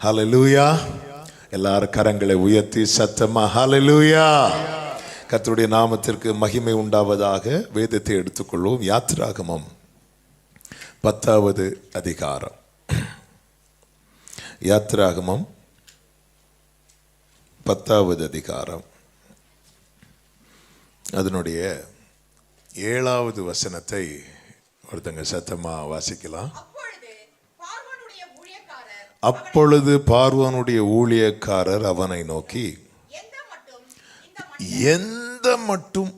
ஹல்லேலூயா. எல்லாரும் கரங்களை உயர்த்தி சத்தமா ஹல்லேலூயா. கர்த்தருடைய நாமத்திற்கு மகிமை உண்டாவதாக. வேதத்தை எடுத்துக்கொள்வோம். யாத்திராகமம் 10வது அதிகாரம். யாத்திராகமம் 10வது அதிகாரம், அதனுடைய 7வது வசனத்தை ஒருத்தங்க சத்தமா வாசிக்கலாம். அப்பொழுது பார்வோனுடைய ஊழியக்காரர் அவனை நோக்கி, எந்த மட்டும்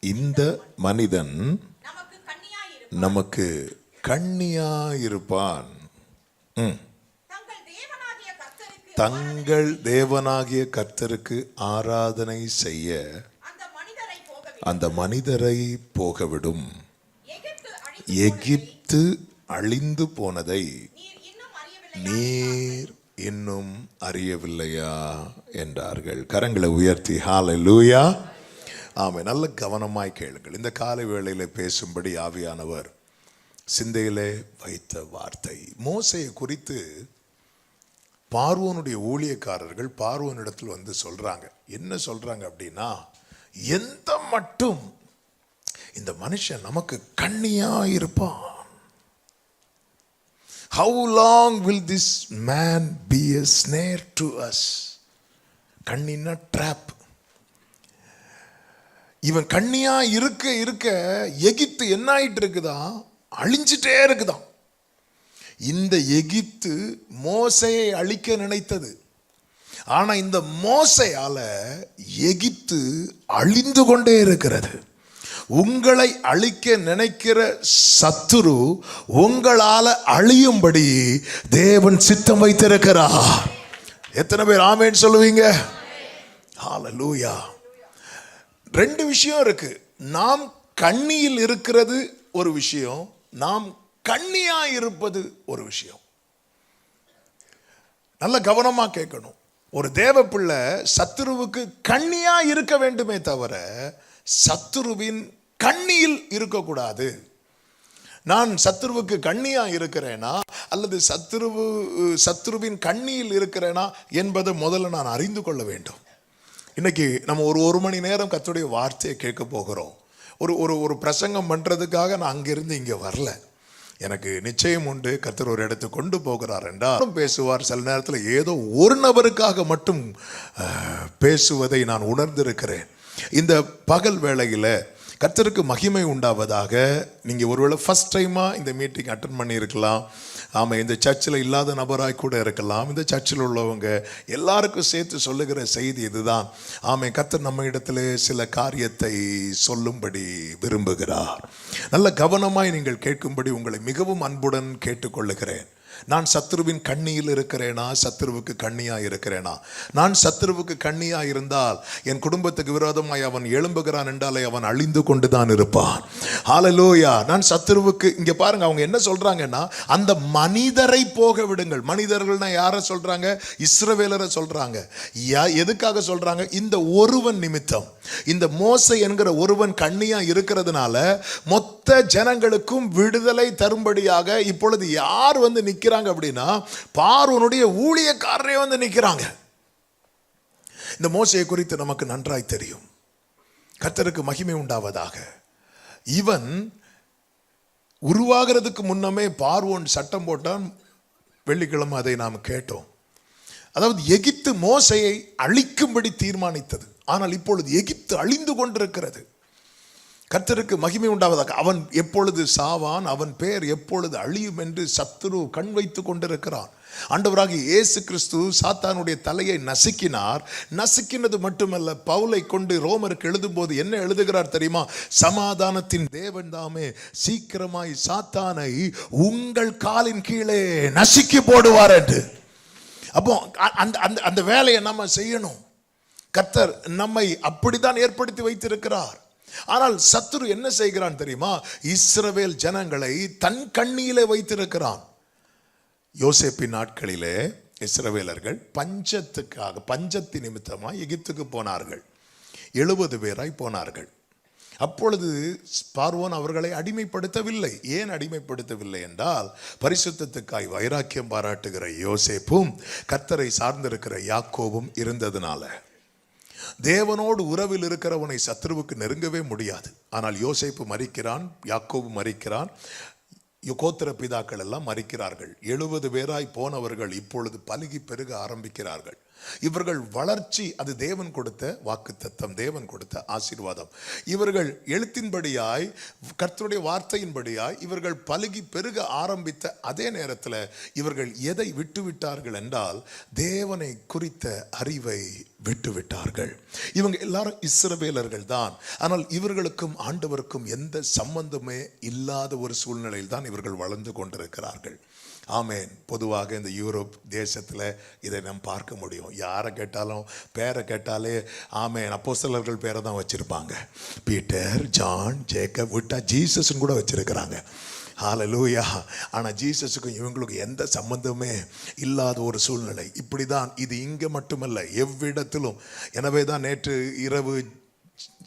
இந்த மனிதன் நமக்கு கண்ணியாயிருப்பான், தங்கள் தேவனாகிய கர்த்தருக்கு ஆராதனை செய்ய அந்த மனிதரை போகவிடும். எகிப்து அழிந்து போனதை நீர் இன்னும் அறியவில்லையா என்றார்கள். கரங்களை உயர்த்தி ஹல்லேலூயா. ஆமென். நல்ல கவனமாய் கேளுங்கள். இந்த காலை வேளையில பேசும்படி ஆவியானவர் சிந்தையிலே வைத்த வார்த்தை. மோசேயை குறித்து பார்வோனுடைய ஊழியக்காரர்கள் பார்வோனிடத்தில் வந்து சொல்றாங்க. என்ன சொல்றாங்க அப்படின்னா, எந்த மட்டும் இந்த மனுஷன் நமக்கு கண்ணியா இருப்பான். How long will this man be a snare to us? கண்ணினா ட்ராப். இவன் கண்ணியா இருக்க இருக்க எகிப்து என்ன ஆயிட்டு இருக்குதான், அழிஞ்சிட்டே இருக்குதான். இந்த எகிப்து மோசையை அழிக்க நினைத்தது. ஆனா இந்த மோசையால எகிப்து அழிந்து கொண்டே இருக்கிறது. உங்களை அழிக்க நினைக்கிற சத்துரு உங்களால அழியும்படி தேவன் சித்தம் வைத்திருக்கிறார். எத்தனை பேர் ஆமென் சொல்லுவீங்க? ஹல்லேலூயா. 2 விஷயம் இருக்கு. நாம் கண்ணியில் இருக்கிறது ஒரு விஷயம், நாம் கண்ணியா இருப்பது ஒரு விஷயம். நல்ல கவனமா கேட்கணும். ஒரு தேவ பிள்ளை சத்துருவுக்கு கண்ணியா இருக்க வேண்டுமே தவிர சத்துருவின் கண்ணியில் இருக்கக்கூடாது. நான் சத்துருவுக்கு கண்ணியா இருக்கிறேனா அல்லது சத்துருவின் கண்ணியில் இருக்கிறேனா என்பதை முதல்ல நான் அறிந்து கொள்ள வேண்டும். இன்னைக்கு நம்ம ஒரு மணி நேரம் கர்த்தருடைய வார்த்தையை கேட்க போகிறோம். ஒரு பிரசங்கம் பண்றதுக்காக நான் அங்கிருந்து இங்கே வரல. எனக்கு நிச்சயம் உண்டு, கர்த்தர் ஒரு இடத்துக்கு கொண்டு போகிறார் என்றால் பேசுவார். சில நேரத்தில் ஏதோ ஒரு நபருக்காக மட்டும் பேசுவதை நான் உணர்ந்திருக்கிறேன். இந்த பகல் வேளையில் கர்த்தருக்கு மகிமை உண்டாவதாக. நீங்கள் ஒருவேளை ஃபர்ஸ்ட் டைமாக இந்த மீட்டிங் அட்டன் பண்ணியிருக்கலாம். ஆமாம், இந்த சர்ச்சில் இல்லாத நபராய் கூட இருக்கலாம். இந்த சர்ச்சில் உள்ளவங்க எல்லாருக்கும் சேர்த்து சொல்லுகிற செய்தி இதுதான். ஆமாம், கர்த்தர் நம்ம இடத்துல சில காரியத்தை சொல்லும்படி விரும்புகிறார். நல்ல கவனமாய் நீங்கள் கேட்கும்படி உங்களை மிகவும் அன்புடன் கேட்டுக்கொள்ளுகிறேன். நான் சத்துருவின் கண்ணியில் இருக்கிறேனா, சத்துருவுக்கு கண்ணியா இருக்கிறேனா? நான் சத்துருவுக்கு கண்ணியா இருந்தால் என் குடும்பத்துக்கு விரோதமாய் அவன் எழும்புகிறான் என்றாலே அவன் அழிந்து கொண்டுதான் இருப்பான். ஹல்லேலூயா. நான் சத்துருவுக்கு, இங்க பாருங்க அவங்க என்ன சொல்றாங்கன்னா, அந்த மனிதரை போக விடுங்கள். மனிதர்கள்னா யாரை சொல்றாங்க? இஸ்ரவேலரை சொல்றாங்க. எதுக்காக சொல்றாங்க? இந்த ஒருவன் நிமித்தம். இந்த மோசே என்கிற ஒருவன் கண்ணியா இருக்கிறதுனால மொத்த ஜனங்களுக்கும் விடுதலை தரும்படியாக இப்பொழுது யார் வந்து நிக்கிறாங்க அப்படின்னா, பார்வோனுடைய ஊழியக்காரரே வந்து நிக்கிறாங்க. இந்த மோசேயை குறித்து நமக்கு நன்றாய் தெரியும். கர்த்தருக்கு மகிமை உண்டாவதாக. இவன் உருவாகிறதுக்கு முன்னமே பார்வோன் சட்டம் போட்டான். வெள்ளிக்கிழமை அதை நாம் கேட்டோம். அதாவது எகிப்து மோசையை அழிக்கும்படி தீர்மானித்தது. ஆனால் இப்பொழுது எகிப்து அழிந்து கொண்டிருக்கிறது. கர்த்தருக்கு மகிமை உண்டாவதாக. அவன் எப்பொழுது சாவான், அவன் பேர் எப்பொழுது அழியும் என்று சத்துரு கண் வைத்து கொண்டிருக்கிறான். ஆண்டவராகிய இயேசு கிறிஸ்து சாத்தானுடைய தலையை நசுக்கினார். நசுக்கினது மட்டுமல்ல, பவுலை கொண்டு ரோமருக்கு எழுதும்போது என்ன எழுதுகிறார் தெரியுமா? சமாதானத்தின் தேவன் தாமே சீக்கிரமாய் சாத்தானை உங்கள் காலின் கீழே நசுக்கி போடுவார் என்று. அப்போ அந்த வேலையை நம்ம செய்யணும். கர்த்தர் நம்மை அப்படித்தான் ஏற்படுத்தி வைத்திருக்கிறார். ஆனால் சத்துரு என்ன செய்கிறான் தெரியுமா? இஸ்ரவேல் ஜனங்களை தன் கண்ணியிலே வைத்திருக்கிறான். யோசேப்பின் நாட்களிலே இஸ்ரவேலர்கள் பஞ்சத்தின் நிமித்தமாக எகிப்துக்கு போனார்கள். 70 பேராய் போனார்கள். அப்பொழுது பார்வோன் அவர்களை அடிமைப்படுத்தவில்லை. ஏன் அடிமைப்படுத்தவில்லை என்றால், பரிசுத்தத்துக்காய் வைராக்கியம் பாராட்டுகிற யோசேப்பும் கர்த்தரை சார்ந்திருக்கிற யாக்கோபும் இருந்ததுனால. தேவனோடு உறவில் இருக்கிறவனை சத்ருவுக்கு நெருங்கவே முடியாது. ஆனால் யோசேப்பு மரிக்கிறான், யாக்கோபு மரிக்கிறான், கோத்திர பிதாக்கள் எல்லாம் மரிக்கிறார்கள். 70 பேராய் போனவர்கள் இப்பொழுது பலுகி பெருக ஆரம்பிக்கிறார்கள். இவர்கள் வளர்ச்சி அது தேவன் கொடுத்த வாக்குத்தத்தம், தேவன் கொடுத்த ஆசீர்வாதம். இவர்கள் எழுத்தின்படியாய், கர்த்தருடைய வார்த்தையின்படியாய் இவர்கள் பலுகி பெருக ஆரம்பித்த அதே நேரத்தில் இவர்கள் எதை விட்டுவிட்டார்கள் என்றால், தேவனை குறித்த அறிவை விட்டுவிட்டார்கள். இவங்க எல்லாரும் இஸ்ரவேலர்கள் தான். ஆனால் இவர்களுக்கும் ஆண்டவருக்கும் எந்த சம்பந்தமே இல்லாத ஒரு சூழ்நிலையில் தான் இவர்கள் வளர்ந்து கொண்டிருக்கிறார்கள். ஆமேன். பொதுவாக இந்த யூரோப் தேசத்தில் இதை நாம் பார்க்க முடியும். யாரை கேட்டாலும், பேரை கேட்டாலே ஆமேன் அப்போஸ்தலர்கள் பேரை தான் வச்சுருப்பாங்க. பீட்டர், ஜான், ஜேக்கப், விட்டா ஜீசஸ்ன்னு கூட வச்சுருக்கிறாங்க. ஹல்லேலூயா. ஆனால் ஜீசஸுக்கும் இவங்களுக்கும் எந்த சம்பந்தமே இல்லாத ஒரு சூழ்நிலை. இப்படி தான் இது இங்கே மட்டுமல்ல, எவ்விடத்திலும். எனவே தான் நேற்று இரவு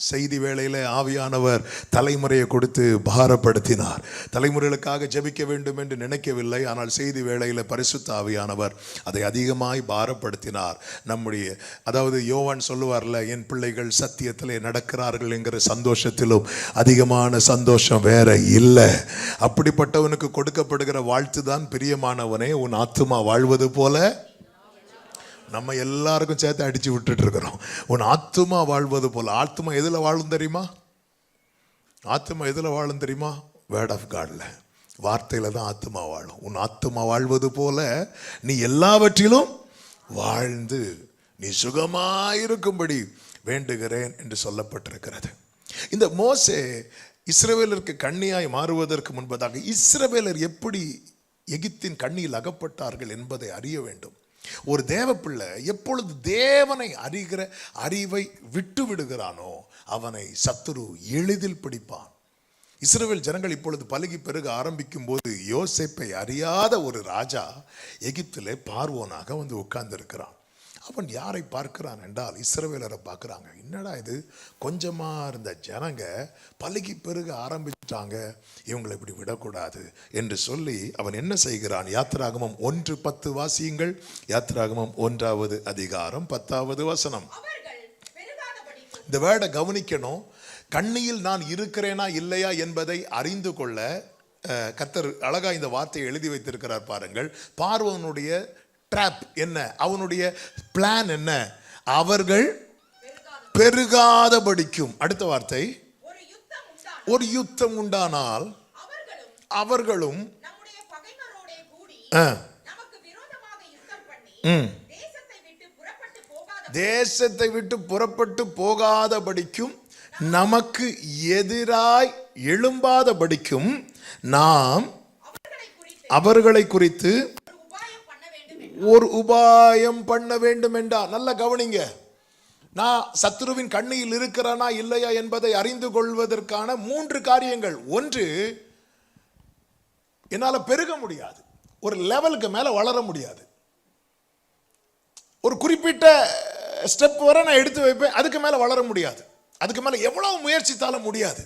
செய்தி வேளையில் ஆவியானவர் தலைமுறையை கொடுத்து பாரப்படுத்தினார். தலைமுறைகளுக்காக ஜெபிக்க வேண்டும் என்று நினைக்கவில்லை, ஆனால் செய்தி வேளையில் பரிசுத்த ஆவியானவர் அதை அதிகமாய் பாரப்படுத்தினார். நம்முடைய அதாவது யோவான் சொல்லுவார்ல, என் பிள்ளைகள் சத்தியத்திலே நடக்கிறார்கள் என்கிற சந்தோஷத்திலும் அதிகமான சந்தோஷம் வேற இல்லை. அப்படிப்பட்டவனுக்கு கொடுக்கப்படுகிற வாழ்த்து தான், பிரியமானவனே உன் ஆத்துமா வாழ்வது போல. நம்ம எல்லாருக்கும் சேர்த்து அடிச்சு விட்டுட்டு இருக்கிறோம். உன் ஆத்துமா வாழ்வது போல. ஆத்துமா எதில் வாழும் தெரியுமா? ஆத்துமா எதில் வாழும் தெரியுமா? வேர்ட் ஆஃப் காட்ல, வார்த்தையில் தான் ஆத்துமா வாழும். உன் ஆத்துமா வாழ்வது போல நீ எல்லாவற்றிலும் வாழ்ந்து நீ சுகமாயிருக்கும்படி வேண்டுகிறேன் என்று சொல்லப்பட்டிருக்கிறது. இந்த மோசே இஸ்ரவேலருக்கு கண்ணியாய் மாறுவதற்கு முன்பதாக இஸ்ரவேலர் எப்படி எகிப்தின் கண்ணியில் அகப்பட்டார்கள் என்பதை அறிய வேண்டும். ஒரு தேவ பிள்ளை எப்பொழுது தேவனை அறிகிற அறிவை விட்டு விடுகிறானோ அவனை சத்துரு எளிதில் பிடிப்பான். இஸ்ரவேல் ஜனங்கள் இப்பொழுது பலுகி பெருக ஆரம்பிக்கும் போது யோசேப்பை அறியாத ஒரு ராஜா எகிப்திலே பார்வோனாக வந்து உட்கார்ந்து இருக்கிறான். அவன் யாரை பார்க்கிறான் என்றால், இஸ்ரவேலரை பார்க்குறாங்க. என்னடா இது, கொஞ்சமாக இருந்த ஜனங்க பலுகி பெருக ஆரம்பிச்சிட்டாங்க, இவங்களை இப்படி விடக்கூடாது என்று சொல்லி அவன் என்ன செய்கிறான்? யாத்திராகமம் 1:10 வாசியுங்கள். யாத்திராகமம் 1வது அதிகாரம் 10வது வசனம். இந்த வேர்டை கவனிக்கணும். கண்ணியில் நான் இருக்கிறேனா இல்லையா என்பதை அறிந்து கொள்ள கர்த்தர் அழகா இந்த வார்த்தையை எழுதி வைத்திருக்கிறார் பாருங்கள். பார்வோனுடைய ட்ராப் என்ன, அவனுடைய பிளான் என்ன? அவர்கள் பெருகாதபடிக்கும். அடுத்த வார்த்தை, ஒரு யுத்தம் உண்டானால் அவர்களும் தேசத்தை விட்டு புறப்பட்டு போகாதபடிக்கும், நமக்கு எதிராய் எழும்பாதபடிக்கும் நாம் அவர்களை குறித்து ஒரு உபாயம் பண்ண வேண்டும் என்றார். நல்ல கவனிங்க. நான் சத்துருவின் கண்ணியில் இருக்கிறானா இல்லையா என்பதை அறிந்து கொள்வதற்கான 3 காரியங்கள். ஒன்று, என்னால் பெருக முடியாது, ஒரு லெவலுக்கு மேலே வளர முடியாது. ஒரு குறிப்பிட்ட ஸ்டெப் வரை நான் எடுத்து வைப்பேன், அதுக்கு மேலே வளர முடியாது. அதுக்கு மேலே எவ்வளவு முயற்சித்தாலும் முடியாது.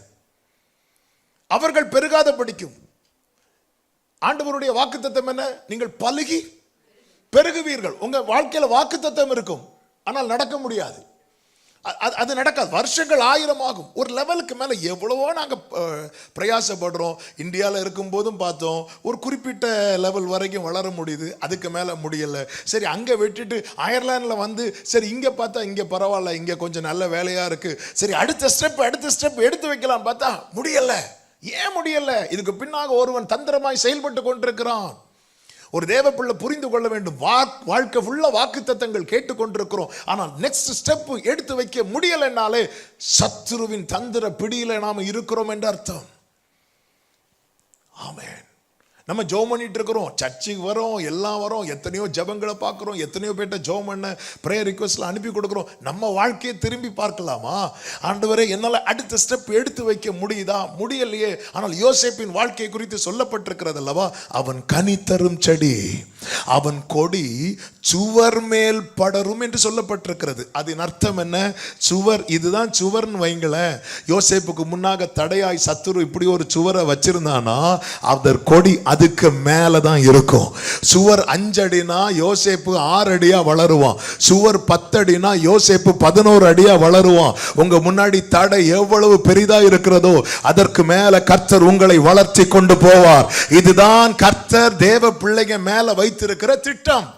அவர்கள் பெருகாத படிக்கும். ஆண்டவருடைய வாக்குத்தத்தம் என்ன? நீங்கள் பலுகி பெருகுவீர்கள். உங்க வாழ்க்கையில வாக்குத்தத்தம் இருக்கும், ஆனால் நடக்க முடியாது. அது நடக்காது. வருஷங்கள் 1000 ஆகும். ஒரு லெவலுக்கு மேலே எவ்வளவோ நாங்கள் பிரயாசப்படுறோம். இந்தியாவில் இருக்கும் போதும் பார்த்தோம், ஒரு குறிப்பிட்ட லெவல் வரைக்கும் வளர முடியுது, அதுக்கு மேலே முடியலை. சரி, அங்கே விட்டுட்டு அயர்லாண்டில் வந்து சரி இங்கே பார்த்தா இங்கே பரவாயில்ல, இங்கே கொஞ்சம் நல்ல வேலையாக இருக்குது, சரி அடுத்த ஸ்டெப் எடுத்து வைக்கலாம் பார்த்தா முடியலை. ஏன் முடியலை? இதுக்கு பின்னாக ஒருவன் தந்திரமாய் செயல்பட்டு கொண்டிருக்கிறான். ஒரு தேவ பிள்ளை புரிந்து கொள்ள வேண்டும். வாழ்க்கை ஃபுல்லா வாக்குத்தத்தங்கள் கேட்டுக்கொண்டிருக்கிறோம், ஆனால் நெக்ஸ்ட் ஸ்டெப் எடுத்து வைக்க முடியலைன்னாலே சத்துருவின் தந்திர பிடியில நாம இருக்கிறோம் என்று அர்த்தம். ஆமென். நம்ம ஜெபம் பண்ணிட்டு இருக்கிறோம், சர்ச்சுக்கு வரோம், எல்லாம் வரோம், எத்தனையோ ஜெபங்களை பார்க்குறோம், எத்தனையோ பேர்ட்ட ஜெபம் பண்ண ப்ரேயர் ரிக்வெஸ்ட்ல அனுப்பி கொடுக்குறோம். நம்ம வாழ்க்கையை திரும்பி பார்க்கலாமா? ஆண்டவரே, என்னால் அடுத்த ஸ்டெப் எடுத்து வைக்க முடியுதா? முடியலையே. ஆனால் யோசேப்பின் வாழ்க்கை குறித்து சொல்லப்பட்டிருக்கிறது அல்லவா, அவன் கனி தரும் செடி, அவன் கொடி சுவர் மேல் படரும் என்று சொல்லப்பட்டிருக்கிறது. அதன் அர்த்தம் என்ன? சுவர், இதுதான் சுவர்னு வைங்களேன். யோசேப்புக்கு முன்னாக தடையாய் சத்துரு இப்படி ஒரு சுவரை வச்சிருந்தானா, அதர் கொடி அதுக்கு மேலதான் இருக்கும். சுவர் 5 அடினா யோசேப்பு 6 அடியா வளருவான். சுவர் 10 அடினா யோசேப்பு 11 அடியா வளருவான். உங்க முன்னாடி தடை எவ்வளவு பெரிதா இருக்கிறதோ அதற்கு மேல கர்த்தர் உங்களை வளர்த்தி கொண்டு போவார். இதுதான் கர்த்தர் தேவ பிள்ளைங்க மேல வைத்திருக்கிற திட்டம்.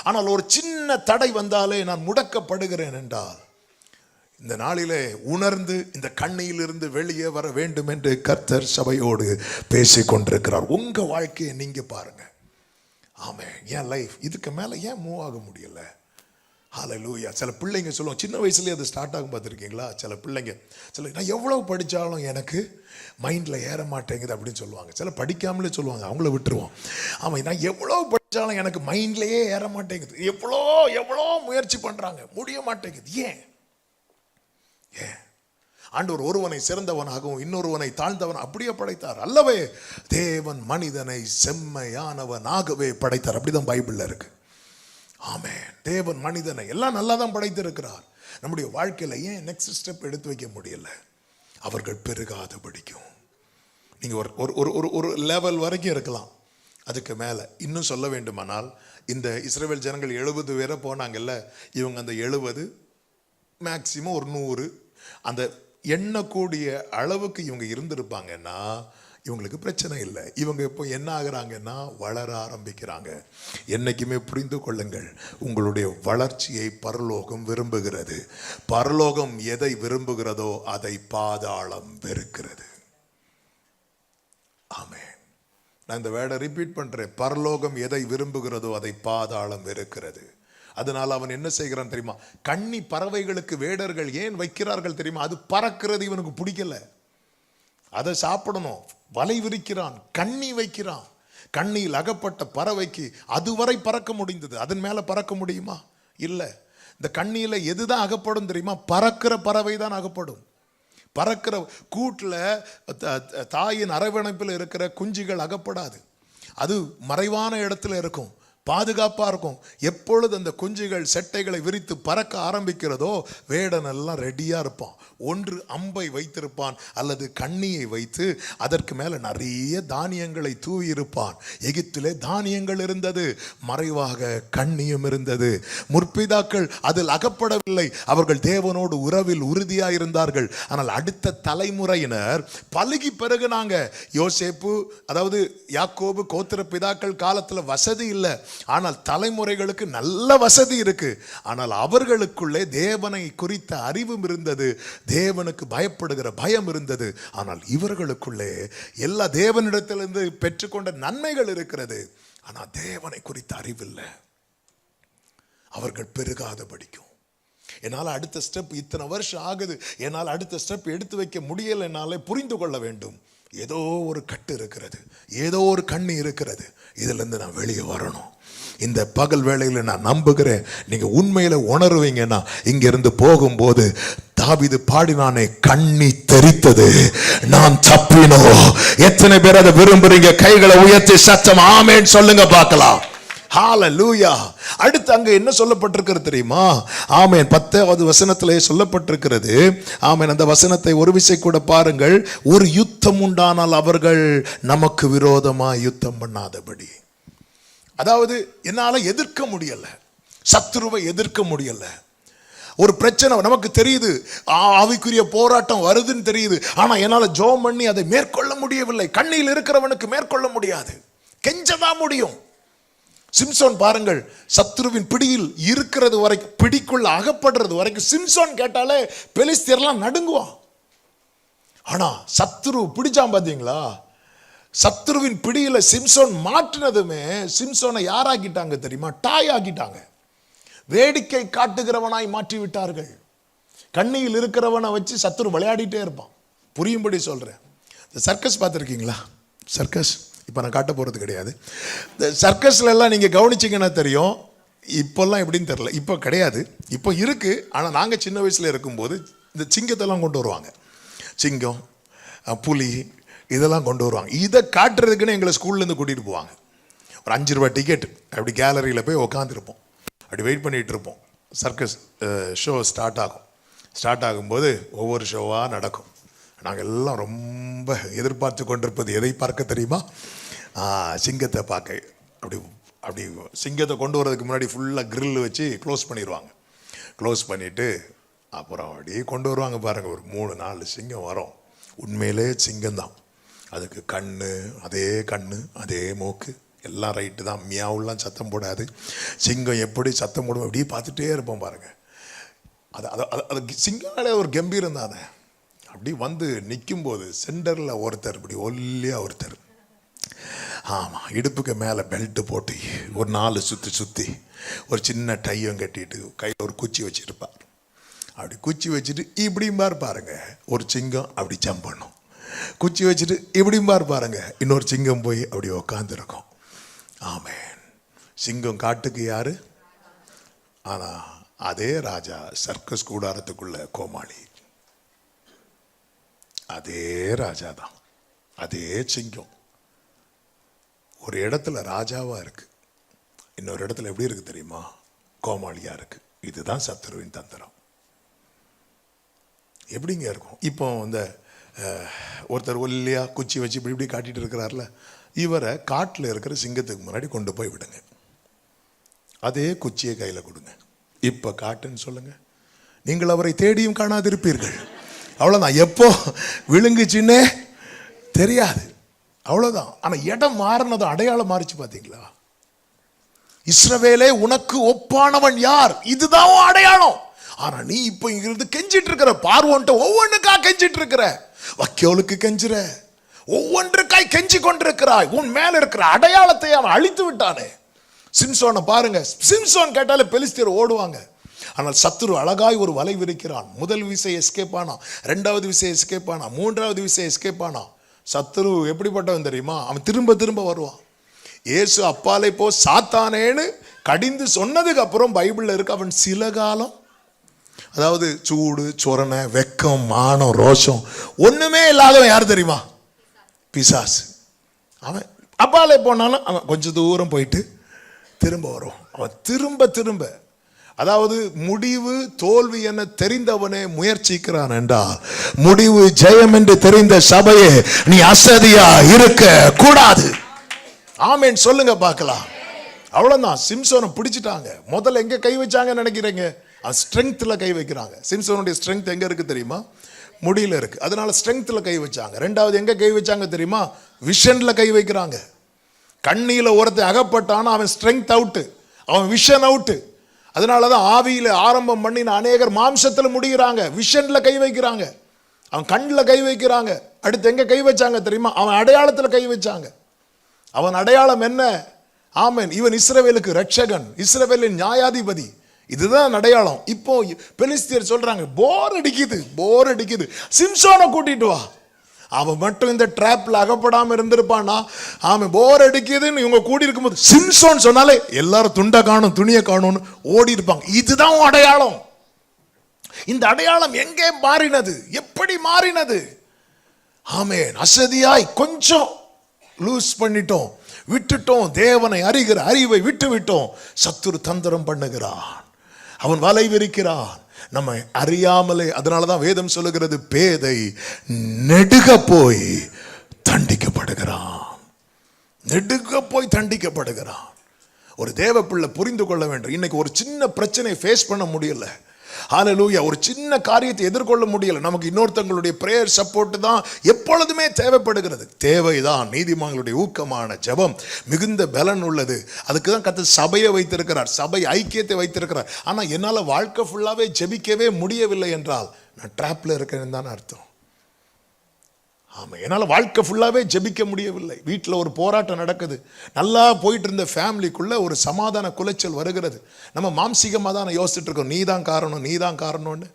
ஆனால் ஒரு சின்ன தடை வந்தாலே நான் முடக்கப்படுகிறேன் என்றால், இந்த நாளிலே உணர்ந்து இந்த கண்ணியிலிருந்து வெளியே வர வேண்டும் என்று கர்த்தர் சபையோடு பேசிக் கொண்டிருக்கிறார். உங்க வாழ்க்கையை நீங்க பாருங்க. ஆமென். என் லைஃப் இதுக்கு மேல ஏன் மூவ் ஆக முடியல? ஹல்லேலூயா. சில பிள்ளைங்க சொல்லுவாங்க, சின்ன வயசுலேயே அது ஸ்டார்ட் ஆகும், பார்த்துருக்கீங்களா? சில பிள்ளைங்க நான் எவ்வளவு படித்தாலும் எனக்கு மைண்டில் ஏற மாட்டேங்குது அப்படின்னு சொல்லுவாங்க. சில படிக்காமலே சொல்லுவாங்க, அவங்கள விட்டுருவோம். ஆமாம், நான் எவ்வளோ படித்தாலும் எனக்கு மைண்ட்லேயே ஏற மாட்டேங்குது. எவ்வளோ முயற்சி பண்ணுறாங்க, முடிய மாட்டேங்குது. ஏன்? ஆண்டவர் ஒருவனை சிறந்தவனாகவும் இன்னொருவனை தாழ்ந்தவன் அப்படியே படைத்தார் அல்லவே? தேவன் மனிதனை செம்மையானவனாகவே படைத்தார். அப்படிதான் பைபிள்ல இருக்கு. ஆமென். தேவன் மனிதனை எல்லாம் நல்லா தான் படைத்திருக்கிறார். நம்முடைய வாழ்க்கையில ஏன் நெக்ஸ்ட் ஸ்டெப் எடுத்து வைக்க முடியல? அவர்கள் பெருகாத படிக்கும். நீங்க ஒரு லெவல் வரைக்கும் இருக்கலாம். அதுக்கு மேல இன்னும் சொல்ல வேண்டுமானால், இந்த இஸ்ரவேல் ஜனங்கள் 70 பேரை போனாங்கல்ல, இவங்க அந்த 70 மேக்சிமம் ஒரு 100 அந்த எண்ணக்கூடிய அளவுக்கு இவங்க இருந்திருப்பாங்கன்னா இவங்களுக்கு பிரச்சனை இல்லை. இவங்க இப்போ என்ன ஆகுறாங்கன்னா வளர ஆரம்பிக்கிறாங்க. என்னைக்குமே புரிந்து கொள்ளுங்கள், உங்களுடைய வளர்ச்சியை பரலோகம் விரும்புகிறது. பரலோகம் எதை விரும்புகிறதோ அதை பாதாளம் வெறுக்கிறது. ஆமென். நான் இந்த வேர்டை ரிப்பீட் பண்றேன். பரலோகம் எதை விரும்புகிறதோ அதை பாதாளம் வெறுக்கிறது. அதனால அவன் என்ன செய்கிறான் தெரியுமா? கன்னி பறவைகளுக்கு வேடர்கள் ஏன் வைக்கிறார்கள் தெரியுமா? அது பறக்கிறது இவனுக்கு பிடிக்கல, அதை சாப்பிடணும். வலை விரிக்கிறான், கண்ணி வைக்கிறான். கண்ணியில் அகப்பட்ட பறவைக்கு அதுவரை பறக்க முடிந்தது, அதன் மேல பறக்க முடியுமா? இல்லை. இந்த கண்ணியில எதுதான் அகப்படும் தெரியுமா? பறக்கிற பறவை தான் அகப்படும். பறக்கிற கூட்டில் தாயின் அரவணைப்பில் இருக்கிற குஞ்சுகள் அகப்படாது. அது மறைவான இடத்துல இருக்கும், பாதுகாப்பா இருக்கும். எப்பொழுது அந்த குஞ்சுகள் செட்டைகளை விரித்து பறக்க ஆரம்பிக்கிறதோ வேடன் எல்லாம் ரெடியா இருப்பான். ஒன்று அம்பை வைத்திருப்பான் அல்லது கண்ணியை வைத்து அதற்கு மேல நிறைய தானியங்களை தூவி இருப்பான். எகிப்திலே தானியங்கள் இருந்தது, மறைவாக கண்ணியும் இருந்தது. முற்பிதாக்கள் அதில் அகப்படவில்லை, அவர்கள் தேவனோடு உறவில் உறுதியாக இருந்தார்கள். ஆனால் அடுத்த தலைமுறையினர் பலுகி பெருகுனாங்க. யோசேப்பு, அதாவது யாக்கோபு கோத்திர பிதாக்கள் காலத்துல வசதி இல்லை, ஆனால் தலைமுறைகளுக்கு நல்ல வசதி இருக்கு. ஆனால் அவர்களுக்குள்ளே தேவனை குறித்த அறிவும் இருந்தது, தேவனுக்கு பயப்படுகிற பயம் இருந்தது. ஆனால் இவர்களுக்குள்ளே எல்லா தேவனிடத்திலிருந்து பெற்றுக்கொண்ட நன்மைகள் இருக்கிறது, ஆனால் தேவனை குறித்த அறிவில்லை. அவர்கள் பெருகாத படிக்கும். என்னால் அடுத்த ஸ்டெப் இத்தனை வருஷம் ஆகுது, என்னால் அடுத்த ஸ்டெப் எடுத்து வைக்க முடியல. என்னாலே புரிந்து கொள்ள வேண்டும், ஏதோ ஒரு கட்டு இருக்கிறது, ஏதோ ஒரு கண்ணி இருக்கிறது, இதுல இருந்து நான் வெளியே வரணும். இந்த பகல் வேளையில் நான் நம்புகிறேன், நீங்க உண்மையில உணர்வீங்கன்னா இங்க இருந்து போகும்போது தாவீது பாடினானே, கண்ணி தெரித்தது நான் தப்பினோ. எத்தனை பேர் அதை விரும்புறீங்க? கைகளை உயர்த்தி சத்தம் ஆமென் சொல்லுங்க பார்க்கலாம். ஹல்லேலூயா. அடுத்து அங்க என்ன சொல்லப்பட்டிருக்கிறது தெரியுமா? ஆமென். 10வது வசனத்திலே சொல்லப்பட்டிருக்கிறது. ஆமென். அந்த வசனத்தை ஒரு விசை கூட பாருங்கள். ஒரு யுத்தம் உண்டானால் அவர்கள் நமக்கு விரோதமா யுத்தம் பண்ணாதபடி. அதாவது என்னால எதிர்க்க முடியல, சத்துருவை எதிர்க்க முடியல. ஒரு பிரச்சனை நமக்கு தெரியுது, ஆவிக்குரிய போராட்டம் வருதுன்னு தெரியுது, ஆனா என்னால ஜெபம் பண்ணி அதை மேற்கொள்ள முடியவில்லை. கண்ணியில் இருக்கிறவனுக்கு மேற்கொள்ள முடியாது, கெஞ்சதான் முடியும். சிம்சோன் பாருங்கள், சத்துருவின் பிடியில் இருக்கிறது வரைக்கும், பிடிக்குள்ள அகப்படுறது வரைக்கும் சிம்சோன் கேட்டாலே பெலிஸ்தியர்லாம் நடுங்குவான். ஆனா சத்துரு பிடிச்சான் பாத்தீங்களா? சத்துருவின் பிடியில சிம்சோன் மாற்றினதுமே சிம்சோனை யாராக்கிட்டாங்க தெரியுமா? டாய் ஆக்கிட்டாங்க. வேடிக்கை காட்டுகிறவனாய் மாற்றி விட்டார்கள். கண்ணியில் இருக்கிறவனை வச்சு சத்துரு விளையாடிட்டே இருப்பான். புரியும்படி சொல்றேன். சர்க்கஸ் பார்த்துருக்கீங்களா? சர்க்கஸ் இப்போ நான் காட்ட போகிறது கிடையாது. இந்த சர்க்கஸ்ல எல்லாம் நீங்கள் கவனிச்சிங்கன்னா தெரியும். இப்போல்லாம் எப்படின்னு தெரில, இப்போ கிடையாது, இப்போ இருக்குது. ஆனால் நாங்கள் சின்ன வயசில் இருக்கும்போது இந்த சிங்கத்தெல்லாம் கொண்டு வருவாங்க. சிங்கம், புலி இதெல்லாம் கொண்டு வருவாங்க. இதை காட்டுறதுக்குன்னு எங்களை ஸ்கூல்லேருந்து கூட்டிகிட்டு போவாங்க. ஒரு 5 ரூபா டிக்கெட். அப்படி கேலரியில் போய் உக்காந்துருப்போம், அப்படி வெயிட் பண்ணிகிட்டு இருப்போம். சர்க்கஸ் ஷோ ஸ்டார்ட் ஆகும். ஸ்டார்ட் ஆகும்போது ஒவ்வொரு ஷோவாக நடக்கும். நாங்கள் எல்லாம் ரொம்ப எதிர்பார்த்து கொண்டிருப்பது எதை பார்க்க தெரியுமா? சிங்கத்தை பார்க்க. அப்படி அப்படி சிங்கத்தை கொண்டு வரதுக்கு முன்னாடி ஃபுல்லாக கிரில் வச்சு க்ளோஸ் பண்ணிடுவாங்க. க்ளோஸ் பண்ணிவிட்டு அப்புறம் அப்படியே கொண்டு வருவாங்க பாருங்கள். ஒரு 3-4 சிங்கம் வரும். உண்மையிலே சிங்கம்தான். அதுக்கு கண், அதே மூக்கு எல்லாம் ரைட்டு தான். மியாவுலாம் சத்தம் போடாது. சிங்கம் எப்படி சத்தம் போடும் அப்படியே பார்த்துட்டே இருப்போம் பாருங்கள். அது சிங்கம்னாலே ஒரு கம்பீரம் தானே. அப்படி வந்து நிற்கும்போது சென்டரில் ஒருத்தர், இப்படி ஒல்லியாக ஒருத்தர், ஆமாம், இடுப்புக்கு மேலே பெல்ட்டு போட்டு ஒரு 4 சுற்றி ஒரு சின்ன டையும் கட்டிட்டு கையில் ஒரு குச்சி வச்சுருப்பார். அப்படி குச்சி வச்சுட்டு இப்படிம்பார் பாருங்க. ஒரு சிங்கம் அப்படி ஜம்ப் பண்ணும். குச்சி வச்சுட்டு இப்படிம்பார் பாருங்க. இன்னொரு சிங்கம் போய் அப்படி உக்காந்துருக்கும். ஆமேன். சிங்கம் காட்டுக்கு யாரு? ஆனால் அதே ராஜா சர்க்கஸ் கூடாரத்துக்குள்ள கோமாளி. அதே ராஜா தான், அதே சிங்கம். ஒரு இடத்துல ராஜாவா இருக்கு, இன்னொரு இடத்துல எப்படி இருக்கு தெரியுமா? கோமாளியா இருக்கு. இதுதான் சத்துருவின் தந்திரம். எப்படிங்க இருக்கும்? இப்போ இந்த ஒருத்தர் ஒல்லியா குச்சி வச்சு இப்படி இப்படி காட்டிட்டு இருக்கிறார்ல, இவரை காட்டில் இருக்கிற சிங்கத்துக்கு முன்னாடி கொண்டு போய் விடுங்க. அதே குச்சியை கையில் கொடுங்க. இப்போ காட்டுன்னு சொல்லுங்க, நீங்கள் அவரை தேடியும் காணாதிருப்பீர்கள். அவ்வளோதான். எப்போ விழுங்குச்சின்னே தெரியாது, அவ்வளோதான். ஆனால் இடம் மாறினதும் அடையாளம் மாறிச்சு பார்த்தீங்களா? இஸ்ரவேலே உனக்கு ஒப்பானவன் யார்? இதுதான் அடையாளம். ஆனால் நீ இப்போ இங்கிருந்து கெஞ்சிட்டு இருக்கிற, பார்வோன்ட்ட ஒவ்வொன்றுக்கா கெஞ்சிட்டு இருக்கிற, வக்கியோலுக்கு கெஞ்சுற, ஒவ்வொன்றுக்காய் கெஞ்சி கொண்டிருக்கிறாய். உன் மேல இருக்கிற அடையாளத்தை அவன் அழித்து விட்டானே. சிம்சோனை பாருங்க. சிம்சோன் கேட்டாலே பெலிஸ்தியர் ஓடுவாங்க. ஆனால் சத்துரு அழகாய் ஒரு வலை விரிக்கிறான். முதல் விசை எஸ்கேப் ஆனா, 2வது விசை எஸ்கேப் ஆனா, 3வது விசை எஸ்கேப் ஆனா. சத்துரு எப்படிப்பட்டவன் தெரியுமா? அவன் திரும்ப திரும்ப வருவான். இயேசு அப்பாலே போ சாத்தானேன்னு கடிந்து சொன்னதுக்கு அப்புறம் பைபிள்ல இருக்கு, அவன் சில காலம், அதாவது சூடு, சொரணை, வெக்கம், மானம், ரோஷம் ஒண்ணுமே இல்லாதவன் யார் தெரியுமா? பிசாசு. அவன் அப்பாலே போனாலும் அவன் கொஞ்சம் தூரம் போயிட்டு திரும்ப வரும். அவன் திரும்ப திரும்ப, அதாவது முடிவு தோல்வி என தெரிந்தவனே முயற்சிக்கிறான் என்றால், முடிவு ஜெயம் என்று தெரிந்த சபையே நீ அசதியா இருக்க கூடாது. ஆமேன் சொல்லுங்க பார்க்கலாம். அவ்வளவுதான். சிம்சோனை பிடிச்சிட்டாங்க. முதல்ல எங்க கை வச்சாங்க நினைக்கிறீங்க? ஸ்ட்ரெங்க்ல கை வைக்கிறாங்க. சிம்சோனுடைய ஸ்ட்ரெங்க் எங்க இருக்கு தெரியுமா? முடியல இருக்கு. அதனால ஸ்ட்ரெங்க்ல கை வச்சாங்க. 2வது எங்க கை வச்சாங்க தெரியுமா? விஷன்ல கை வைக்கிறாங்க. கண்ணியில ஒருத்தன் அகப்பட்டானா அவன் ஸ்ட்ரெங்க் அவுட், அவன் விஷன் அவுட். அதனாலதான் ஆவியில ஆரம்பம் பண்ணின அநேகர் மாம்சத்துல முடிகிறாங்க. விஷன்ல கை வைக்கிறாங்க, அவன் கண்ணில் கை வைக்கிறாங்க. அடுத்து எங்க கை வச்சாங்க தெரியுமா? அவன் அடையாளத்துல கை வச்சாங்க. அவன் அடையாளம் என்ன? ஆமென், இவன் இஸ்ரவேலுக்கு ரட்சகன், இஸ்ரவேலின் நியாயாதிபதி. இதுதான் அடையாளம். இப்போ பெலிஸ்தியர் சொல்றாங்க, போர் அடிக்குது, சிம்சோனை கூட்டிட்டு வா. அவன் மட்டும் இந்த டிராப்ல அகப்படாம இருந்திருப்பானா? அவன் போர் அடிக்குதுன்னு இவங்க கூடி இருக்கும்போது சிம்சோன் சொன்னாலே எல்லாரும் துண்டை காணும், துணியை காணும்னு ஓடி இருப்பாங்க. இதுதான் அடையாளம். இந்த அடையாளம் எங்கே மாறினது? எப்படி மாறினது? ஆமென். அசதியாய் கொஞ்சம் லூஸ் பண்ணிட்டோம், விட்டுட்டோம். தேவனை அறிகிற அறிவை விட்டு விட்டோம். சத்துரு தந்திரம் பண்ணுகிறான், அவன் வலை விரிக்கிறான் நம்மை அறியாமலே. அதனாலதான் வேதம் சொல்லுகிறது, பேதை நெடுக போய் தண்டிக்கப்படுகிறான். ஒரு தேவ பிள்ளை புரிந்து கொள்ள வேண்டும். இன்னைக்கு ஒரு சின்ன பிரச்சனை ஃபேஸ் பண்ண முடியல. ஹல்லேலூயா. ஒரு சின்ன காரியத்தை எதிர்கொள்ள முடியல. நமக்கு இன்னொருத்தங்களுடைய பிரேயர் சப்போர்ட் தான் எப்பொழுதுமே தேவைப்படுகிறது. தேவைதான். நீதிமான்களுடைய ஊக்கமான ஜெபம் மிகுந்த பலன் உள்ளது. அதுக்கு தான் கர்த்தர் சபையை வைத்திருக்கிறார், சபை ஐக்கியத்தை வைத்திருக்கிறார். ஆனா என்னால வாழ்க்கை ஃபுல்லாவே ஜெபிக்கவே முடியவில்லை என்றால் நான் டிராப்ல இருக்கேன்னு தான் அர்த்தம். ஆமா, என்னால வாழ்க்கை ஃபுல்லாவே ஜெபிக்க முடியவில்லை. வீட்டில் ஒரு போராட்டம் நடக்குது, நல்லா போயிட்டு இருந்த ஃபேமிலிக்குள்ள ஒரு சமாதான குலைச்சல் வருகிறது. நம்ம மாம்சீகமாக தானே யோசிச்சுட்டு இருக்கோம், நீ தான் காரணம்னு.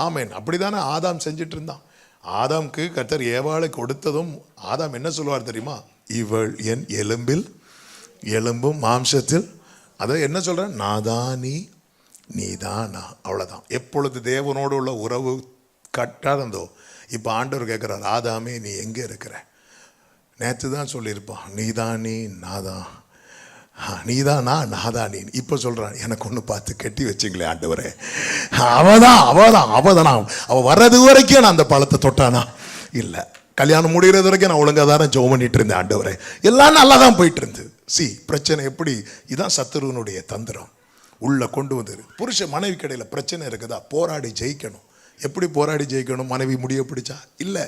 ஆமேன். அப்படிதானே ஆதாம் செஞ்சுட்டு இருந்தான். ஆதாம்க்கு கர்த்தர் ஏவாளை கொடுத்ததும் ஆதாம் என்ன சொல்லுவார் தெரியுமா? இவள் என் எலும்பில் எலும்பும் மாம்சத்தில். அதை என்ன சொல்கிறேன்? நாதானி நீதானா, அவ்வளோதான். எப்பொழுது தேவனோடு உள்ள உறவு கட்டாதந்தோ, இப்போ ஆண்டவர் கேட்குறார், ஆதாமே நீ எங்கே இருக்கிற? நேற்று தான் சொல்லியிருப்பான், நீதானி நாதான், நீதானா நாதானி. இப்போ சொல்கிறான், எனக்கு ஒன்று பார்த்து கட்டி வச்சிங்களே ஆண்டவரே, அவதான் அவள் வர்றது வரைக்கும் நான் அந்த பழத்தை தொட்டானா? இல்லை, கல்யாணம் முடிகிறது வரைக்கும் நான் ஒழுங்காக தானே ஜெபம் பண்ணிட்டு இருந்தேன் ஆண்டவரே, எல்லாம் நல்லா தான் போயிட்டு இருந்தது. பிரச்சனை எப்படி? இதான் சத்துருவனுடைய தந்திரம். உள்ள கொண்டு வந்து புருஷ மனைவி கடையில் பிரச்சனை இருக்குதா, போராடி ஜெயிக்கணும். எப்படி போராடி ஜெயிக்கணும்? மனைவி முடிய பிடிச்சா இல்லை,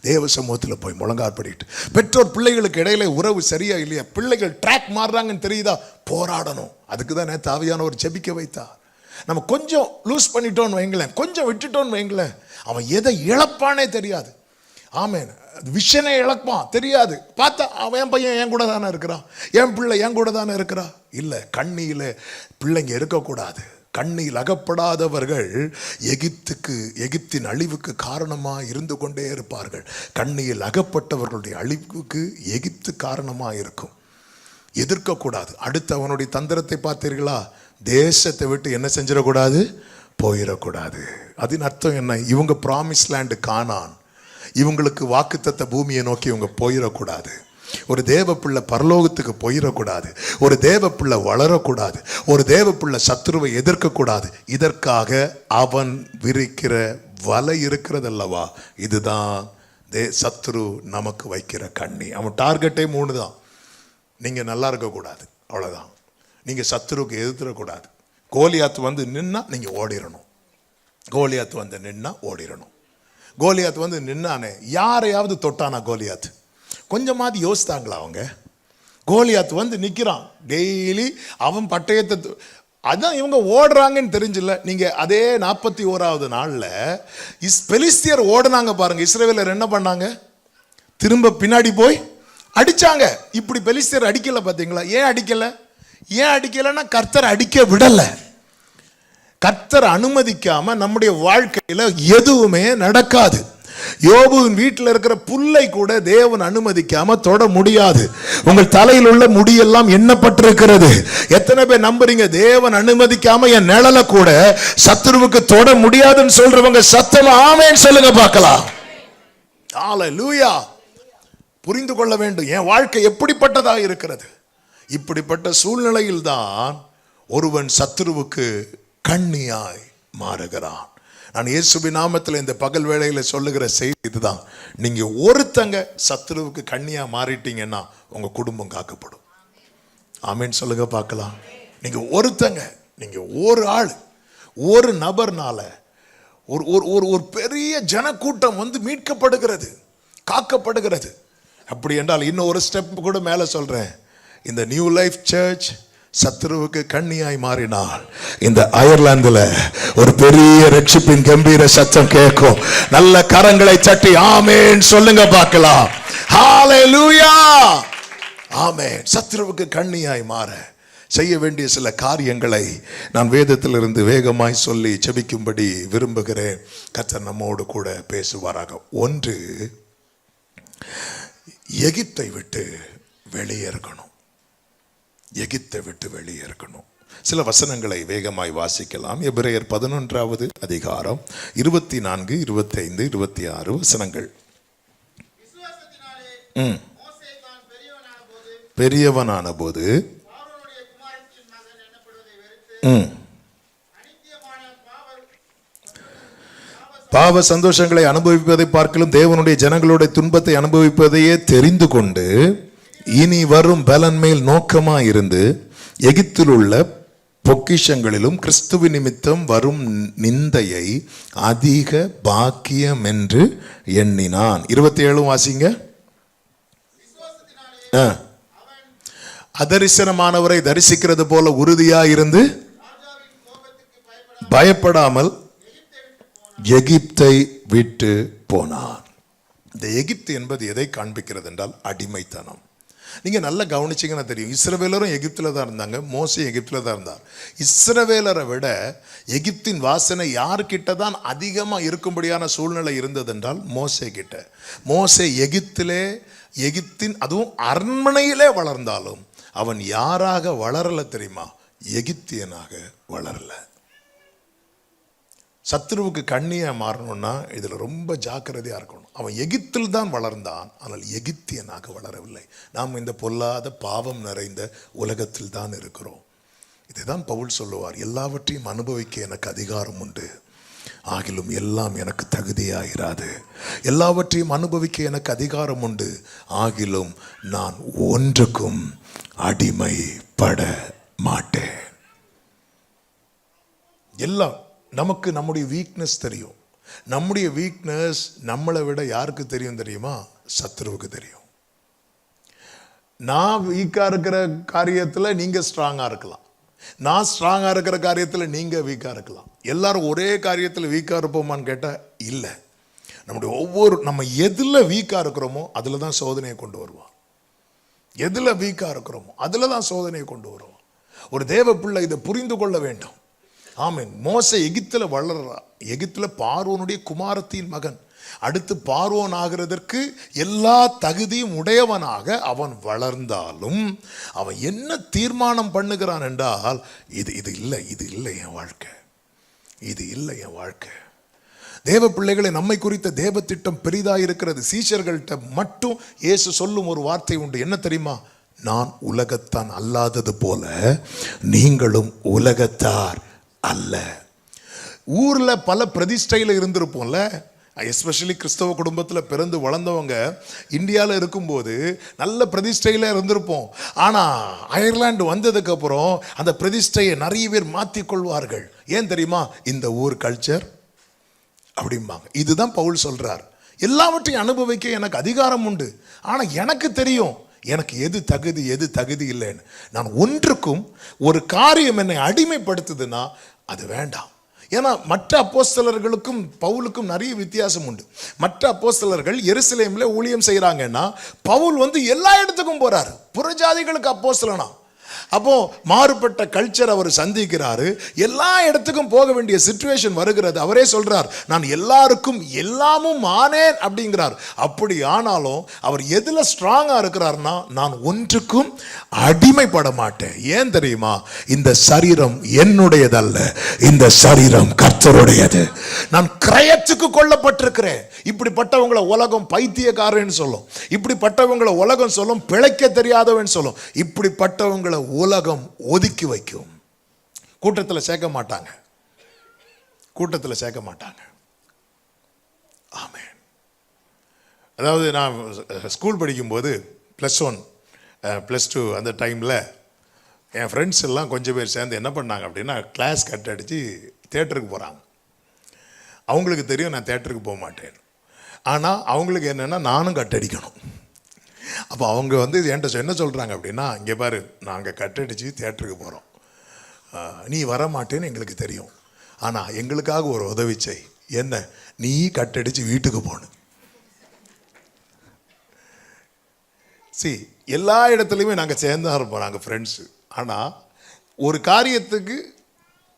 தேவ சமூகத்தில் போய் முழங்காற்படிட்டு. பெற்றோர் பிள்ளைகளுக்கு இடையில உறவு சரியா இல்லையா, பிள்ளைகள் ட்ராக் மாறுறாங்கன்னு தெரியுதா, போராடணும். அதுக்கு தான் நேற்று ஆவியானவர் ஜெபிக்க வைத்தா. நம்ம கொஞ்சம் லூஸ் பண்ணிட்டோன்னு வைங்களேன், கொஞ்சம் விட்டுட்டோன்னு வைங்களேன், அவன் எதை இழப்பானே தெரியாது. ஆமேன். விஷனை இழப்பான் தெரியாது. பார்த்தா அவன் என் பையன் என் கூட தானே இருக்கிறான், என் பிள்ளை என் கூட தானே இருக்கிறா. இல்லை, கண்ணியில் பிள்ளைங்க இருக்கக்கூடாது. கண்ணியில் அகப்படாதவர்கள் எகிப்தின் அழிவுக்கு காரணமாக இருந்து கொண்டே இருப்பார்கள். கண்ணியில் அகப்பட்டவர்களுடைய அழிவுக்கு எகிப்து காரணமாக இருக்கும். எதிர்க்கக்கூடாது. அடுத்து அவனுடைய தந்திரத்தை பார்த்தீர்களா? தேசத்தை விட்டு என்ன செஞ்சிடக்கூடாது, போயிடக்கூடாது. அதன் அர்த்தம் என்ன? இவங்க ப்ராமிஸ் லேண்டு கானான், இவங்களுக்கு வாக்குத்தத்த பூமியை நோக்கி இவங்க போயிடக்கூடாது. ஒரு தேவ பிள்ளை பரலோகத்துக்கு போயிடக்கூடாது. ஒரு தேவ பிள்ளை வளரக்கூடாது. ஒரு தேவ பிள்ளை சத்துருவை எதிர்க்கக்கூடாது. இதற்காக அவன் விரிக்கிற வலை இருக்கிறதல்லவா, இதுதான் சத்துரு நமக்கு வைக்கிற கண்ணி. அவன் டார்கெட்டே 3 தான். நீங்கள் நல்லா இருக்கக்கூடாது, அவ்வளோதான். நீங்கள் சத்துருவுக்கு எதிர்த்துடக்கூடாது. கோலியாத்து வந்து நின்னா நீங்கள் ஓடிடணும். கோலியாத்து வந்து நின்னா ஓடிடணும். கோலியாத்து வந்து நின்னானே, யாரையாவது தொட்டானா கோலியாத்து? கொஞ்சமாவது யோசித்தாங்களா அவங்க? கோலியாத்து வந்து நிற்கிறான் டெய்லி, அவன் பட்டயத்தை, அதான் இவங்க ஓடுறாங்கன்னு தெரிஞ்சில்ல. நீங்கள் அதே 41வது நாளில் பெலிஸ்தியர் ஓடுனாங்க பாருங்க. இஸ்ரவேலர் என்ன பண்ணாங்க? திரும்ப பின்னாடி போய் அடிச்சாங்க. இப்படி பெலிஸ்தியர் அடிக்கல பார்த்தீங்களா? ஏன் அடிக்கலைன்னா கர்த்தர் அடிக்க விடலை. கர்த்தர் அனுமதிக்காம நம்முடைய வாழ்க்கையில எதுவுமே நடக்காது. யோபுவின் வீட்டில் இருக்கிற புல்லை கூட தேவன் அனுமதிக்காம தொட முடியாது. உங்கள் தலையில் உள்ள முடியெல்லாம் எண்ணப்பட்டிருக்கிறது. எத்தனை பேர் நம்புறீங்க? தேவன் அனுமதிக்காம என் நிழலை கூட சத்துருவுக்கு தொட முடியாதுன்னு சொல்றவங்க சத்தமா ஆமென் சொல்லுங்க பார்க்கலாம். ஹல்லேலூயா. புரிந்து கொள்ள வேண்டும், என் வாழ்க்கை எப்படிப்பட்டதாக இருக்கிறது. இப்படிப்பட்ட சூழ்நிலையில் தான் ஒருவன் சத்துருவுக்கு கண்ணியாய் மாறுகிறான். நான் இயேசுவின் நாமத்தில் இந்த பகல் வேளையில் சொல்லுகிற செய்தி இதுதான். நீங்க ஒருத்தங்க சத்துருவுக்கு கண்ணியா மாறிட்டீங்கன்னா உங்க குடும்பம் காக்கப்படும். ஆமென் சொல்லுங்க பார்க்கலாம். நீங்க ஒருத்தங்க, நீங்க ஒரு ஆள், ஒரு நபர்னால ஒரு பெரிய ஜனக்கூட்டம் வந்து மீட்கப்படுகிறது, காக்கப்படுகிறது. அப்படி என்றால் இன்னும் ஒரு ஸ்டெப் கூட மேல சொல்றேன். இந்த நியூ லைஃப் சர்ச் சத்துருவுக்கு கண்ணியாய் மாறினால் இந்த அயர்லாந்துல ஒரு பெரிய ரட்சிப்பின் கம்பீர சத்தம் கேட்கும். நல்ல கரங்களை தட்டி ஆமென் சொல்லுங்க பார்க்கலாம். ஹல்லேலூயா. ஆமென். சத்துருவுக்கு கண்ணியாய் மாற செய்ய வேண்டிய சில காரியங்களை நான் வேதத்திலிருந்து வேகமாய் சொல்லி ஜெபிக்கும்படி விரும்புகிறேன். கர்த்தர் நம்மோடு கூட பேசுவாராக. 1, எகிப்தை விட்டு வெளியே இருக்கணும். எகிப்தை விட்டு வெளியே இருக்கணும். சில வசனங்களை வேகமாய் வாசிக்கலாம். எபிரேயர் 11வது அதிகாரம் 24, 25, 26 வசனங்கள். பெரியவனான போது பாவ சந்தோஷங்களை அனுபவிப்பதை பார்க்கலும் தேவனுடைய ஜனங்களுடைய துன்பத்தை அனுபவிப்பதையே தெரிந்து கொண்டு இனி வரும் பலன் மேல் நோக்கமா இருந்து எகிப்தில் உள்ள பொக்கிஷங்களிலும் கிறிஸ்துவ நிமித்தம் வரும் நிந்தையை அதிக பாக்கியம் என்று எண்ணினான். 27 வாசிங்க. அதரிசனமானவரை தரிசிக்கிறது போல உறுதியா இருந்து பயப்படாமல் எகிப்தை விட்டு போனான். இந்த எகிப்து என்பது எதை காண்பிக்கிறது என்றால் அடிமைத்தனம். நீங்கள் நல்லா கவனிச்சிங்கன்னா தெரியும். இஸ்ரவேலரும் எகிப்தில் தான் இருந்தாங்க, மோசே எகிப்தில் தான் இருந்தார். இஸ்ரவேலரை விட எகிப்தின் வாசனை யார்கிட்ட தான் அதிகமாக இருக்கும்படியான சூழ்நிலை இருந்தது என்றால் மோசே கிட்ட. மோசே எகிப்திலே எகிப்தின் அதுவும் அரண்மனையிலே வளர்ந்தாலும் அவன் யாராக வளரல தெரியுமா? எகிப்தியனாக வளரல. சத்துருவுக்கு கண்ணியா மாறணும்னா இதுல ரொம்ப ஜாக்கிரதையா இருக்கணும். அவன் எகிப்தில் தான் வளர்ந்தான், ஆனால் எகிப்தியனாக வளரவில்லை. நாம் இந்த பொல்லாத பாவம் நிறைந்த உலகத்தில் தான் இருக்கிறோம். இதுதான் பவுல் சொல்லுவார், எல்லாவற்றையும் அனுபவிக்க எனக்கு அதிகாரம் உண்டு, ஆகிலும் எல்லாம் எனக்கு தகுதியாயிராது. எல்லாவற்றையும் அனுபவிக்க எனக்கு அதிகாரம் உண்டு, ஆகிலும் நான் ஒன்றுக்கும் அடிமைப்பட மாட்டேன். எல்லாம் நமக்கு நம்முடைய வீக்னஸ் தெரியும். நம்முடைய வீக்னஸ் நம்மளை விட யாருக்கு தெரியும் தெரியுமா? சத்துருவுக்கு தெரியும். நான் வீக்கா இருக்கிற காரியத்தில் நீங்க ஸ்ட்ராங்கா இருக்கலாம், நான் ஸ்ட்ராங்கா இருக்கிற காரியத்தில் நீங்க வீக்கா இருக்கலாம். எல்லாரும் ஒரே காரியத்தில் வீக்கா இருப்போமான்னு கேட்டா இல்லை. நம்முடைய நம்ம எதுல வீக்கா இருக்கிறோமோ அதுல தான் சோதனையை கொண்டு வருவோம். எதுல வீக்கா இருக்கிறோமோ அதுல தான் சோதனையை கொண்டு வருவோம். ஒரு தேவ பிள்ளை இதை புரிந்து கொள்ள வேண்டும். ஆமென். மோசே எகிப்தில் வளர்றான். எகிப்தில் பார்வோனுடைய குமாரத்தின் மகன். அடுத்து பார்வோன் ஆகிறதற்கு எல்லா தகுதியும் உடையவனாக அவன் வளர்ந்தாலும் அவன் என்ன தீர்மானம் பண்ணுகிறான் என்றால், இது இல்லை என் வாழ்க்கை, இது இல்லை என் வாழ்க்கை. தேவ பிள்ளைகளை, நம்மை குறித்த தேவ திட்டம் பெரிதாக இருக்கிறது. சீஷர்கள்ட்ட மட்டும் இயேசு சொல்லும் ஒரு வார்த்தை உண்டு. என்ன தெரியுமா? நான் உலகத்தான் அல்லாதது போல நீங்களும் உலகத்தார் அல்ல. ஊர்ல பல பிரதிஷ்டையில் இருந்திருப்போம்ல, எஸ்பெஷலி கிறிஸ்தவ குடும்பத்தில் பிறந்து வளர்ந்தவங்க இந்தியாவில் இருக்கும்போது நல்ல பிரதிஷ்டையில் இருந்திருப்போம். ஆனால் அயர்லாந்து வந்ததுக்கு அப்புறம் அந்த பிரதிஷ்டையை நிறைய பேர் மாற்றிக்கொள்வார்கள். ஏன் தெரியுமா? இந்த ஊர் கல்ச்சர் அப்படிம்பாங்க. இதுதான் பவுல் சொல்றார், எல்லாவற்றையும் அனுபவிக்க எனக்கு அதிகாரம் உண்டு, ஆனால் எனக்கு தெரியும் எனக்கு எது தகுதி இல்லைன்னு. நான் ஒன்றுக்கும் ஒரு காரியம் என்னை அடிமைப்படுத்துதுன்னா அது வேண்டாம். ஏன்னா மற்ற அப்போஸ்தலர்களுக்கும் பவுலுக்கும் நிறைய வித்தியாசம் உண்டு. மற்ற அப்போஸ்தலர்கள் எருசலேமில் ஊழியம் செய்கிறாங்கன்னா பவுல் எல்லா இடத்துக்கும் போறாரு, புறஜாதிகளுக்கு அப்போஸ்தலனா. அப்போ மாறுபட்ட கல்ச்சர் அவர் சந்திக்கிறாரு, எல்லா இடத்துக்கும் போக வேண்டிய சிச்சுவேஷன் வருகிறது. அவரே சொல்றார், நான் எல்லாருக்கும் எல்லாமும் ஆனேன் அப்படிங்கிறார். அப்படி ஆனாலும் அவர் எதுல ஸ்ட்ராங்கா இருக்கிறார்னா, நான் ஒன்றுக்கும் அடிமைப்பட மாட்டேன். ஏன் தெரியுமா? இந்த சரீரம் என்னுடையதல்ல, இந்த சரீரம் கர்த்தருடையது. நான் கிரயத்துக்கு கொல்லப்பட்டிருக்கிறேன். இப்படிப்பட்டவங்களை உலகம் பைத்தியக்காரன்னு சொல்லும், இப்படிப்பட்டவங்களை உலகம் சொல்லும் பிழைக்க தெரியாதவன் சொல்லும், இப்படிப்பட்டவங்களை உலகம் ஒதுக்கி வைக்கும். கூட்டத்தில் சேர்க்க மாட்டாங்க, கூட்டத்தில் சேர்க்க மாட்டாங்க. ஆமென். அதாவது நான் ஸ்கூல் படிக்கும்போது +1 +2 அந்த டைமில் என் ஃப்ரெண்ட்ஸ் எல்லாம் கொஞ்சம் பேர் சேர்ந்து என்ன பண்ணாங்க அப்படின்னா, கிளாஸ் கட் அடித்து தேட்டருக்கு போகிறாங்க. அவங்களுக்கு தெரியும் நான் தேட்டருக்கு போக மாட்டேன், ஆனால் அவங்களுக்கு என்னென்னா நானும் கட் அடிக்கணும். அப்போ அவங்க என்கிட்ட என்ன சொல்கிறாங்க அப்படின்னா, இங்கே பாரு, நாங்கள் கட்டடிச்சு தேட்டருக்கு போகிறோம், நீ வர மாட்டேன்னு எங்களுக்கு தெரியும், ஆனால் எங்களுக்காக ஒரு உதவி செய். என்ன? நீ கட்டடிச்சு வீட்டுக்கு போகணும். எல்லா இடத்துலையுமே நாங்கள் சேர்ந்தா இருப்போம், நாங்கள் ஃப்ரெண்ட்ஸு. ஆனால் ஒரு காரியத்துக்கு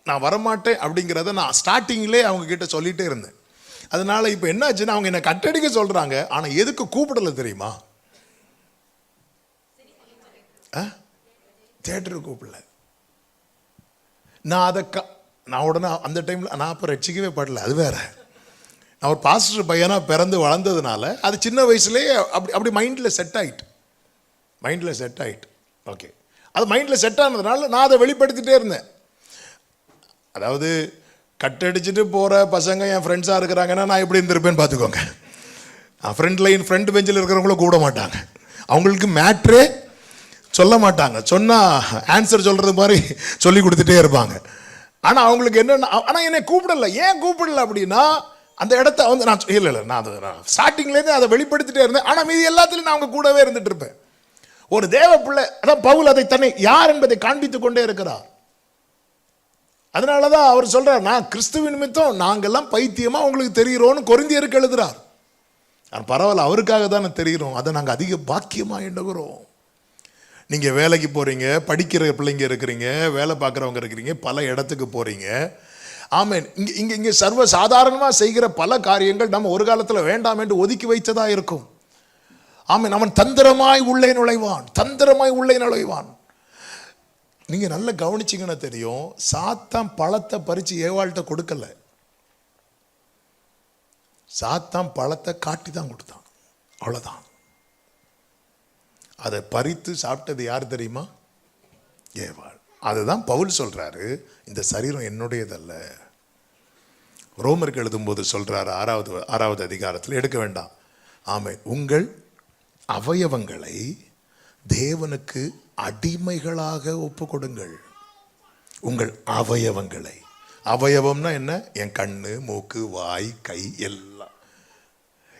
நான் வரமாட்டேன் அப்படிங்கிறத நான் ஸ்டார்டிங்லேயே அவங்க கிட்ட சொல்லிகிட்டே இருந்தேன். அதனால இப்போ என்ன ஆச்சுன்னா, அவங்க என்னை கட்டடிக்க சொல்கிறாங்க, ஆனால் எதுக்கு கூப்பிடலை தெரியுமா? தேட்டருக்கு கூப்பிடல. நான் உடனே அந்த டைமில் நான் அப்போ ரட்சிக்கவே படல, அது வேற. நான் ஒரு பாஸ்டர் பையனாக பிறந்து வளர்ந்ததுனால அது சின்ன வயசுலேயே அப்படி மைண்டில் செட் ஆகிட்டு. ஓகே, அது மைண்டில் செட் ஆனதுனால நான் அதை வெளிப்படுத்திட்டே இருந்தேன். அதாவது கட்டடிச்சுட்டு போகிற பசங்க என் ஃப்ரெண்ட்ஸாக இருக்கிறாங்கன்னா நான் எப்படி இருந்திருப்பேன்னு பார்த்துக்கோங்க. ஃப்ரண்ட் பெஞ்சில் இருக்கிறவங்களும் கூட மாட்டாங்க, அவங்களுக்கு மேட்ரே சொல்ல மாட்டாங்க, சொன்னால் ஆன்சர் சொல்கிறது மாதிரி சொல்லி கொடுத்துட்டே இருப்பாங்க. ஆனால் அவங்களுக்கு என்னென்ன, ஆனால் என்னை கூப்பிடல. ஏன் கூப்பிடல அப்படின்னா, அந்த இடத்த நான் இல்லை நான் ஸ்டார்டிங்லேருந்து அதை வெளிப்படுத்திட்டே இருந்தேன். ஆனால் மீதி எல்லாத்துலையும் நான் அவங்க கூடவே இருந்துட்டு இருப்பேன். ஒரு தேவ பிள்ளை, அதான் பவுல் அதை தன்னை யார் என்பதை காண்பித்து கொண்டே இருக்கிறார். அதனாலதான் அவர் சொல்றார், நான் கிறிஸ்துவின் நிமித்தம் நாங்கெல்லாம் பைத்தியமா உங்களுக்கு தெரிகிறோன்னு கொரிந்தியருக்கு எழுதுறார். பரவாயில்ல, அவருக்காக தானே தெரிகிறோம், அதை நாங்கள் அதிக பாக்கியமா எண்ணுகிறோம். நீங்க வேலைக்கு போறீங்க, படிக்கிற பிள்ளைங்க இருக்கிறீங்க, வேலை பார்க்குறவங்க இருக்கிறீங்க, பல இடத்துக்கு போறீங்க. ஆமென். இங்க சர்வ சாதாரணமாக செய்கிற பல காரியங்கள் நம்ம ஒரு காலத்தில் வேண்டாம் என்று ஒதுக்கி வைத்ததா இருக்கும். ஆமென். அவன் தந்திரமாய் உள்ளே நுழைவான், தந்திரமாய் உள்ளே நுழைவான். நீங்க நல்லா கவனிச்சீங்கன்னா தெரியும், சாத்தான் பழத்தை பறிச்சு ஏவாள்கிட்ட கொடுக்கல, சாத்தான் பழத்தை காட்டி தான் கொடுத்தான், அவ்வளவுதான். அதை பறித்து சாப்பிட்டது யார் தெரியுமா? ஏவாள். அதுதான் பவுல் சொல்றாரு, இந்த சரீரம் என்னுடையதல்ல. ரோமருக்கு எழுதும்போது சொல்றாரு, 6வது அதிகாரத்தில், எடுக்க வேண்டாம், ஆமென், உங்கள் அவயவங்களை தேவனுக்கு அடிமைகளாக ஒப்பு கொடுங்கள். உங்கள் அவயவங்களை, அவயவம்னா என்ன? என் கண்ணு, மூக்கு, வாய், கை எல்லாம்.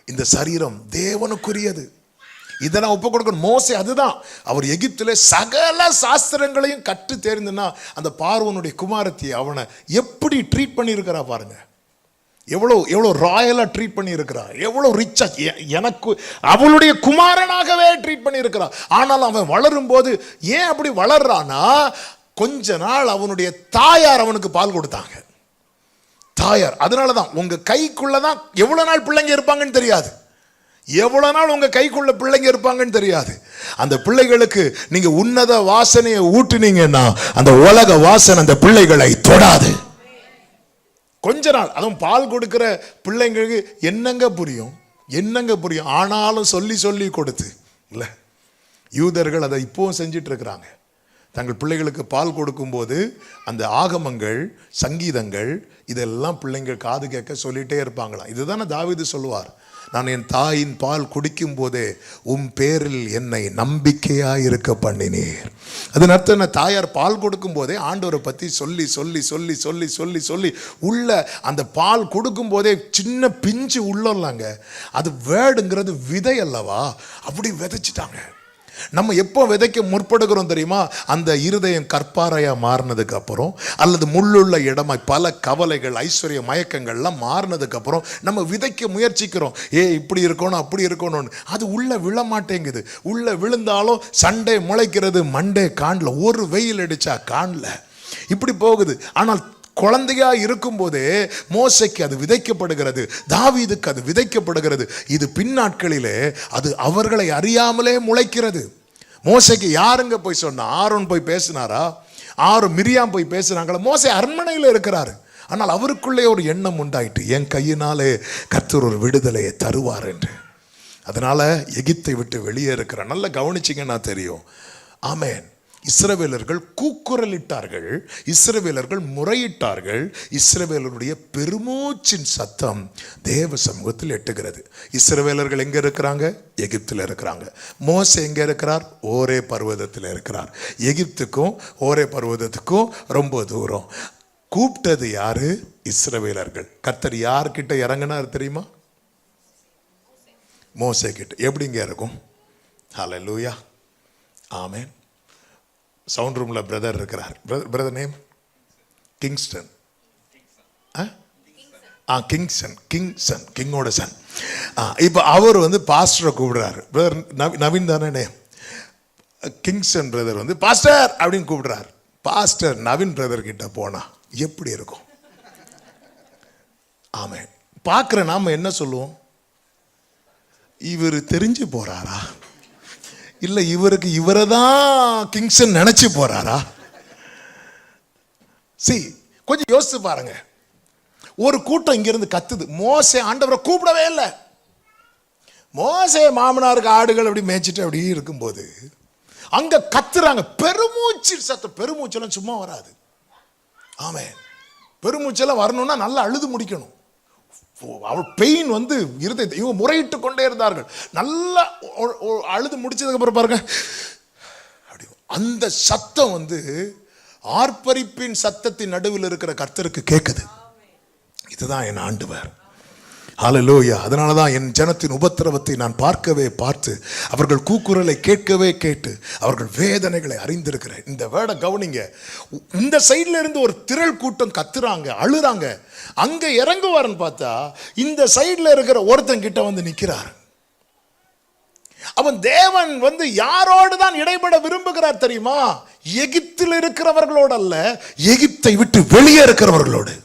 இந்த சரீரம் தேவனுக்குரியது, இதை நான் ஒப்பு கொடுக்கணும். மோசே அதுதான், அவர் எகிப்திலே சகல சாஸ்திரங்களையும் கற்று தேர்ந்துன்னா அந்த பார்வோனுடைய குமாரத்தி அவனை எப்படி ட்ரீட் பண்ணியிருக்கிறா பாருங்க. எவ்வளோ ராயலா ட்ரீட் பண்ணி இருக்கிறா, எவ்வளவு ரிச்சா, எனக்கு அவளுடைய குமாரனாகவே ட்ரீட் பண்ணி இருக்கிறா. ஆனால் அவன் வளரும் போது ஏன் அப்படி வளர்றானா, கொஞ்ச நாள் அவனுடைய தாயார் அவனுக்கு பால் கொடுத்தாங்க, தாயார். அதனாலதான் உங்க கைக்குள்ளதான் எவ்வளவு நாள் பிள்ளைங்க இருப்பாங்கன்னு தெரியாது, எவ்வளவு நாள் உங்க கைக்குள்ள பிள்ளைங்க இருப்பாங்கன்னு தெரியாது. அந்த பிள்ளைகளுக்கு நீங்க உன்னத வாசனையை ஊட்டினீங்கன்னா அந்த உலக வாசனை அந்த பிள்ளைகளை தொடாது. கொஞ்ச நாள், அதுவும் பால் கொடுக்கிற பிள்ளைங்களுக்கு என்னங்க புரியும், என்னங்க புரியும்? ஆனாலும் சொல்லி சொல்லி கொடுத்து இல்ல, யூதர்கள் அதை இப்பவும் செஞ்சிட்டு இருக்கிறாங்க. தங்கள் பிள்ளைகளுக்கு பால் கொடுக்கும்போது அந்த ஆகமங்கள், சங்கீதங்கள் இதெல்லாம் பிள்ளைங்க காது கேட்க சொல்லிட்டே இருப்பாங்களாம். இதுதானே தாவீது சொல்லுவார், நான் என் தாயின் பால் குடிக்கும் போதே உம் பேரில் என்னை நம்பிக்கையாய் இருக்க பண்ணினீர். அதன் அர்த்தம் என்ன? தாயார் பால் கொடுக்கும் போதே ஆண்டவரை பற்றி சொல்லி சொல்லி சொல்லி சொல்லி சொல்லி சொல்லி உள்ள அந்த பால் கொடுக்கும் போதே சின்ன பிஞ்சு உள்ளலாங்க, அது வேர்டுங்கிறது விதை அல்லவா, அப்படி விதைச்சிட்டாங்க. நம்ம எப்போ விதைக்க முற்படுகிறோம் தெரியுமா? அந்த இருதயம் கற்பாறையா மாறினதுக்கு அப்புறம், அல்லது முள்ளுள்ள இடமாய் பல கவலைகள், ஐஸ்வர்ய மயக்கங்கள்லாம் மாறினதுக்கு அப்புறம் நம்ம விதைக்க முயற்சிக்கிறோம். இப்படி இருக்கணும், அப்படி இருக்கணும்னு. அது உள்ள விழ மாட்டேங்குது. உள்ள விழுந்தாலும் சண்டே முளைக்கிறது, மண்டே காணல, ஒரு வெயில் அடிச்சா காணல, இப்படி போகுது. ஆனால் குழந்தையா இருக்கும் போதே மோசைக்கு அது விதைக்கப்படுகிறது, தாவீதுக்கு அது விதைக்கப்படுகிறது. இது பின்னாட்களிலே அது அவர்களை அறியாமலே முளைக்கிறது. மோசைக்கு யாருங்க போய் சொன்னா? ஆரோன் போய் பேசினாரா? மிரியாம் போய் பேசினாங்களா? மோசே அரண்மனையில் இருக்கிறாரு. ஆனால் அவருக்குள்ளே ஒரு எண்ணம் உண்டாயிட்டு, என் கையினாலே கர்த்தர் ஒரு விடுதலையை தருவார் என்று. அதனால எகிப்தை விட்டு வெளியே இருக்கிற, நல்லா கவனிச்சிங்கன்னா தெரியும். ஆமென். இஸ்ரவேலர்கள் கூக்குரலிட்டார்கள், இஸ்ரவேலர்கள் முறையிட்டார்கள். இஸ்ரவேலருடைய பெருமூச்சின் சத்தம் தேவ சமூகத்தில் எட்டுகிறது. இஸ்ரவேலர்கள் எங்க இருக்கிறாங்க? எகிப்தில் இருக்கிறாங்க. மோசே எங்க இருக்கிறார்? ஓரே பர்வதத்தில் இருக்கிறார். எகிப்துக்கும் ஓரே பர்வதத்துக்கும் ரொம்ப தூரம். கூப்பிட்டது யாரு? இஸ்ரவேலர்கள். கர்த்தர் யார்கிட்ட இறங்கினார் தெரியுமா? மோசே கிட்ட. எப்படிங்க இருக்கும்? Hallelujah, amen. சவுண்ட் ரூம்ல பிரதர் இருக்கிறார். Brother name Kingston. கிங்சன், கிங்கோட சன். இப்போ அவர் பாஸ்டரை கூப்பிடுறாரு. பிரதர் நவீன் தானே நேம். கிங்சன் பிரதர் பாஸ்டர் அப்படின்னு கூப்பிடுறாரு. பாஸ்டர் நவீன் பிரதர் கிட்ட போனா எப்படி இருக்கும்? ஆமென். பார்க்குற நாம என்ன சொல்லுவோம்? இவர் தெரிஞ்சு போறாரா, இல்ல இவருக்கு இவரை தான் கிங்சன் நினைச்சு போறாரா? கொஞ்சம் யோசிச்சு பாருங்க. ஒரு கூட்டம் இங்கிருந்து கத்துது, மோசே ஆண்டவரை கூப்பிடவே இல்லை. மோசே மாமனாருக்கு ஆடுகள் அப்படி மேய்ச்சிட்டு அப்படி இருக்கும்போது அங்க கத்துறாங்க. பெருமூச்சு சத்தம். பெருமூச்செல்லாம் சும்மா வராது. ஆமென். பெருமூச்செல்லாம் வரணும்னா நல்லா அழுது முடிக்கணும். அவள் பெயின் இருதயத்தை இவங்க முறையிட்டு கொண்டே இருந்தார்கள். நல்லா அழுது முடிச்சதுக்கு அப்புறம் பாருங்க, அப்படி அந்த சத்தம் ஆர்ப்பரிப்பின் சத்தத்தின் நடுவில் இருக்கிற கர்த்தருக்கு கேட்குது. இதுதான் என் ஆண்டவர். ஹல்லேலூயா. அதனால தான் என் ஜனத்தின் உபத்திரவத்தை நான் பார்த்து அவர்கள் கூக்குரலை கேட்கவே கேட்டு அவர்கள் வேதனைகளை அறிந்திருக்கிறேன். இந்த வேர்டை கவனிங்க. இந்த சைட்ல இருந்து ஒரு திரள் கூட்டம் கத்துறாங்க, அழுறாங்க. அங்க இறங்குவாருன்னு பார்த்தா இந்த சைட்ல இருக்கிற ஒருத்தன் கிட்ட நிக்கிறார். அவன் தேவன் யாரோடு தான் இடைபட விரும்புகிறார் தெரியுமா? எகிப்தில் இருக்கிறவர்களோடு அல்ல, எகிப்தை விட்டு வெளியே இருக்கிறவர்களோடு.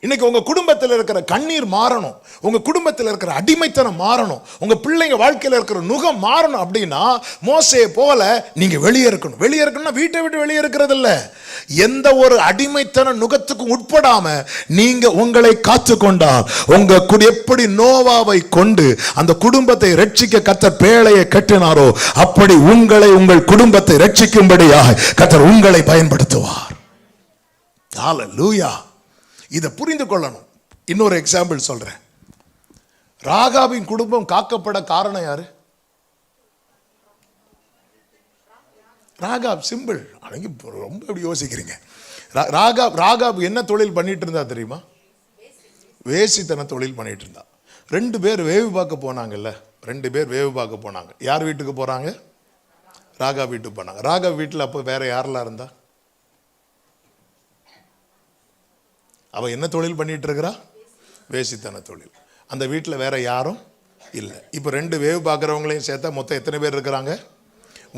இன்னைக்கு உங்க குடும்பத்தில் இருக்கிற கண்ணீர் மாறணும், உங்க குடும்பத்தில் இருக்கிற அடிமைத்தனம் மாறணும், உங்க பிள்ளைங்க வாழ்க்கையில் இருக்கிற நுகம் மாறணும் அப்படின்னா மோசேயை போல நீங்க வெளியே இருக்கணும். வெளியே இருக்கணும்னா வீட்டை விட்டு வெளியே இருக்கிறது இல்ல, எந்த ஒரு அடிமைத்தன நுகத்துக்கும் உட்படாம நீங்க உங்களை காத்துக்கொண்டால் உங்க எப்படி நோவாவை கொண்டு அந்த குடும்பத்தை ரட்சிக்க கர்த்தர் பேழையை கட்டினாரோ அப்படி உங்களை உங்கள் குடும்பத்தை ரட்சிக்கும்படியாக கர்த்தர் உங்களை பயன்படுத்துவார். ஹல்லேலூயா. இதை புரிந்து கொள்ளணும். இன்னொரு எக்ஸாம்பிள் சொல்றேன். ராகாபின் குடும்பம் காக்கப்பட காரணம் யாரு? ராகாப். சிம்பிள். ரொம்ப எப்படி யோசிக்கிறீங்க? ராகாப் என்ன தொழில் பண்ணிட்டு இருந்தா தெரியுமா? வேசித்தன தொழில் பண்ணிட்டு இருந்தா. 2 பேர் வேவு பார்க்க போனாங்கல்ல, 2 பேர் வேவு பார்க்க போனாங்க. யார் வீட்டுக்கு போறாங்க? ராகாப் வீட்டுக்கு போனாங்க. ராகாப் வீட்டில் அப்போ வேற யாரெல்லாம் இருந்தா? அவ என்ன தொழில் பண்ணிட்டு இருக்கிறா? வேசித்தன தொழில். அந்த வீட்டில் வேற யாரும் இல்லை. இப்போ 2 வேவு பார்க்குறவங்களையும் சேர்த்தா மொத்தம் எத்தனை பேர் இருக்கிறாங்க?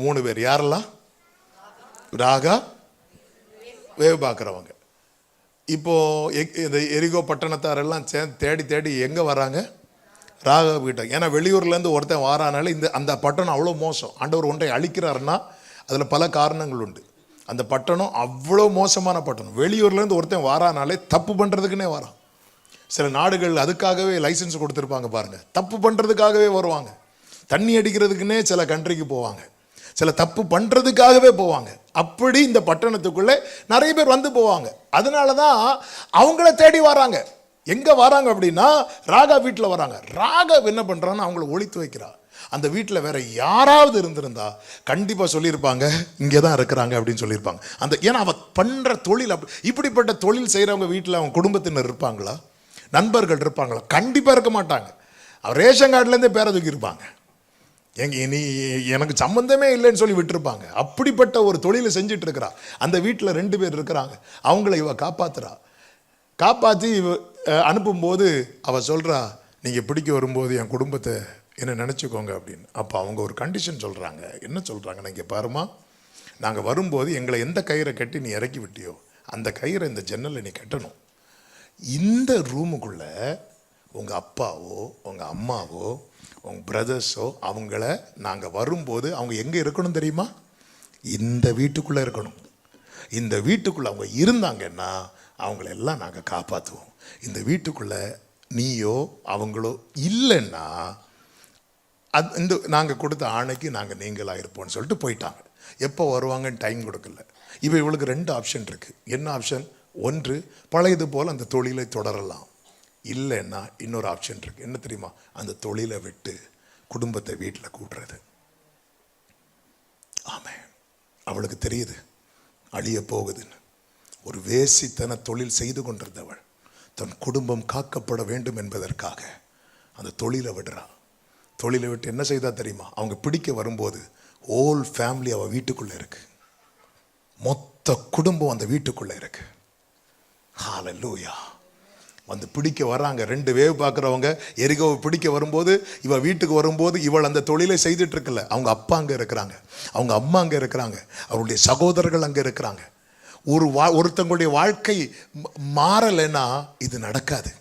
3 பேர். யாரெல்லாம்? ராகா, வேவு பார்க்குறவங்க. இப்போ இந்த எரிகோ பட்டணத்தாரெல்லாம் தேடி தேடி எங்கே வராங்க? ராகா வீட்டாங்க. ஏன்னா வெளியூர்லேருந்து ஒருத்தன் வாரானால அந்த பட்டணம் அவ்வளோ மோசம். ஆண்டவர் ஒன்றை அழிக்கிறாருன்னா அதில் பல காரணங்கள் உண்டு. அந்த பட்டணம் அவ்வளோ மோசமான பட்டணம். வெளியூர்லேருந்து ஒருத்தன் வாரானாலே தப்பு பண்ணுறதுக்குன்னே வரான். சில நாடுகள் அதுக்காகவே லைசன்ஸ் கொடுத்துருப்பாங்க பாருங்க, தப்பு பண்ணுறதுக்காகவே வருவாங்க. தண்ணி அடிக்கிறதுக்குன்னே சில கண்ட்ரிக்கு போவாங்க, சில தப்பு பண்ணுறதுக்காகவே போவாங்க. அப்படி இந்த பட்டணத்துக்குள்ளே நிறைய பேர் வந்து போவாங்க. அதனால தான் அவங்கள தேடி வராங்க. எங்கே வராங்க அப்படின்னா ராகா வீட்டில் வராங்க. ராகா என்ன பண்ணுறான்னு அவங்கள ஒழித்து வைக்கிறா. அந்த வீட்டில் வேற யாராவது இருந்திருந்தா கண்டிப்பாக சொல்லியிருப்பாங்க இங்கே தான் இருக்கிறாங்க அப்படின்னு சொல்லியிருப்பாங்க. ஏன்னா அவ பண்ணுற தொழில் இப்படிப்பட்ட தொழில் செய்கிறவங்க வீட்டில் அவங்க குடும்பத்தினர் இருப்பாங்களா? நண்பர்கள் இருப்பாங்களா? கண்டிப்பாக இருக்க மாட்டாங்க. அவர் ரேஷன் கார்டுலேருந்தே பேரை தூக்கியிருப்பாங்க. நீ எனக்கு சம்மந்தமே இல்லைன்னு சொல்லி விட்டுருப்பாங்க. அப்படிப்பட்ட ஒரு தொழிலை செஞ்சுட்டு இருக்கிறா. அந்த வீட்டில் 2 பேர் இருக்கிறாங்க. அவங்கள இவ காப்பாத்துறா. காப்பாற்றி அனுப்பும்போது அவ சொல்கிறா, நீங்கள் பிடிக்க வரும்போது என் குடும்பத்தை என்ன நினச்சிக்கோங்க அப்படின்னு. அப்போ அவங்க ஒரு கண்டிஷன் சொல்கிறாங்க. என்ன சொல்கிறாங்கன்னா, இங்கே பாருமா, நாங்கள் வரும்போது எங்களை எந்த கயிறை கட்டி நீ இறக்கி விட்டியோ அந்த கயிறை இந்த ஜன்னலில் நீ கட்டணும். இந்த ரூமுக்குள்ளே உங்கள் அப்பாவோ உங்கள் அம்மாவோ உங்கள் பிரதர்ஸோ அவங்கள நாங்கள் வரும்போது அவங்க எங்கே இருக்கணும் தெரியுமா? இந்த வீட்டுக்குள்ளே இருக்கணும். இந்த வீட்டுக்குள்ளே அவங்க இருந்தாங்கன்னா அவங்களெல்லாம் நாங்கள் காப்பாற்றுவோம். இந்த வீட்டுக்குள்ளே நீயோ அவங்களோ இல்லைன்னா நாங்கள் கொடுத்த ஆணைக்கு நாங்கள் நீங்களாக இருப்போம்னு சொல்லிட்டு போயிட்டாங்க. எப்போ வருவாங்கன்னு டைம் கொடுக்கல. இப்போ இவளுக்கு 2 ஆப்ஷன் இருக்குது. என்ன ஆப்ஷன்? ஒன்று, பழையது போல் அந்த தொழிலை தொடரலாம். இல்லைன்னா இன்னொரு ஆப்ஷன் இருக்குது. என்ன தெரியுமா? அந்த தொழிலை விட்டு குடும்பத்தை வீட்டில் கூட்டுறது. ஆமாம், அவளுக்கு தெரியுது அழிய போகுதுன்னு. ஒரு வேசித்தன தொழில் செய்து கொண்டிருந்தவள் தன் குடும்பம் காக்கப்பட வேண்டும் என்பதற்காக அந்த தொழிலை விடுறா. தொழிலை விட்டு என்ன செய்தா தெரியுமா? அவங்க பிடிக்க வரும்போது ஹோல் ஃபேமிலி அவள் வீட்டுக்குள்ளே இருக்கு. மொத்த குடும்பம் அந்த வீட்டுக்குள்ளே இருக்கு. ஹல்லேலூயா. வந்து பிடிக்க வர்றாங்க. 2 வேவு பார்க்குறவங்க எரிகோவை பிடிக்க வரும்போது இவள் வீட்டுக்கு வரும்போது இவள் அந்த தொழிலை செய்துட்டு இருக்கல. அவங்க அப்பா அங்கே இருக்கிறாங்க, அவங்க அம்மா அங்கே இருக்கிறாங்க, அவருடைய சகோதரர்கள் அங்கே இருக்கிறாங்க. ஒருத்தங்களுடைய வாழ்க்கை மாறலைன்னா இது நடக்காது.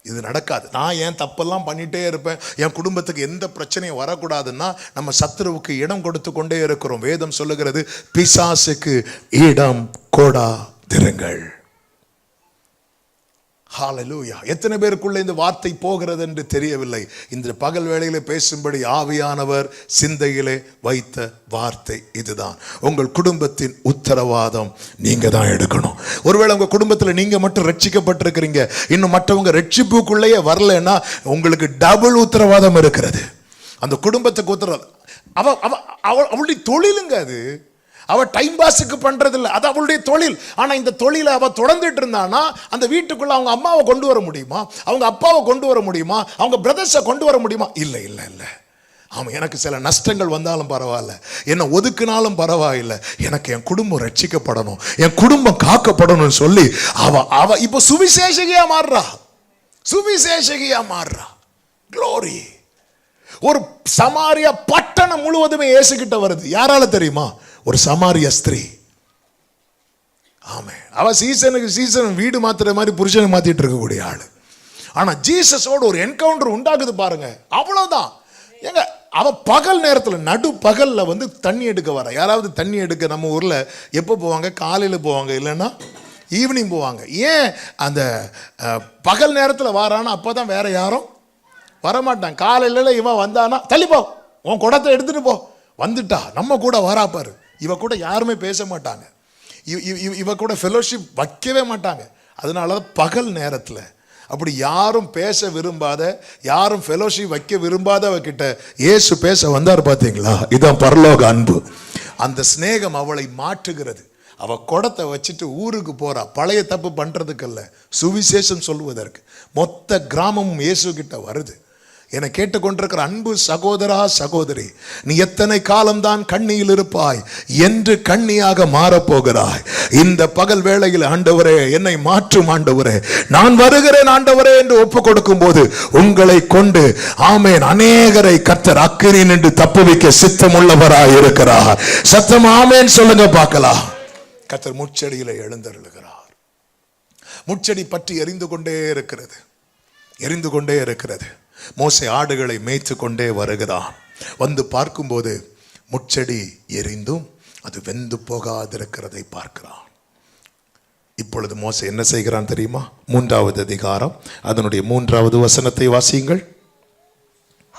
இது நடக்காது. நான் ஏன் தப்பெல்லாம் பண்ணிகிட்டே இருப்பேன், என் குடும்பத்துக்கு எந்த பிரச்சனையும் வரக்கூடாதுன்னா நம்ம சத்துருவுக்கு இடம் கொடுத்து கொண்டே இருக்கிறோம். வேதம் சொல்லுகிறது, பிசாசுக்கு இடம் கொடாதிருங்கள். ஹல்லேலூயா. எத்தனை பேருக்குள்ள இந்த வார்த்தை போகிறது என்று தெரியவில்லை. இந்த பகல் வேளையிலே பேசும்படி ஆவியானவர் சிந்தையிலே வைத்த வார்த்தை இதுதான். உங்கள் குடும்பத்தின் உத்தரவாதம் நீங்க தான் எடுக்கணும். ஒருவேளை உங்க குடும்பத்தில் நீங்க மட்டும் ரட்சிக்கப்பட்டிருக்கிறீங்க, இன்னும் மற்றவங்க ரட்சிப்புக்குள்ளேயே வரலன்னா உங்களுக்கு டபுள் உத்தரவாதம் இருக்கிறது. அந்த குடும்பத்துக்கு உத்தரவாதம். அவளுடைய தொழிலுங்க அது. அவ டைம் பாஸுக்கு பண்றது இல்லை, அது அவளுடைய தொழில். ஆனா இந்த தொழிலை அவ தொடர்ந்துட்டு இருந்தானா அந்த வீட்டுக்குள்ள அவங்க அம்மாவை கொண்டு வர முடியுமா? அவங்க அப்பாவை கொண்டு வர முடியுமா? அவங்க பிரதர்ஸை கொண்டு வர முடியுமா? இல்லை இல்லை இல்லை. ஆமாம், எனக்கு சில நஷ்டங்கள் வந்தாலும் பரவாயில்ல, என்னை ஒதுக்குனாலும் பரவாயில்லை, எனக்கு என் குடும்பம் ரட்சிக்கப்படணும், என் குடும்பம் காக்கப்படணும்னு சொல்லி அவ இப்போ சுவிசேஷகியா மாறுறா. சுவிசேஷகியா மாறுறா. க்ளோரி. ஒரு சமாரியா பட்டணம் முழுவதுமே இயேசுகிட்ட வருது. யாரால தெரியுமா? ஒரு சமாரிய ஸ்திரீ. ஆமே. அவ சீசனுக்கு சீசன் வீடு மாத்துற மாதிரி புருஷனை மாத்திட்டு இருக்கக்கூடிய ஆளு. ஆனா ஜீசஸோட ஒரு என்கவுண்டர் உண்டாகுது பாருங்க, அவ்வளவுதான். ஏங்க அவன் பகல் நேரத்தில் நடு பகல்ல வந்து தண்ணி எடுக்க வர. யாராவது தண்ணி எடுக்க நம்ம ஊர்ல எப்போ போவாங்க? காலையில் போவாங்க, இல்லைன்னா ஈவினிங் போவாங்க. ஏன் அந்த பகல் நேரத்தில் வாரானா? அப்போதான் வேற யாரும் வரமாட்டான். காலையில இவன் வந்தானா, தள்ளிப்போ உன் குடத்தை எடுத்துட்டு போ, வந்துட்டா நம்ம கூட வராப்பாரு. இவ கூட யாருமே பேச மாட்டாங்க, இவ கூட ஃபெலோஷிப் வைக்கவே மாட்டாங்க. அதனால பகல் நேரத்தில் அப்படி யாரும் பேச விரும்பாத, யாரும் ஃபெலோஷிப் வைக்க விரும்பாதவ கிட்ட இயேசு பேச வந்தார். பார்த்தீங்களா? இதான் பரலோக அன்பு. அந்த சிநேகம் அவளை மாற்றுகிறது. அவ குடத்தை வச்சுட்டு ஊருக்கு போறா, பழைய தப்பு பண்றதுக்கல்ல, சுவிசேஷம் சொல்லுவதற்கு. மொத்த கிராமமும் இயேசு கிட்ட வருது. என கேட்டுக்கொண்டிருக்கிற அன்பு சகோதரா சகோதரி, நீ எத்தனை காலம்தான் கண்ணியில் இருப்பாய் என்று கண்ணியாக மாறப்போகிறாய். இந்த பகல் வேளையில் ஆண்டவரே என்னை மாற்றும் ஆண்டவரே, நான் வருகிறேன் ஆண்டவரே என்று ஒப்பு கொடுக்கும் போது உங்களை கொண்டு ஆமேன் அநேகரை கர்த்தர் அக்கினி என்று தப்புவிக்க சித்தம் உள்ளவராய் இருக்கிறார். சத்தம் ஆமேன் சொல்லுங்க பார்க்கலாம். கர்த்தர் முச்செடியில எழுந்தருளுகிறார். முச்செடி பற்றி எரிந்து கொண்டே இருக்கிறது, எரிந்து கொண்டே இருக்கிறது. மோசே ஆடுகளை மேய்த்து கொண்டே வருகிறான். வந்து பார்க்கும்போது முச்செடி எரிந்தும் அது வெந்து போகாதிருக்கிறதை பார்க்கிறான். இப்பொழுது மோசே என்ன செய்கிறான் தெரியுமா? 3வது அதிகாரம் அதனுடைய 3வது வசனத்தை வாசியுங்கள்.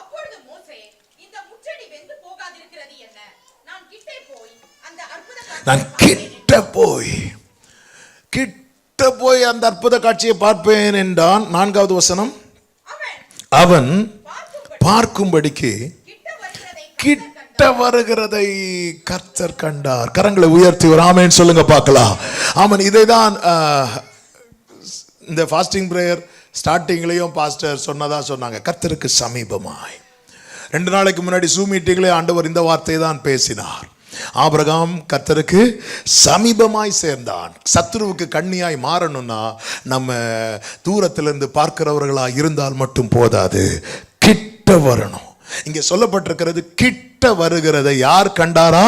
அப்பொழுது மோசே, இந்த முச்செடி வெந்து போகாதிருக்கிறது என்ன? நான் கிட்ட போய் அந்த அற்புத காட்சியை பார்ப்பேன் என்றான். 4வது வசனம், அவன் பார்க்கும்படிக்கு கிட்ட வருகிறதை கர்த்தர் கண்டார். கரங்களை உயர்த்தி ஒரு ஆமென் சொல்லுங்க பார்க்கலாம். ஆமன். இதைதான் இந்த ஃபாஸ்டிங் பிரேயர் ஸ்டார்டிங்லயும் பாஸ்டர் சொன்னதா சொன்னாங்க, கர்த்தருக்கு சமீபமாய். 2 நாளைக்கு முன்னாடி ஜூம் மீட்டிங்ல ஆண்டவர் இந்த வார்த்தையை தான் பேசினார். ஆபிரகாம் கர்த்தருக்கு சமீபமாய் சேர்ந்தான். சத்துருவுக்கு கண்ணியாய் மாறணும்னா நம்ம தூரத்திலிருந்து பார்க்கிறவர்களா இருந்தால் மட்டும் போதாது, கிட்ட வரணும். இங்க சொல்லப்பட்டிருக்கிறது கிட்ட வருகிறதை யார் கண்டாரா?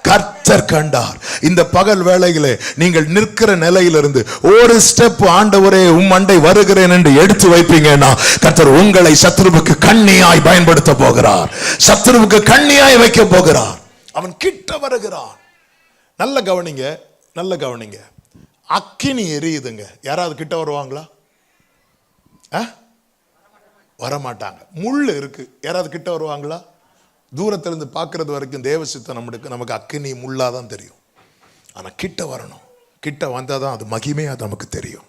கர்த்தர் கண்டார். இந்த பகல் வேளையிலே நீங்கள் நிற்கிற நிலையிலிருந்து ஒரு ஸ்டெப் ஆண்டவரே உம்மண்டை வருகிறேன் என்று எடுத்து வைப்பீங்கன்னா கர்த்தர் உங்களை சத்துருவுக்கு கண்ணியாய் பயன்படுத்த போகிறார், சத்துருவுக்கு கண்ணியாய் வைக்க போகிறார். அவன் கிட்ட வருகிறான். நல்ல கவனிங்க, நல்ல கவனிங்க. அக்கினி எரியுதுங்க. யாராவது கிட்ட வருவாங்களா? வரமாட்டாங்க. முள் இருக்கு. யாராவது கிட்ட வருவாங்களா? தூரத்திலிருந்து பார்க்கறது வரைக்கும் தேவ சித்தம் நமக்கு அக்கினி முள்ளாதான் தெரியும். ஆனா கிட்ட வரணும். கிட்ட வந்தாதான் அது மகிமையா நமக்கு தெரியும்.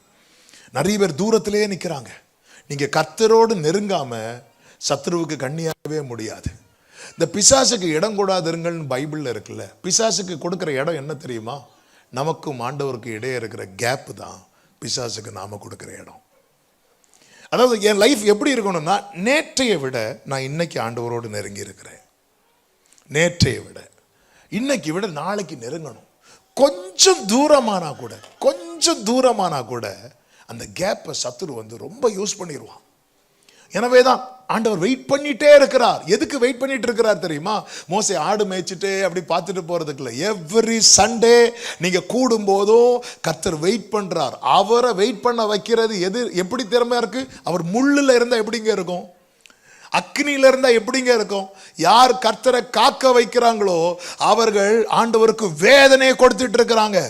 நிறைய பேர் தூரத்திலேயே நிற்கிறாங்க. நீங்க கர்த்தரோடு நெருங்காம சத்துருவுக்கு கண்ணியாகவே முடியாது. இந்த பிசாசுக்கு இடம் கூடாதுங்கள்னு பைபிள்ல இருக்குல்ல. பிசாசுக்கு கொடுக்கிற இடம் என்ன தெரியுமா? நமக்கும் ஆண்டவருக்கு இடையே இருக்கிற கேப் தான் பிசாசுக்கு நாம கொடுக்கிற இடம். அதாவது என் லைஃப் எப்படி இருக்கணும்னா, நேற்றைய விட நான் இன்னைக்கு ஆண்டவரோடு நெருங்கி இருக்கிறேன். நேற்றைய விட இன்னைக்கு விட நாளைக்கு நெருங்கணும். கொஞ்சம் தூரமானா கூட அந்த கேப்பை சத்துரு வந்து ரொம்ப யூஸ் பண்ணிடுவான். எனவே தான் ஆண்டவர் வெயிட் பண்ணிட்டே இருக்கிறார். எதுக்கு வெயிட் பண்ணிட்டு இருக்கிறார் தெரியுமா? மோசே ஆடு மேய்ச்சிட்டு அப்படி பார்த்துட்டு போறதுக்கு இல்லை. எவ்ரி சண்டே நீங்க கூடும் போதும் கர்த்தர் வெயிட் பண்றார். அவரை வெயிட் பண்ண வைக்கிறது எப்படி திறமையா இருக்கு? அவர் முள்ளுல இருந்தா எப்படிங்க இருக்கும்? அக்னியில இருந்தா எப்படிங்க இருக்கும்? யார் கர்த்தரை காக்க வைக்கிறாங்களோ அவர்கள் ஆண்டவருக்கு வேதனையை கொடுத்துட்டு இருக்கிறாங்க.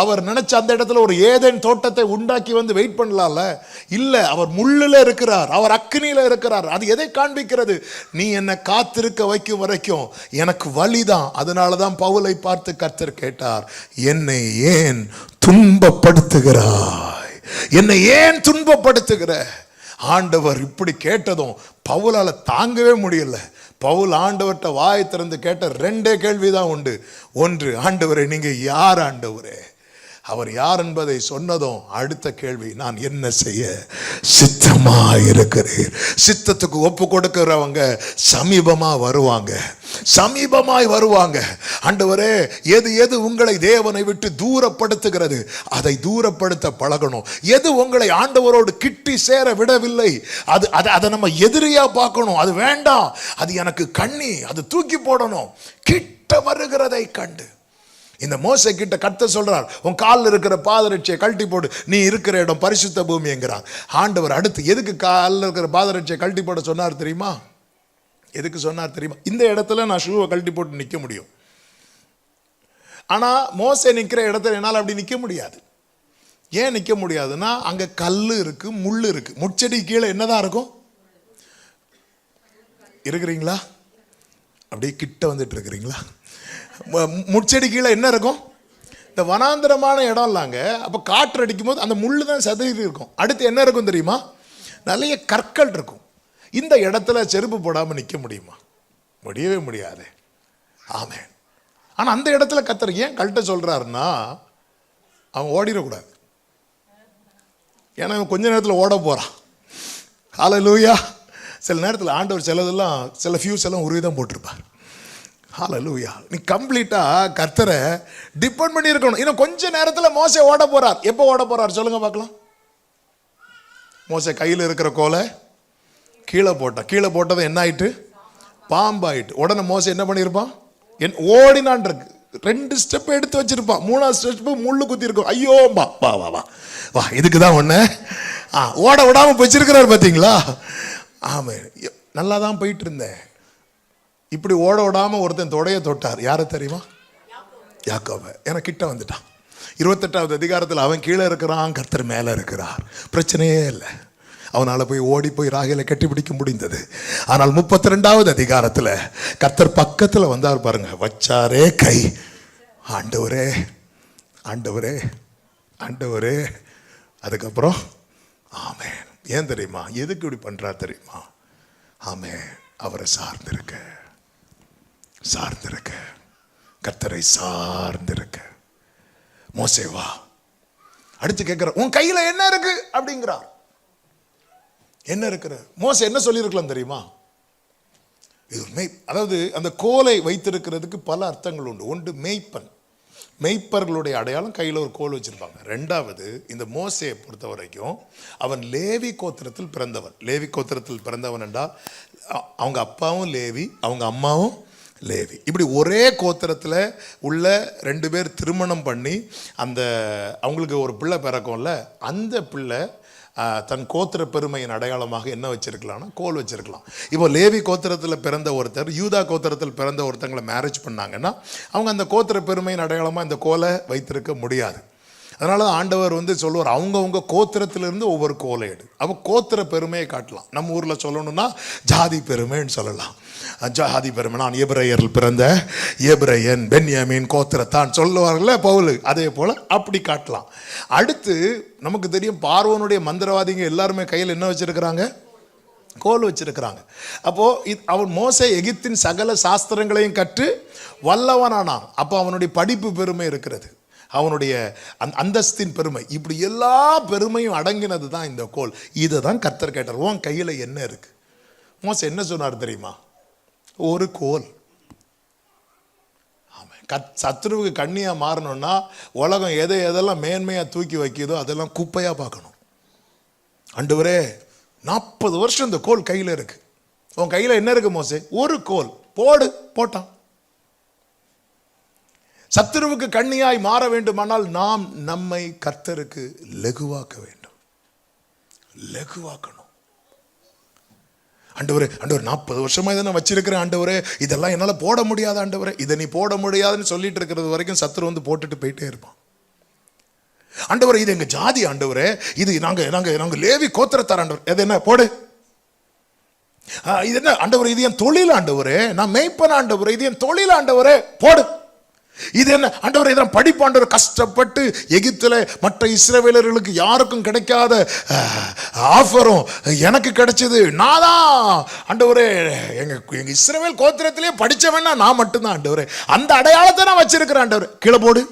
அவர் நினைச்ச அந்த இடத்துல ஒரு ஏதேன் தோட்டத்தை உண்டாக்கி வந்து வெயிட் பண்ணலாம்ல. இல்ல, அவர் முள்ளுல இருக்கிறார், அவர் அக்னியில இருக்கிறார். அது எதை காண்பிக்கிறது? நீ என்னை காத்திருக்க வைக்கும் வரைக்கும் எனக்கு வலிதான். அதனாலதான் பவுலை பார்த்து கர்த்தர் கேட்டார், என்னை ஏன் துன்பப்படுத்துகிறாய்? என்னை ஏன் துன்பப்படுத்துகிற? ஆண்டவர் இப்படி கேட்டதும் பவுலால தாங்கவே முடியல. பவுல் ஆண்டவர்கிட்ட வாய் திறந்து கேட்ட 2 கேள்விதான் உண்டு. ஒன்று, ஆண்டவரே நீங்க யார்? ஆண்டவரே அவர் யார் என்பதை சொன்னதும் அடுத்த கேள்வி, நான் என்ன செய்ய சித்தமாயிருக்கிறேன். சித்தத்துக்கு ஒப்பு கொடுக்கிறவங்க சமீபமாய் வருவாங்க. ஆண்டவரே எது உங்களை தேவனை விட்டு தூரப்படுத்துகிறது அதை தூரப்படுத்த பழகணும். எது உங்களை ஆண்டவரோடு கிட்டி சேர விடவில்லை அதை நம்ம எதிரியா பார்க்கணும். அது வேண்டாம், அது எனக்கு கண்ணி, அது தூக்கி போடணும். கிட்ட வருகிறதை கண்டு இந்த மோசே கிட்ட கர்த்தர் சொல்றார், உன் காலில் இருக்கிற பாதரட்சியை கழட்டி போடு, நீ இருக்கிற இடம் பரிசுத்த பூமி என்கிறார். ஆண்டவர் அடுத்து எதுக்கு காலில் இருக்கிற பாதரட்சியை கழட்டி போட சொன்னார் தெரியுமா? எதுக்கு சொன்னார் தெரியுமா? இந்த இடத்துல நான் ஷூவை கழட்டி போட்டு நிற்க முடியும், ஆனா மோசே நிற்கிற இடத்துல என்னால் அப்படி நிற்க முடியாது. ஏன் நிற்க முடியாதுன்னா அங்க கல் இருக்கு, முள் இருக்கு. முட்செடி கீழே என்னதான் இருக்கும்? இருக்கிறீங்களா? அப்படியே கிட்ட வந்துட்டு இருக்கிறீங்களா? முட்செடி கீழே என்ன இருக்கும்? இந்த வனாந்திரமான இடம் இல்லாங்க. அப்போ காற்று அடிக்கும் போது அந்த முள்ளு தான் சதுரி இருக்கும். அடுத்து என்ன இருக்கும் தெரியுமா? நிறைய கற்கள் இருக்கும். இந்த இடத்துல செருப்பு போடாமல் நிற்க முடியுமா? முடியவே முடியாது. ஆமென். ஆனால் அந்த இடத்துல கர்த்தர் ஏன் கழட்ட சொல்றாருன்னா, அவன் ஓடிடக்கூடாது. ஏன்னா அவன் கொஞ்ச நேரத்தில் ஓட போறான். ஹல்லேலூயா. சில நேரத்தில் ஆண்டவர் சிலதெல்லாம் சில ஃபியூஸ் எல்லாம் உருவி தான் போட்டிருப்பார். ஹல்லேலூயா. நீ கம்ப்ளீட்டா கர்த்தரை டிபெண்ட் பண்ணி இருக்கணும். இன்னும் கொஞ்ச நேரத்தில் மோசே ஓட போறார். எப்போ ஓட போறார் சொல்லுங்க பார்க்கலாம். மோசே கையில் இருக்கிற கோலை கீழே போட்டான். கீழே போட்டது என்ன ஆயிட்டு? பாம்பாயிட்டு. உடனே மோசே என்ன பண்ணியிருப்பான்? ஓடினான் இருக்கு. 2 ஸ்டெப் எடுத்து வச்சிருப்பான். 3ஆவது ஸ்டெப் முள்ளு குத்தி இருக்கும். ஐயோ வா வா வா வா வா, இதுக்கு தான் ஒன்று ஓட விடாம வச்சிருக்கிறார் பார்த்தீங்களா? ஆமே, நல்லா தான் போயிட்டு இருந்தேன். இப்படி ஓட விடாம ஒருத்தன் தொடைய தொட்டார். யாரை தெரியுமா? யாக்கோபை. ஏன்னா கிட்ட வந்துட்டான். 28வது அதிகாரத்தில் அவன் கீழே இருக்கிறான், கர்த்தர் மேலே இருக்கிறார். பிரச்சனையே இல்லை. அவனால் போய் ஓடி போய் ராகேலை கட்டிப்பிடிக்க முடிந்தது. ஆனால் 32வது அதிகாரத்தில் கர்த்தர் பக்கத்தில் வந்தார் பாருங்க, வச்சாரே கை. ஆண்டவரே ஆண்டவரே ஆண்டவரே. அதுக்கப்புறம் ஆமென். ஏன் தெரியுமா? எதுக்கு இப்படி பண்றா தெரியுமா? ஆமென். அவரை சார்ந்திருக்க, சார்ந்திருக்க, கர்த்தரை சார்ந்திருக்க. மோசேவா அடுத்து கேட்கிற, உன் கையில என்ன இருக்கு அப்படிங்கிறார். என்ன இருக்கிற? மோசே என்ன சொல்லியிருக்கலாம் தெரியுமா? இது அதாவது அந்த கோலை வைத்திருக்கிறதுக்கு பல அர்த்தங்கள் உண்டு. ஒன்று மெய்ப்பன், மெய்ப்பர்களுடைய அடையாளம் கையில் ஒரு கோல் வச்சிருப்பாங்க. 2வது இந்த மோசேயை பொறுத்த வரைக்கும் அவன் லேவி கோத்திரத்தில் பிறந்தவன். லேவி கோத்திரத்தில் பிறந்தவன் என்றால் அவங்க அப்பாவும் லேவி, அவங்க அம்மாவும் லேவி. இப்படி ஒரே கோத்திரத்தில் உள்ள 2 பேர் திருமணம் பண்ணி அந்த அவங்களுக்கு ஒரு பிள்ளை பிறக்கும்ல, அந்த பிள்ளை தன் கோத்திர பெருமையின் அடையாளமாக என்ன வச்சிருக்கலாம்னா கோல் வச்சிருக்கலாம். இப்போ லேவி கோத்திரத்தில் பிறந்த ஒருத்தர் யூதா கோத்திரத்தில் பிறந்த ஒருத்தங்களை மேரேஜ் பண்ணாங்கன்னா அவங்க அந்த கோத்திர பெருமையின் அடையாளமாக இந்த கோலை வைத்திருக்க முடியாது. அதனால தான் ஆண்டவர் சொல்லுவார், அவங்கவுங்க கோத்திரத்திலிருந்து ஒவ்வொரு கோலை எடு. அவ கோத்திர பெருமையை காட்டலாம். நம்ம ஊரில் சொல்லணும்னா ஜாதி பெருமைன்னு சொல்லலாம். ஜாதி பெருமை, நான் எபிரேயரில் பிறந்த எபிரேயன், பென்யாமீன் கோத்திரத்தான் சொல்லுவார்கள பவுல், அதே போல் அப்படி காட்டலாம். அடுத்து நமக்கு தெரியும், பார்வோனுடைய மந்திரவாதிங்க எல்லாருமே கையில் என்ன வச்சிருக்கிறாங்க? கோல் வச்சிருக்கிறாங்க. அப்போ அவன் மோசே எகிப்தின் சகல சாஸ்திரங்களையும் கற்று வல்லவனானான். அப்போ அவனுடைய படிப்பு பெருமை இருக்கிறது, அவனுடைய அந்தஸ்தின் பெருமை, இப்படி எல்லா பெருமையும் அடங்கினது தான் இந்த கோல். இதை தான் கர்த்தர் கேட்டார், உன் கையில் என்ன இருக்கு? மோசே என்ன சொன்னார் தெரியுமா? ஒரு கோல். சத்துருவுக்கு கண்ணியா மாறணும்னா உலகம் எதெல்லாம் மேன்மையா தூக்கி வைக்குதோ அதெல்லாம் குப்பையா பார்க்கணும். ஆண்டவரே 40 வருஷம் இந்த கோல் கையில் இருக்கு. உன் கையில் என்ன இருக்கு மோசே? ஒரு கோல். போடு. போட்டான். சத்துருவுக்கு கண்ணியாய் மாற வேண்டுமானால் நாம் நம்மை கர்த்தருக்கு லகுவாக்க வேண்டும். லகுவாக்கணும். ஆண்டவரே, ஆண்டவர் 40 வருஷமா இதை நான் வச்சிருக்கிறேன் ஆண்டவரே, இதெல்லாம் என்னால் போட முடியாது ஆண்டவரே, இதை நீ போட முடியாதுன்னு சொல்லிட்டு இருக்கிறது வரைக்கும் சத்துரு போட்டுட்டு போயிட்டே இருப்பான். ஆண்டவரே, இது எங்க ஜாதி ஆண்டவரே, இது நாங்க லேவி கோத்திரத்தார் ஆண்டவர், அது என்ன போடு. இது என்ன ஆண்டவரே, இது என் தொழில் ஆண்டவரே, நான் மேய்ப்பன் ஆண்டவரே, இது என் தொழில் ஆண்டவரே, போடு. இது என்ன ஆண்டவரே, இதெல்லாம் படிப்பாண்டவர், கஷ்டப்பட்டு எகிப்தில் மற்ற இஸ்ரவேலர்களுக்கு யாருக்கும் கிடைக்காத ஆஃபரும் எனக்கு கிடைச்சது. நான் தான் ஆண்டவரே, எங்க இஸ்ரவேல் கோத்திரத்திலே படிச்சவன்னா நான் மட்டும்தான் ஆண்டவரே, அந்த அடையாளத்தை நான் வச்சிருக்கிறேன் ஆண்டவரே, கீழே போடு.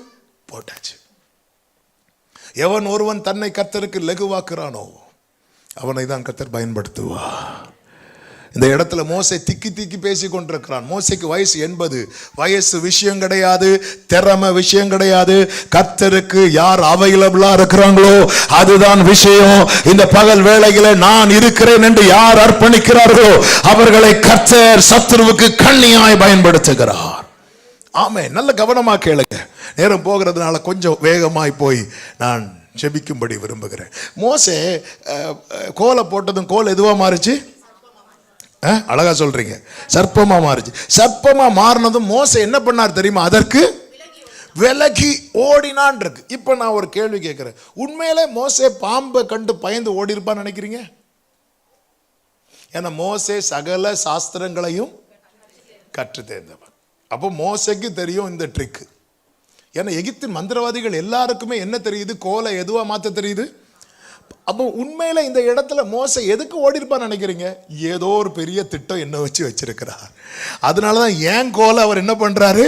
போட்டாச்சு. எவன் ஒருவன் தன்னை கர்த்தருக்கு லகுவாக்குறானோ அவனை தான் கர்த்தர் பயன்படுத்துவா. இந்த இடத்துல மோசே திக்கி பேசி கொண்டிருக்கிறான். மோசேக்கு வயசு 80. வயசு விஷயம் கிடையாது, திறமை விஷயம் கிடையாது. கர்த்தருக்கு யார் அவைலபிளா இருக்கிறாங்களோ அதுதான் விஷயம். இந்த பகல் வேளையில நான் இருக்கிறேன் என்று யார் அர்ப்பணிக்கிறார்களோ அவர்களை கர்த்தர் சத்துருவுக்கு கண்ணியாய் பயன்படுத்துகிறார். ஆமே. நல்ல கவனமா கேளுங்க. நேரம் போகிறதுனால கொஞ்சம் வேகமாய் போய் நான் ஜெபிக்கும்படி விரும்புகிறேன். மோசே கோலை போட்டதும் கோல் எதுவா மாறுச்சு? அழகா சொல்றீங்க, சர்ப்பமா மாறுச்சு. சர்ப்பமா மாறினதும் மோசே என்ன பண்ணார் தெரியுமா? அதற்கு விலகி ஓடினான் இருக்கு. இப்ப நான் ஒரு கேள்வி கேட்கிறேன், உண்மையிலே மோசே பாம்பை கண்டு பயந்து ஓடி இருப்பான்னு நினைக்கிறீங்க? ஏன்னா மோசே சகல சாஸ்திரங்களையும் கற்று தேர்ந்தவன். அப்போ மோசேக்கு தெரியும் இந்த ட்ரிக். ஏன்னா எகிப்தின் மந்திரவாதிகள் எல்லாருக்குமே என்ன தெரியுது? கோலை எதுவா மாத்த தெரியுது. அப்போ உண்மையில இந்த இடத்துல மோசே எதுக்கு ஓடி இருப்பான்னு நினைக்கிறீங்க? ஏதோ ஒரு பெரிய திட்டம் என்ன வச்சிருக்கிறார். அதனாலதான் ஏன் கோலை அவர் என்ன பண்றாரு?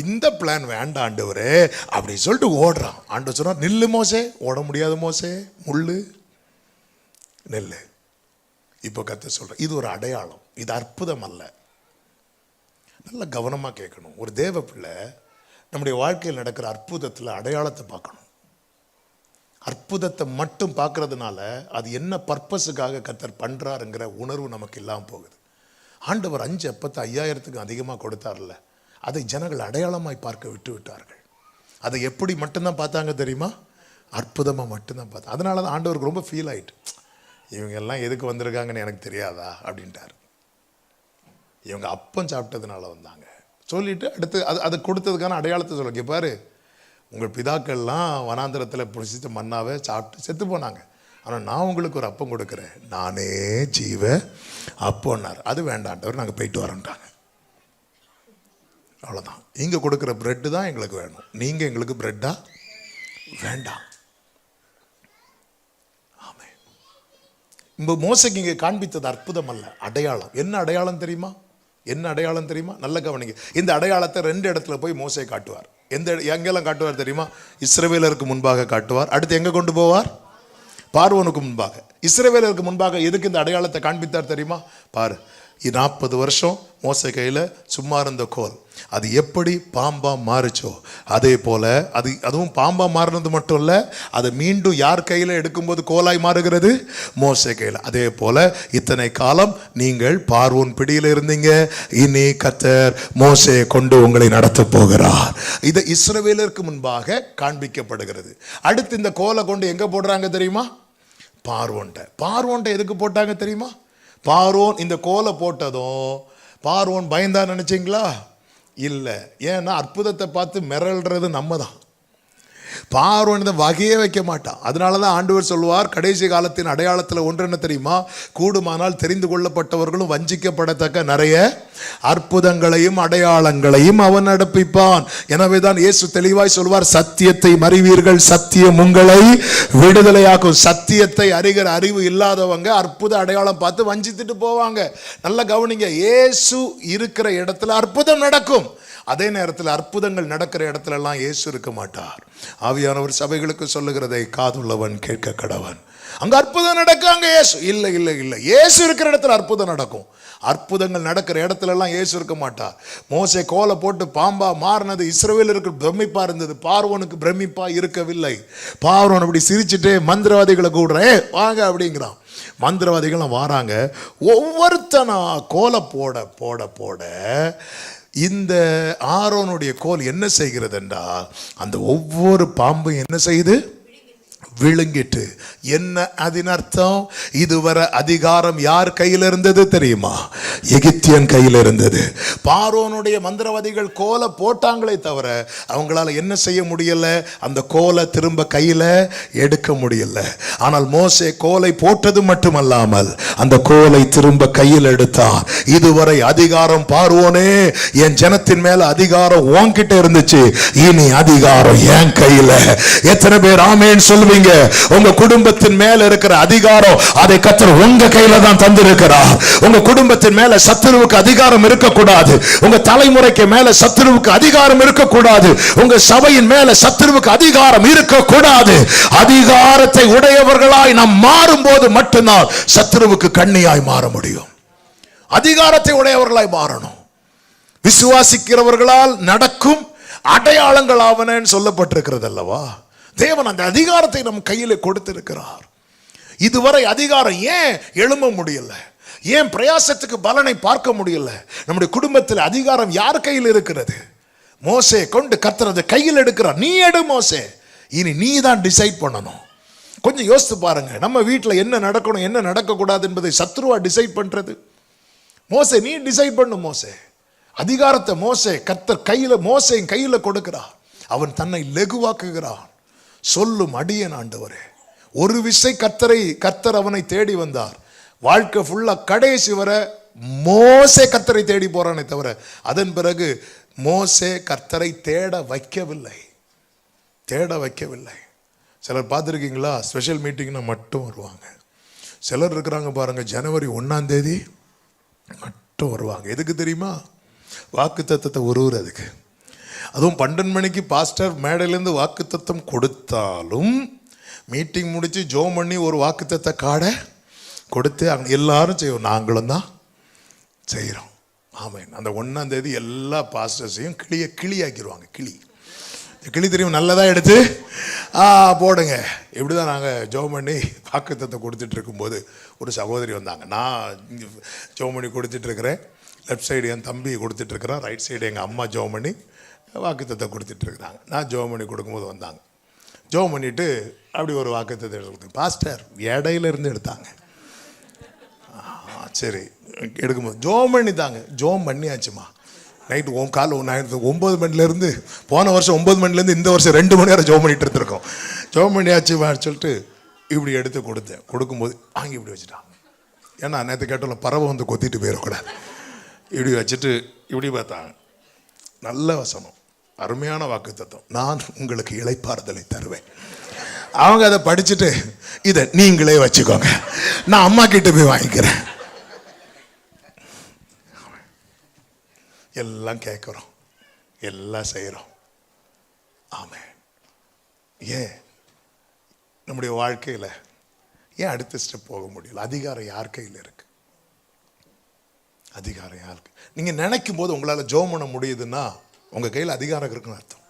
இந்த பிளான் வேண்டாம் ஆண்டவரே அப்படி சொல்லிட்டு ஓடுறான். ஆண்டவர் சொன்னார், நில்லு மோசே, ஓட முடியாது மோசே, முள்ளு நெல்லு. இப்போ கத்த சொல்ற, இது ஒரு அடையாளம், இது அற்புதம் அல்ல. நல்ல கவனமா கேட்கணும். ஒரு தேவ பிள்ளை நம்முடைய வாழ்க்கையில் நடக்கிற அற்புதத்தில் அடையாளத்தை பார்க்கணும். அற்புதத்தை மட்டும் பார்க்கறதுனால அது என்ன பர்பஸுக்காக கர்த்தர் பண்றாருங்கிற உணர்வு நமக்கு இல்லாமல் போகுது. ஆண்டவர் 5 அப்பத்தை 5000க்கு அதிகமாக கொடுத்தார்ல, அதை ஜனங்கள் அடையாளமாய் பார்க்க விட்டு விட்டார்கள். அதை எப்படி மட்டும்தான் பார்த்தாங்க தெரியுமா? அற்புதமாக மட்டும்தான் பார்த்தாங்க. அதனால தான் ஆண்டவருக்கு ரொம்ப ஃபீல் ஆயிட்டு, இவங்க எல்லாம் எதுக்கு வந்திருக்காங்கன்னு எனக்கு தெரியாதா அப்படின்ட்டார். இவங்க அப்பம் சாப்பிட்டதுனால வந்தாங்க சொல்லிட்டு அடுத்து அது கொடுத்ததுக்கான அடையாளத்தை சொல்லுங்க. பாரு, உங்கள் பிதாக்கள்லாம் வனாந்திரத்தில் புடிச்சிட்டு மண்ணாவை சாப்பிட்டு செத்து போனாங்க, ஆனால் நான் உங்களுக்கு ஒரு அப்பம் கொடுக்குறேன், நானே ஜீவ அப்போன்னார். அது வேண்டாண்டவர், நாங்கள் போயிட்டு வரோன்ட்டாங்க. அவ்வளோதான். இங்கே கொடுக்குற பிரெட்டு தான் எங்களுக்கு வேணும், நீங்கள் எங்களுக்கு பிரெட்டா வேண்டாம். ஆமே. இப்போ மோசைக்கு இங்கே காண்பித்தது அற்புதம் அல்ல, அடையாளம். என்ன அடையாளம் தெரியுமா? என்ன அடையாளம் தெரியுமா? நல்ல கவனிங்க. இந்த அடையாளத்தை 2 இடத்துல போய் மோசே காட்டுவார். எங்கெல்லாம் காட்டுவார் தெரியுமா? இஸ்ரவேலருக்கு முன்பாக காட்டுவார். அடுத்து எங்க கொண்டு போவார்? பார்வோனுக்கு முன்பாக. இஸ்ரவேலருக்கு முன்பாக எதுக்கு இந்த அடையாளத்தை காண்பித்தார் தெரியுமா? பாரு, 40 வருஷம் மோசே கையில் சும்மா இருந்த கோல் அது எப்படி பாம்பா மாறுச்சோ அதே போல அதுவும் பாம்பா மாறினது மட்டும் இல்ல, அதை மீண்டும் யார் கையில் எடுக்கும்போது கோலாய் மாறுகிறது? மோசே கையில். அதே போல இத்தனை காலம் நீங்கள் பார்வோன் பிடியில் இருந்தீங்க, இனி கர்த்தர் மோசே கொண்டு உங்களை நடத்த போகிறார். இது இஸ்ரவேலருக்கு முன்பாக காண்பிக்கப்படுகிறது. அடுத்து இந்த கோலை கொண்டு எங்க போடுறாங்க தெரியுமா? பார்வோன்ட்ட எதுக்கு போட்டாங்க தெரியுமா? பார்வோன் இந்த கோலை போட்டதும் பார்வோன் பயந்தா நினைச்சிங்களா? இல்லை. ஏன்னா அற்புதத்தை பார்த்து மிரள்றது நம்ம தான். பார்வோன் இந்த வகையே வைக்க மாட்டான். அதனால தான் ஆண்டவர் சொல்லுவார், கடைசி காலத்தின் அடையாளத்தில் ஒன்று என்ன தெரியுமா? கூடுமானால் தெரிந்து கொள்ளப்பட்டவர்களும் வஞ்சிக்கப்படத்தக்க நிறைய அற்புதங்களையும் அடையாளங்களையும் அவன் நடப்பிப்பான். எனவே தான் இயேசு தெளிவாய் சொல்வார், சத்தியத்தை அறிவீர்கள், சத்தியம் உங்களை விடுதலையாக்கும். சத்தியத்தை அறிகிற அறிவு இல்லாதவங்க அற்புத அடையாளம் பார்த்து வஞ்சித்துட்டு போவாங்க. நல்ல கவனிங்க, இயேசு இருக்கிற இடத்துல அற்புதம் நடக்கும். அதே நேரத்தில் அற்புதங்கள் நடக்கிற இடத்துல எல்லாம் இயேசு இருக்க மாட்டார். ஆவியானவர் சபைகளுக்கு சொல்லுகிறதை காதுள்ளவன் கேட்க கடவன். அங்க அற்புதம் நடக்க, அங்க இயேசு இல்லை இல்லை இல்லை. இயேசு இருக்கிற இடத்துல அற்புதம் நடக்கும். அற்புதங்கள் நடக்கிற இடத்துல எல்லாம் இயேசு இருக்க மாட்டார். மோசே கோலை போட்டு பாம்பா மாறினது இஸ்ரவேலருக்கு பிரமிப்பா இருந்தது, பார்வோனுக்கு பிரமிப்பா இருக்கவில்லை. பார்வோன் அப்படி சிரிச்சுட்டே மந்திரவாதிகளை கூடுறேன் வாங்க அப்படிங்கிறான். மந்திரவாதிகள் வாராங்க. ஒவ்வொருத்தனா கோலை போட போட போட இந்த ஆரோனுடைய கோல் என்ன செய்கிறது என்றால், அந்த ஒவ்வொரு பாம்பும் என்ன செய்யுது? விழுங்கிட்டு. என்ன அதன் அர்த்தம்? இதுவரை அதிகாரம் யார் கையில் இருந்தது தெரியுமா? எகிப்தியன் கையில் இருந்தது. பார்வோனுடைய மந்திரவாதிகள் கோலை போட்டாங்களே தவிர அவங்களால என்ன செய்ய முடியல? அந்த கோலை திரும்ப கையில எடுக்க முடியல. ஆனால் மோசே கோலை போட்டது மட்டுமல்லாமல் அந்த கோலை திரும்ப கையில் எடுத்தான். இதுவரை அதிகாரம் பார்வோனே, என் ஜனத்தின் மேல அதிகாரம் உன்கிட்ட இருந்துச்சு, இனி அதிகாரம் என் கையில. எத்தனை பேர் ஆமென் சொல்லுவீங்க? உங்க குடும்பத்தின் மேல இருக்கிற அதிகாரம் அதை கர்த்தர் உங்க கையில தான் தந்திருக்கிறார். உங்க குடும்பத்தின் மேல சத்துருவுக்கு அதிகாரம் இருக்கக்கூடாது. உங்க தலைமுறைக்கு மேல சத்துருவுக்கு அதிகாரம் இருக்கக்கூடாது. உங்க சபையின் மேல சத்துருவுக்கு அதிகாரம் இருக்கக்கூடாது. அதிகாரத்தை உடையவர்களாய் நாம் மாறும்போது மட்டும்தான் சத்துருவுக்கு கண்ணியாய் மாற முடியும். அதிகாரத்தை உடையவர்களாய் மாறணும். விசுவாசிக்கிறவர்களால் நடக்கும் அடையாளங்கள் ஆவனன்னு சொல்லப்பட்டிருக்கிறது அல்லவா? தேவன் அந்த அதிகாரத்தை நம் கையில கொடுத்திருக்கிறார். இதுவரை அதிகாரம் ஏன் எழும்ப முடியல? ஏன் பிரயாசத்துக்கு பலனை பார்க்க முடியல? நம்முடைய குடும்பத்தில் அதிகாரம் யார் கையில் இருக்கிறது? மோசே கொண்டு கர்த்தர் அதை கையில் எடுக்கிறார். நீ எடு மோசே, இனி நீ தான் டிசைட் பண்ணணும். கொஞ்சம் யோசித்து பாருங்க, நம்ம வீட்டில் என்ன நடக்கணும் என்ன நடக்கக்கூடாது என்பதை சத்ருவா டிசைட் பண்றது. மோசே நீ டிசைட் பண்ணு மோசே. அதிகாரத்தை மோசே கர்த்தர் கையில் மோசேயின் கையில் கொடுக்கிறார். அவன் தன்னை லெகுவாக்குகிறான். சொல்லும் அடியேன் ஆண்டவரே. ஒரு விசை கர்த்தர் அவனை தேடி வந்தார். வாழ்க்கை ஃபுல்லா கடைசி வர மோசே கர்த்தரை தேடி போறானே தவிர அதன் பிறகு மோசே கர்த்தரை தேட வைக்கவில்லை. சிலர் பார்த்துருக்கீங்களா, ஸ்பெஷல் மீட்டிங்னா மட்டும் வருவாங்க. சிலர் இருக்கிறாங்க பாருங்க, ஜனவரி 1ஆம் தேதி மட்டும் வருவாங்க. எதுக்கு தெரியுமா? வாக்கு தத்தத்தை உருவுறதுக்கு. அதுவும் 12 மணிக்கு பாஸ்டர் மேடையிலேருந்து வாக்கு தத்தம் கொடுத்தாலும் மீட்டிங் முடிச்சு ஜோம் பண்ணி ஒரு வாக்கு தத்த காடை கொடுத்து அங்கே எல்லாரும் செய்வோம். நாங்களும் தான் செய்கிறோம். ஆமாம். அந்த 1ஆம் தேதி எல்லா பாஸ்டர்ஸையும் கிளியாக்கிடுவாங்க. கிளி தெரியும், நல்லதாக எடுத்து போடுங்க. இப்படி தான் நாங்கள் ஜோம் பண்ணி வாக்குத்தத்தை கொடுத்துட்டு இருக்கும்போது ஒரு சகோதரி வந்தாங்க. நான் ஜோம் பண்ணி கொடுத்துட்ருக்கிறேன். லெஃப்ட் சைடு என் தம்பி கொடுத்துட்ருக்குறான், ரைட் சைடு எங்கள் அம்மா ஜோம் பண்ணி வாக்குத்தத்தை கொடுத்துட்ருக்குறாங்க. நான் ஜோம் பண்ணி கொடுக்கும்போது வந்தாங்க. ஜோம் பண்ணிவிட்டு அப்படி ஒரு வாக்குத்தத்தை எடுத்து பாஸ்டர் இடையில இருந்து எடுத்தாங்க. சரி எடுக்கும்போது ஜோம் பண்ணி தாங்க. ஜோம் பண்ணியாச்சுமா. நைட்டு காலை 9 மணிலேருந்து, போன வருஷம் 9 மணிலேருந்து இந்த வருஷம் 2 மணி நேரம் ஜோம் பண்ணிட்டு இருந்திருக்கோம். ஜோம் பண்ணியாச்சுமான்னு சொல்லிட்டு இப்படி எடுத்து கொடுக்கும்போது வாங்கி இப்படி வச்சுட்டாங்க. ஏன்னா நேற்று கேட்டாலும் பறவை வந்து கொத்திட்டு போயிடக்கூடாது. இப்படி வச்சுட்டு இப்படி பார்த்தாங்க. நல்ல வசனம், அருமையான வாக்கு தத்துவம். நான் உங்களுக்கு இளைப்பாறுதலை தருவேன். அவங்க அதை படிச்சுட்டு இதை நீங்களே வச்சுக்கோங்க, நான் அம்மா கிட்ட போய் வாங்கிக்கிறேன். எல்லாம் கேட்குறோம், எல்லாம் செய்கிறோம். ஆமென். ஏன் நம்முடைய வாழ்க்கையில் ஏன் அடுத்த ஸ்டெப் போக முடியல? அதிகாரம் யார் கையில் இருக்கு? அதிகாரம் யாருக்கு? நீங்க நினைக்கும் போது உங்களால ஜெபம் பண்ண முடியுதுன்னா உங்க கையில் அதிகாரம் இருக்குன்னு அர்த்தம்.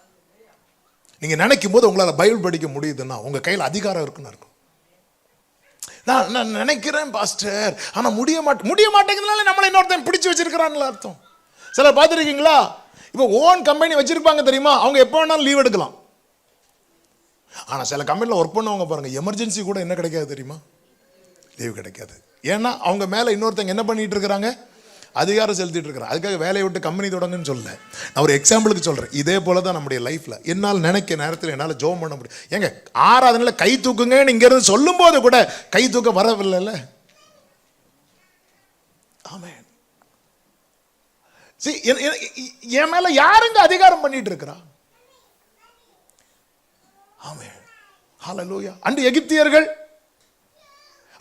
நீங்க நினைக்கும் போது உங்களால பைபிள் படிக்க முடியுதுன்னா உங்க கையில் அதிகாரம் இருக்குன்னு அர்த்தம். நான் நினைக்கிறேன் பாஸ்டர், ஆனா முடிய மாட்டேங்கிறதுனால நம்மளை இன்னொருத்தன் பிடிச்சு வச்சிருக்கிறான்னு அர்த்தம். சிலர் பார்த்துருக்கீங்களா, இப்போ ஓன் கம்பெனி வச்சிருப்பாங்க தெரியுமா, அவங்க எப்போ வேணாலும் லீவ் எடுக்கலாம். ஆனா சில கம்பெனியில் ஒர்க் பண்ணவங்க பாருங்க, எமர்ஜென்சி கூட என்ன கிடைக்காது தெரியுமா? லீவ் கிடைக்காது. ஏன்னா அவங்க மேல இன்னொருத்தங்க என்ன பண்ணிட்டு இருக்கிறாங்க? அதிகாரம் செலுத்திட்டு இருக்கிறாங்க. அதுக்காக வேலையை விட்டு கம்பெனி தொடங்குன்னு சொல்ல, நான் ஒரு எக்ஸாம்பிளுக்கு சொல்றேன். இதே போல தான் நம்முடைய லைஃப்ல என்னால் நினைக்க நேரத்தில் என்னால் ஜெபம் பண்ண முடியும். ஏங்க ஆராதனையில கை தூக்குங்கன்னு இங்க இருந்து சொல்லும் போது கூட கை தூக்க வரவில்லைல்ல. ஆமென். என் மேல யாருங்க அதிகாரம் பண்ணிட்டு இருக்கிறா? ஆமென். ஹல்லேலூயா. அன்று எகிப்தியர்கள்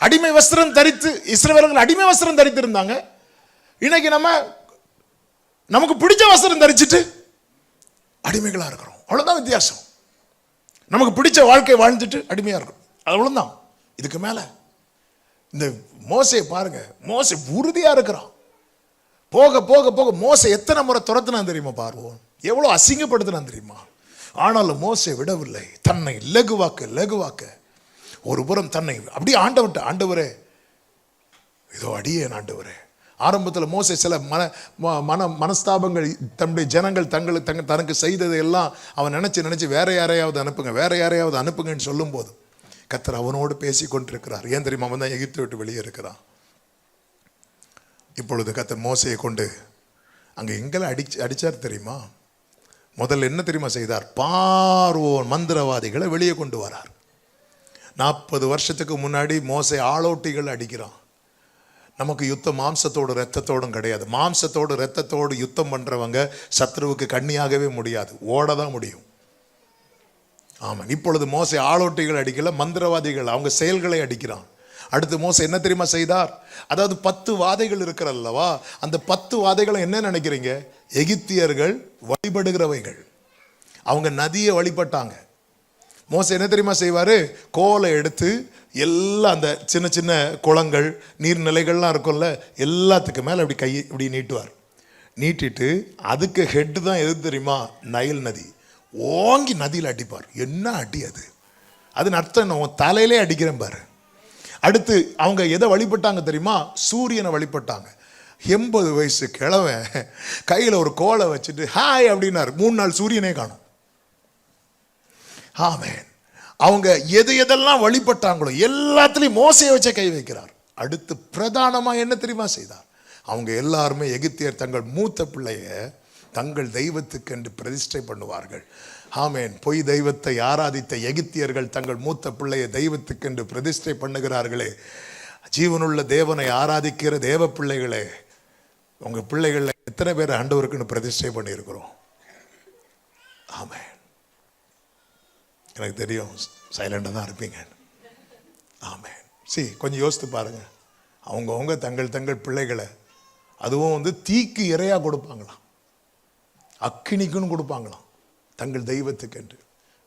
அடிமை வஸ்திரம் தரித்து, இஸ்ரவேலர்கள் அடிமை வஸ்திரம் தரித்து இருந்தாங்க. இன்னைக்கு நமக்கு பிடிச்ச வஸ்திரம் தரிச்சிட்டு அடிமைகளா இருக்கிறோம். அவ்வளவுதான் வித்தியாசம். நமக்கு பிடிச்ச வாழ்க்கை வாழ்ந்துட்டு அடிமையா இருக்கிறோம், அவ்வளவுதான். இதுக்கு மேல இந்த மோசே பாருங்க, மோசே உறுதியா இருக்கிறான். போக போக போக மோசே எத்தனை முறை துரத்துனான் தெரியுமா? பார்வோன் எவ்வளவு அசிங்கப்படுத்தினான் தெரியுமா? ஆனாலும் மோசே விடவில்லை. தன்னை லகுவாக்க ஒரு புறம் தன்னை அப்படியே ஆண்டவரே இதோ அடியேன் ஆண்டவரே. ஆரம்பத்தில் மோசே சில மனஸ்தாபங்கள் தன்னுடைய ஜனங்கள் தனக்கு செய்ததை எல்லாம் அவன் நினைச்சு வேற யாரையாவது அனுப்புங்கன்னு சொல்லும் போது கர்த்தர் அவனோடு பேசி கொண்டிருக்கிறார். ஏன் தெரியுமா? அவன் தான் எகிப்தை விட்டு வெளியே இருக்கிறான். இப்பொழுது கர்த்தர் மோசையை கொண்டு அங்கே எங்கெல்லாம் அடிச்சார் தெரியுமா? முதல்ல என்ன தெரியுமா செய்தார்? பார்வோன் மந்திரவாதிகளை வெளியே கொண்டு வரார். 40 வருஷத்துக்கு முன்னாடி மோசே ஆளோட்டிகள் அடிக்கிறான். நமக்கு யுத்தம் மாம்சத்தோடு ரத்தத்தோடும் கிடையாது. மாம்சத்தோடு ரத்தத்தோடு யுத்தம் பண்றவங்க சத்ருவுக்கு கண்ணியாகவே முடியாது, ஓடதான் முடியும். ஆமாம். இப்பொழுது மோசே ஆளோட்டிகள் அடிக்கல, மந்திரவாதிகள் அவங்க செயல்களை அடிக்கிறான். அடுத்து மோசே என்ன தெரியுமா செய்தார்? அதாவது 10 வாதைகள் இருக்கிறல்லவா, அந்த 10 வாதைகளை என்ன நினைக்கிறீங்க? எகிப்தியர்கள் வழிபடுகிறவைகள். அவங்க நதியை வழிபட்டாங்க. மோசே என்ன தெரியுமா செய்வாரு? கோலை எடுத்து எல்லாம் அந்த சின்ன சின்ன குளங்கள் நீர்நிலைகள்லாம் இருக்கும்ல, எல்லாத்துக்கு மேலே அப்படி கையை இப்படி நீட்டுவார். நீட்டிட்டு அதுக்கு ஹெட் தான் எது தெரியுமா? நைல் நதி. ஓங்கி நதியில் அடிப்பார். என்ன அடி அது! அதுன்னு அர்த்தம் நான் தலையிலே அடிக்கிறேன் பாரு. அடுத்து அவங்க எதை வழிபட்டாங்க தெரியுமா? சூரியனை வழிபட்டாங்க. 80 வயசு கிழவன் கையில் ஒரு கோலை வச்சுட்டு ஹாய் அப்படின்னாரு. 3 நாள் சூரியனே காணும். ஆமென். அவங்க எதெல்லாம் வழிபட்டாங்களோ எல்லாத்துலேயும் மோசையை வச்ச கை வைக்கிறார். அடுத்து பிரதானமா என்ன தெரியுமா செய்தார்? அவங்க எல்லாருமே எகிப்தியர் தங்கள் மூத்த பிள்ளைய தங்கள் தெய்வத்துக்கு என்று பிரதிஷ்டை பண்ணுவார்கள். ஆமென். பொய் தெய்வத்தை ஆராதித்த எகிப்தியர்கள் தங்கள் மூத்த பிள்ளைய தெய்வத்துக்கு என்று பிரதிஷ்டை பண்ணுகிறார்களே. ஜீவனுள்ள தேவனை ஆராதிக்கிற தேவ பிள்ளைகளே, உங்க பிள்ளைகள் எத்தனை பேர் ஆண்டவருக்குன்னு பிரதிஷ்டை பண்ணியிருக்கிறோம்? ஆமென். எனக்கு தெரியும் சைலண்டாக தான் இருப்பீங்க. ஆமென். கொஞ்சம் யோசித்து பாருங்க. அவங்கவுங்க தங்கள் பிள்ளைகளை அதுவும் தீக்கு இரையாக கொடுப்பாங்களாம், அக்கினிக்குன்னு கொடுப்பாங்களாம் தங்கள் தெய்வத்துக்கு என்று.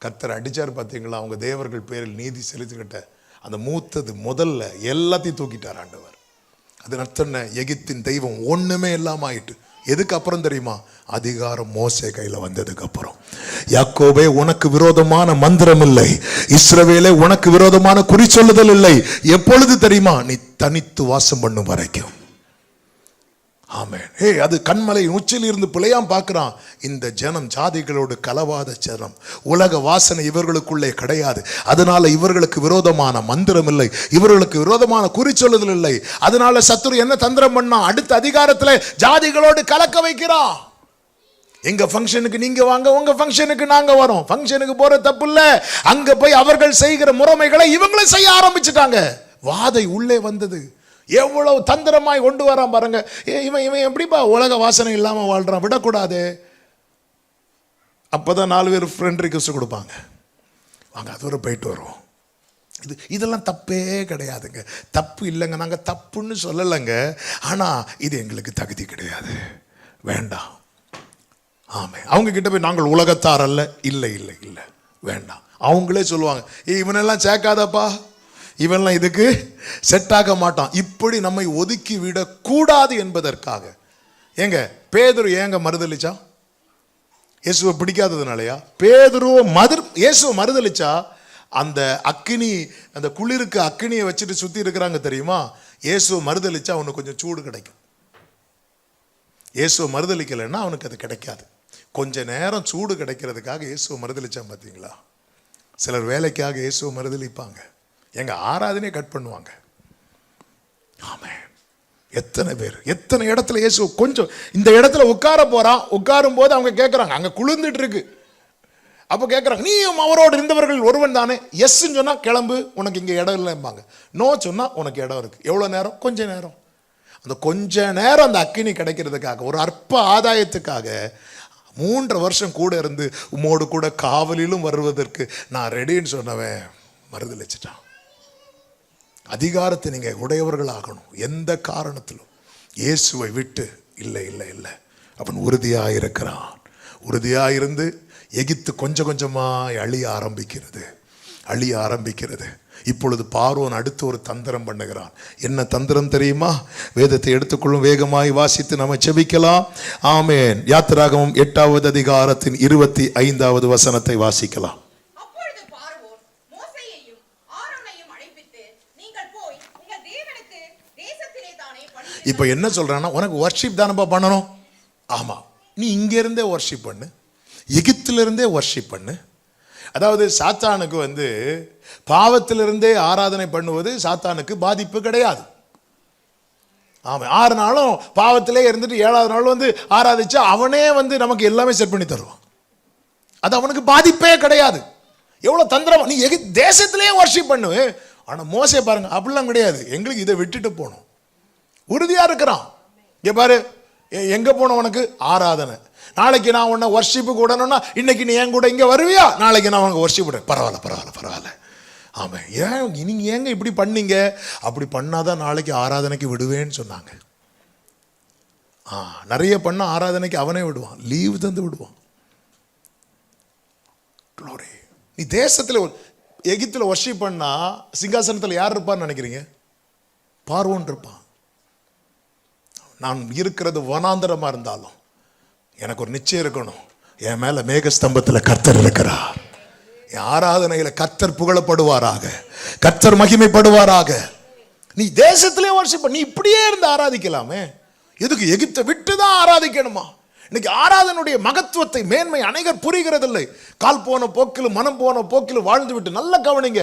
கர்த்தர் அடிச்சார் பார்த்தீங்களா? அவங்க தேவர்கள் பேரில் நீதி செலுத்திக்கிட்ட அந்த மூத்தது முதல்ல எல்லாத்தையும் தூக்கிட்டார் ஆண்டவர். அது நத்தன்ன எகிப்தின் தெய்வம் ஒண்ணுமே இல்லாம ஆயிட்டு. எதுக்கு அப்புறம் தெரியுமா? அதிகாரம் மோசே கையில வந்ததுக்கு அப்புறம். யாக்கோபே, உனக்கு விரோதமான மந்திரம் இல்லை, இஸ்ரவேலே உனக்கு விரோதமான குறி சொல்லுதல் இல்லை. எப்பொழுது தெரியுமா? நீ தனித்து வாசம் பண்ணும் வரைக்கும். ஆமென். அது கண்மலை உச்சியில் இருந்து பிழையாம் பார்க்கிறான். இந்த ஜனம் ஜாதிகளோடு கலவாத ஜனம், உலக வாசனை இவர்களுக்குள்ளே கிடையாது. அதனால இவர்களுக்கு விரோதமான மந்திரம் இல்லை, இவர்களுக்கு விரோதமான குறி சொல்லுதல் இல்லை. அதனால சத்துரு என்ன தந்திரம் பண்ணா? அடுத்த அதிகாரத்துல ஜாதிகளோடு கலக்க வைக்கிறான். எங்க ஃபங்க்ஷனுக்கு நீங்க வாங்க, உங்க ஃபங்க்ஷனுக்கு நாங்க வரோம். ஃபங்க்ஷனுக்கு போற தப்பு இல்ல, அங்க போய் அவர்கள் செய்கிற முறைமைகளை இவங்களும் செய்ய ஆரம்பிச்சுட்டாங்க. வாதை உள்ளே வந்தது. எவ்வளவு தந்திரமாய் கொண்டு வரான் பாருங்க. இவன் எப்படிப்பா உலக வாசனை இல்லாம வாழ்றான்? விடக்கூடாது. அப்பதான் 4 பேர் ஃப்ரெண்ட் ரிக்வெஸ்ட் கொடுப்பாங்க, வாங்க அது போயிட்டு வரும். இதெல்லாம் தப்பே கிடையாதுங்க, தப்பு இல்லைங்க, நாங்க தப்புன்னு சொல்லலைங்க. ஆனா இது எங்களுக்கு தகுதி கிடையாது, வேண்டாம். ஆமே. அவங்க கிட்ட போய் நாங்கள் உலகத்தார் அல்ல, இல்லை இல்லை இல்லை வேண்டாம். அவங்களே சொல்லுவாங்க, இவனெல்லாம் சேர்க்காதப்பா, இவன்லாம் இதுக்கு செட் ஆக மாட்டான். இப்படி நம்மை ஒதுக்கி விடக்கூடாது என்பதற்காக. ஏங்க பேதுரு ஏங்க மறுதளிச்சா? இயேசுவை பிடிக்காததுனாலயா? இயேசுவை மறுதளிச்சா அந்த அக்கினி, அந்த குளிருக்கு அக்கினியை வச்சுட்டு சுத்தி இருக்கிறாங்க தெரியுமா? இயேசுவை மறுதளிச்சா அவனுக்கு கொஞ்சம் சூடு கிடைக்கும். இயேசுவை மறுதளிக்கலைன்னா அவனுக்கு அது கிடைக்காது. கொஞ்ச நேரம் சூடு கிடைக்கிறதுக்காக இயேசுவை மறுதளிச்சான் பார்த்தீங்களா? சிலர் வேலைக்காக இயேசுவை மறுதளிப்பாங்க, எங்க ஆராதனையை கட் பண்ணுவாங்க. ஆமென். எத்தனை பேர் எத்தனை இடத்துல இயேசு கொஞ்சம் இந்த இடத்துல உட்கார போறான், உட்காரும் போது அவங்க கேட்கறாங்க, அங்க குளிர்ந்துட்டு இருக்கு. அப்ப கேட்கறாங்க, நீயும் அவரோடு இருந்தவர்கள் ஒருவன் தானே? எஸ் சொன்னா கிளம்பு, உனக்கு இங்க இடம் இல்லைம்பாங்க. நோ சொன்னா உனக்கு இடம் இருக்கு. எவ்வளவு நேரம்? கொஞ்ச நேரம். அந்த கொஞ்ச நேரம் அந்த அக்கினி கிடைக்கிறதுக்காக, ஒரு அற்ப ஆதாயத்துக்காக 3 வருஷம் கூட இருந்து உம்மோடு கூட காவலிலும் வருவதற்கு நான் ரெடின்னு சொன்னவன் மறுதளிச்சிட்டான். அதிகாரத்தை நீங்க உடையவர்கள் ஆகணும். எந்த காரணத்திலும் இயேசுவை விட்டு இல்லை இல்லை இல்லை. அவன் உறுதியாயிருக்கிறான். உறுதியாயிருந்து எகிப்து கொஞ்சம் கொஞ்சமாய் அழிய ஆரம்பிக்கிறது. இப்பொழுது பார்வோன் அடுத்து ஒரு தந்திரம் பண்ணுகிறான். என்ன தந்திரம் தெரியுமா? வேதத்தை எடுத்துக்கொள்ளும், வேகமாய் வாசித்து நம்ம செபிக்கலாம். ஆமென். யாத்திராகமம் 8வது அதிகாரத்தின் 25வது வசனத்தை வாசிக்கலாம். இப்ப என்ன சொல்றான்னா, உனக்கு வர்ஷிப் தானப்பா பண்ணணும். ஆமா, நீ இங்க இருந்தே வர்ஷிப் பண்ணு, எகிப்தில இருந்தே வர்ஷிப் பண்ணு. அதாவது சாத்தானுக்கு பாவத்திலிருந்தே ஆராதனை பண்ணுவது சாத்தானுக்கு பாதிப்பு கிடையாது. ஆமா, 6 நாளும் பாவத்திலே இருந்துட்டு 7வது நாள் ஆராதிச்சு அவனே நமக்கு எல்லாமே செட் பண்ணி தருவான். அது அவனுக்கு பாதிப்பே கிடையாது. எவ்வளவு தந்திரம்! நீ தேசத்திலேயே வர்ஷிப் பண்ணு. ஆனா மோசே பாருங்க, அப்படிலாம் கிடையாது. எங்களுக்கு இதை விட்டுட்டு போகணும். உறுதியா இருக்கிறான். இங்க பாரு, எங்க போன உனக்கு ஆராதனை. நாளைக்கு நான் உன்னை வர்ஷிப்பு கூடணும்னா இன்னைக்கு நீ என் கூட இங்க வருவியா? நாளைக்கு நான் உனக்கு வர்ஷிப் விட. பரவாயில்ல. ஆமா, ஏன் நீங்க ஏங்க இப்படி பண்ணீங்க? அப்படி பண்ணாதான் நாளைக்கு ஆராதனைக்கு விடுவேன்னு சொன்னாங்க. நிறைய பண்ண ஆராதனைக்கு அவனே விடுவான், லீவு தந்து விடுவான். நீ தேசத்துல எகிப்துல வர்ஷிப் பண்ணா சிங்காசனத்துல யார் இருப்பான்னு நினைக்கிறீங்க? பார்வோன் இருப்பான். நான் இருக்கிறது வனாந்தரமா இருந்தாலும் எனக்கு ஒரு நிச்சயம் இருக்கணும், என் மேல மேகஸ்தம்பத்தில் கர்த்தர் இருக்கிறார். என் ஆராதனையில கர்த்தர் புகழப்படுவாராக, கர்த்தர் மகிமைப்படுவாராக. நீ தேசத்திலே வர்ஷிப் பண்ணி இப்படியே இருந்து ஆராதிக்கலாமே. எதுக்கு எகிப்தை விட்டு தான் ஆராதிக்கணுமா? இன்னைக்கு ஆராதனுடைய மகத்துவத்தை, மேன்மை அனைவர் புரிகிறதில்லை. கால் போன போக்கில் மனம் போன போக்கில் வாழ்ந்து விட்டு, நல்ல கவனிங்க,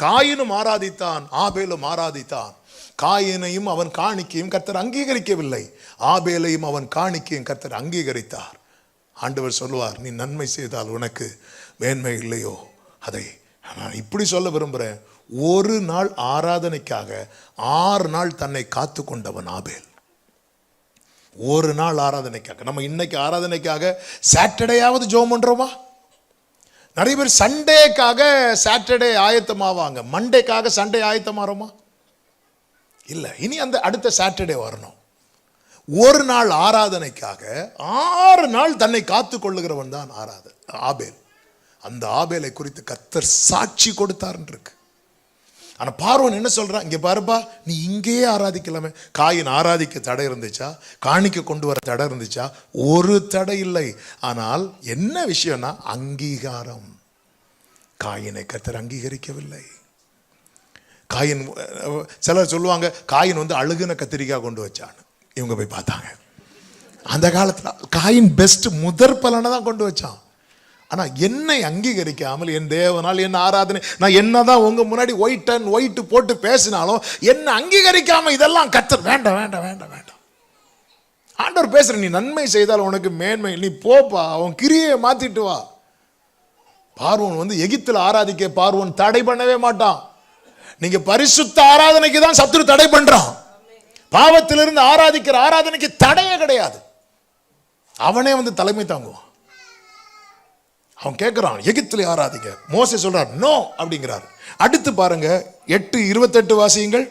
காயினும் ஆராதித்தான், ஆபேலும் ஆராதித்தான். காயினையும் அவன் காணிக்கையும் கர்த்தர் அங்கீகரிக்கவில்லை, ஆபேலையும் அவன் காணிக்கையும் கர்த்தர் அங்கீகரித்தார். ஆண்டவர் சொல்லுவார், நீ நன்மை செய்தால் உனக்கு மேன்மை இல்லையோ? அதை நான் இப்படி சொல்ல விரும்புகிறேன். ஒரு நாள் ஆராதனைக்காக 6 நாள் தன்னை காத்து கொண்டவன் ஆபேல். ஒரு நாள் ஆராதனைக்காக. நம்ம இன்னைக்கு ஆராதனைக்காக சாட்டர்டேயாவது ஜெபம் பண்றோமா? நிறைய பேர் சண்டேக்காக சாட்டர்டே ஆயத்தமாவாங்க, மண்டேக்காக சண்டே ஆயத்தமாறோமா? இல்ல. இனி அந்த அடுத்த சாட்டர்டே வரணும். ஒரு நாள் ஆராதனைக்காக 6 நாள் தன்னை காத்து கொள்ளுகிறவன் தான் ஆபேல். அந்த ஆபேலை குறித்து கர்த்தர் சாட்சி கொடுத்தார் இருக்கு. ஆனா பார்வோன் என்ன சொல்றான்? இங்க பாருப்பா, நீ இங்கேயே ஆராதிக்கலாமே. காயின் ஆராதிக்க தடை இருந்துச்சா? காணிக்க கொண்டு வர தடை இருந்துச்சா? ஒரு தடை இல்லை. ஆனால் என்ன விஷயம்னா அங்கீகாரம். காயினை கர்த்தர் அங்கீகரிக்கவில்லை. காயின், சிலர் சொல்லுவாங்க காயின் அழுகுன கத்திரிக்காய் கொண்டு வச்சான்னு. இவங்க போய் பார்த்தாங்க. அந்த காலத்துல காயின் பெஸ்ட் முதற் பலனை தான் கொண்டு வச்சான். ஆனா என்னை அங்கீகரிக்காமல், என் தேவனால் என்ன ஆராதனை, நான் என்னதான் உங்க முன்னாடி ஒயிட் போட்டு பேசினாலும் என்ன அங்கீகரிக்காம இதெல்லாம் கர்த்தர் வேண்டாம் வேண்டாம் வேண்டாம் வேண்டாம். ஆண்டவர் பேசுற, நீ நன்மை செய்தால் உனக்கு மேன்மை, நீ போப்பா, அவன் கிரியை மாத்திட்டு வா. பார்வோன் எகிப்தில் ஆராதிக்க பார்வோன் தடை பண்ணவே மாட்டான். நீங்க பரிசுத்த ஆராதனைக்கு தான் சத்துரு தடை பண்றான். பாவத்திலிருந்து ஆராதிக்கிற ஆராதனைக்கு தடையே கிடையாது. அவனே தலைமை தாங்குவான். அவன் கேட்கிறான், எகிப்திலே ஆராதிக்க. மோசே சொல்றார் நோ அப்படிங்கிறார். அடுத்து பாருங்க 8:28 வாசியுங்கள்.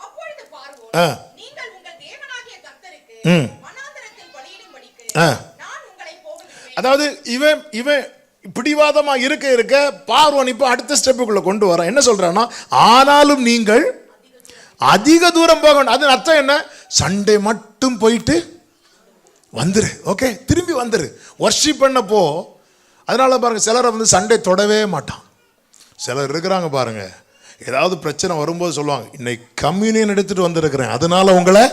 அப்பொழுது பார்வோன், நீங்கள் உங்கள் தேவனாகிய கர்த்தருக்கு வனாந்தரத்தில் பலியிடும்படிக்கு நான் உங்களை போகவில்லை. அதாவது இவன் பிடிவாதமா இருக்க பார்வோன் இப்ப அடுத்த ஸ்டெப்புக்குள்ள கொண்டு வரான். என்ன சொல்றான்னா, ஆனாலும் நீங்கள் அதிக தூரம் போக வேண்டாம். அது அர்த்தம் என்ன? சண்டே மட்டும் போயிட்டு வந்துரு, ஓகே, திரும்பி வந்துரு. வர்ஷிப் பண்ணப்போ அதனால பாருங்க, சிலரை சண்டே தொடவே மாட்டான். சிலர் இருக்கிறாங்க பாருங்க, ஏதாவது பிரச்சனை வரும்போது சொல்லுவாங்க, இன்னைக்கு கம்யூனியன் எடுத்துட்டு வந்திருக்கிறேன், அதனால உங்களை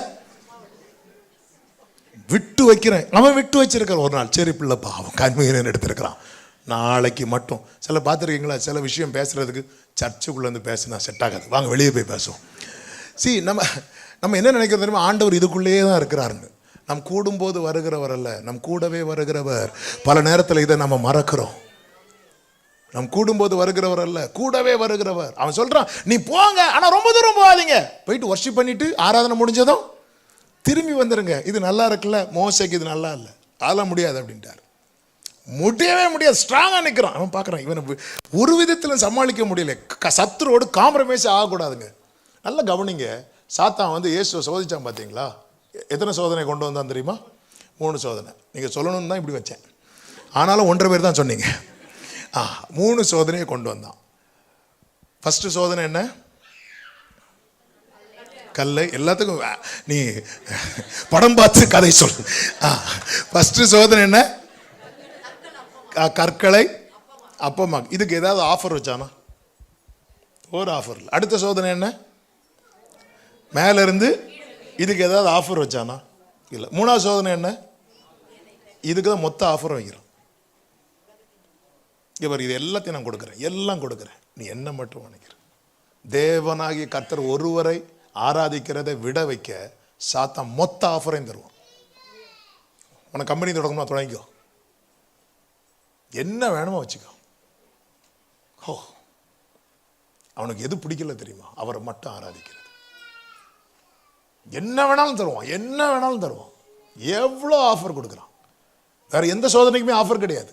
விட்டு வைக்கிறேன். அவன் விட்டு வச்சிருக்கான் ஒரு நாள், சரி பிள்ளைப்பா அவன் கம்யூனியன் எடுத்திருக்கிறான், நாளைக்கு மட்டும். சில பார்த்துருக்கீங்களா, சில விஷயம் பேசுறதுக்கு சர்ச்சுக்குள்ளேருந்து பேசினா செட் ஆகாது, வாங்க வெளியே போய் பேசுவோம். நம்ம என்ன நினைக்கிறது தெரியுமா? ஆண்டவர் இதுக்குள்ளேயே தான் இருக்கிறாருன்னு. நம் கூடும்போது வருகிறவர் அல்ல, நம் கூடவே வருகிறவர். பல நேரத்தில் இதை நம்ம மறக்கிறோம். நம் கூடும்போது வருகிறவர் அல்ல, கூடவே வருகிறவர். அவன் சொல்றான், நீ போங்க, ஆனா ரொம்ப தூரம் போகாதீங்க, போயிட்டு வர்ஷிப் பண்ணிட்டு ஆராதனை முடிஞ்சதும் திரும்பி வந்துருங்க. இது நல்லா இருக்குல்ல, மோசைக்கு இது நல்லா இல்லை, அதெல்லாம் முடியாது அப்படின்ட்டார். முடியவே முடியாது, ஸ்ட்ராங்கா நிற்கிறான். அவன் பார்க்குறான், இவனை ஒரு விதத்தில் சமாளிக்க முடியல. சத்துருவோடு காம்ப்ரமைஸ் ஆகக்கூடாதுங்க. நல்லா கவனிங்க, சாத்தான் இயேசுவை சோதிச்சான் பார்த்தீங்களா? எத்தனை சோதனை கொண்டு வந்தான் தெரியுமா? 3 சோதனை. நீங்கள் சொல்லணும்னு தான் இப்படி வச்சேன், ஆனாலும் 1.5 பேர் தான் சொன்னீங்க. 3 சோதனையை கொண்டு வந்தான். ஃபர்ஸ்ட் சோதனை என்ன? கல்லை. எல்லாத்துக்கும் நீ படம் பார்த்து கதை சொல். ஃபர்ஸ்ட் சோதனை என்ன? கற்களை அப்பமா. இதுக்கு ஏதாவது ஆஃபர் வச்சானா? ஒரு ஆஃபர் இல்லை. அடுத்த சோதனை என்ன? மேல இருந்து. இதுக்கு ஏதாவது ஆஃபர் வச்சானா? இல்லை. 3வது சோதனை என்ன? இதுக்கு தான் மொத்த ஆஃபர் வைக்கிறான். இவர் இது எல்லாத்தையும் நான் கொடுக்குறேன், எல்லாம் கொடுக்குறேன், நீ என்ன மட்டும் நினைக்கிற. தேவனாகிய கர்த்தர் ஒருவரை ஆராதிக்கிறதை விட வைக்க சாத்தான் மொத்த ஆஃபரையும் தருவான். உனக்கு கம்பெனி தொடங்கணுமா, தொடங்கிக்கோ, என்ன வேணுமோ வச்சுக்கோ. அவனுக்கு எது பிடிக்கல தெரியுமா? அவரை மட்டும் ஆராதிக்கிறது. என்ன வேணாலும் தருவான், என்ன வேணாலும் தருவான். எவ்வளோ ஆஃபர் கொடுக்குறான். வேற எந்த சோதனைக்குமே ஆஃபர் கிடையாது.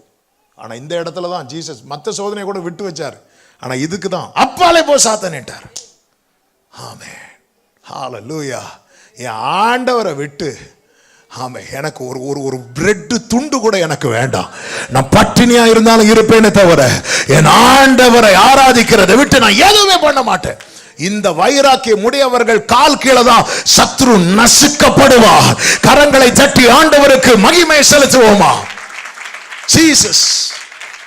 ஆனா இந்த இடத்துல தான் ஜீசஸ் மற்ற சோதனையை கூட விட்டு வச்சாரு. ஆனா இதுக்கு தான் அப்பாலே போ சாத்தானேட்டார். ஆமென், ஹல்லேலூயா. என் ஆண்டவரை விட்டு, ஆமே, எனக்கு ஒரு பிரெட் துண்டு கூட எனக்கு வேண்டாம், நான் பட்டினியா இருந்தாலும் இருப்பேனே தவிர என் ஆண்டவரை ஆராதிக்கிறதை விட்டு நான் எதுவுமே பண்ண மாட்டேன். இந்த வைராக்கியம் உடையவர்கள் கால் கீழே தான் சத்ரு நசுக்கப்படுவார். கரங்களை தட்டி ஆண்டவருக்கு மகிமை செலுத்துவோமா? ஜீசஸ்.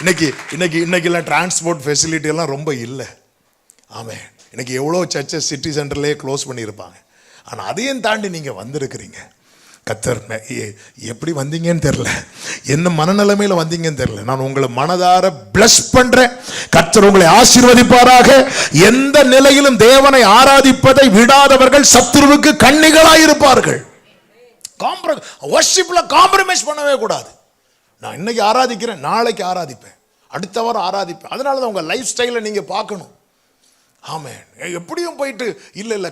இன்னைக்கு எல்லாம் டிரான்ஸ்போர்ட் ஃபெசிலிட்டி எல்லாம் ரொம்ப இல்லை. ஆமே, இன்னைக்கு எவ்வளோ சர்ச்சஸ் சிட்டி சென்டர்லேயே க்ளோஸ் பண்ணியிருப்பாங்க. ஆனால் அதையும் தாண்டி நீங்கள் வந்திருக்கிறீங்க. கர்த்தர் எப்படி வந்தீங்கன்னு தெரியல, என்ன மனநிலைமையில வந்தீங்கன்னு தெரியல. நான் உங்களை மனதார பிளஸ் பண்றேன். கர்த்தர் உங்களை ஆசீர்வதிப்பாராக. எந்த நிலையிலும் தேவனை ஆராதிப்பதை விடாதவர்கள் சத்துருவுக்கு கண்ணிகளாய் இருப்பார்கள். வர்ஷிப்ல காம்ப்ரமைஸ் பண்ணவே கூடாது. நான் இன்னைக்கு ஆராதிக்கிறேன், நாளைக்கு ஆராதிப்பேன், அடுத்த வாரம் ஆராதிப்பேன். அதனால தான் உங்க லைஃப் ஸ்டைலை நீங்க பார்க்கணும். ஆமென். எப்படியும் போயிட்டு இல்ல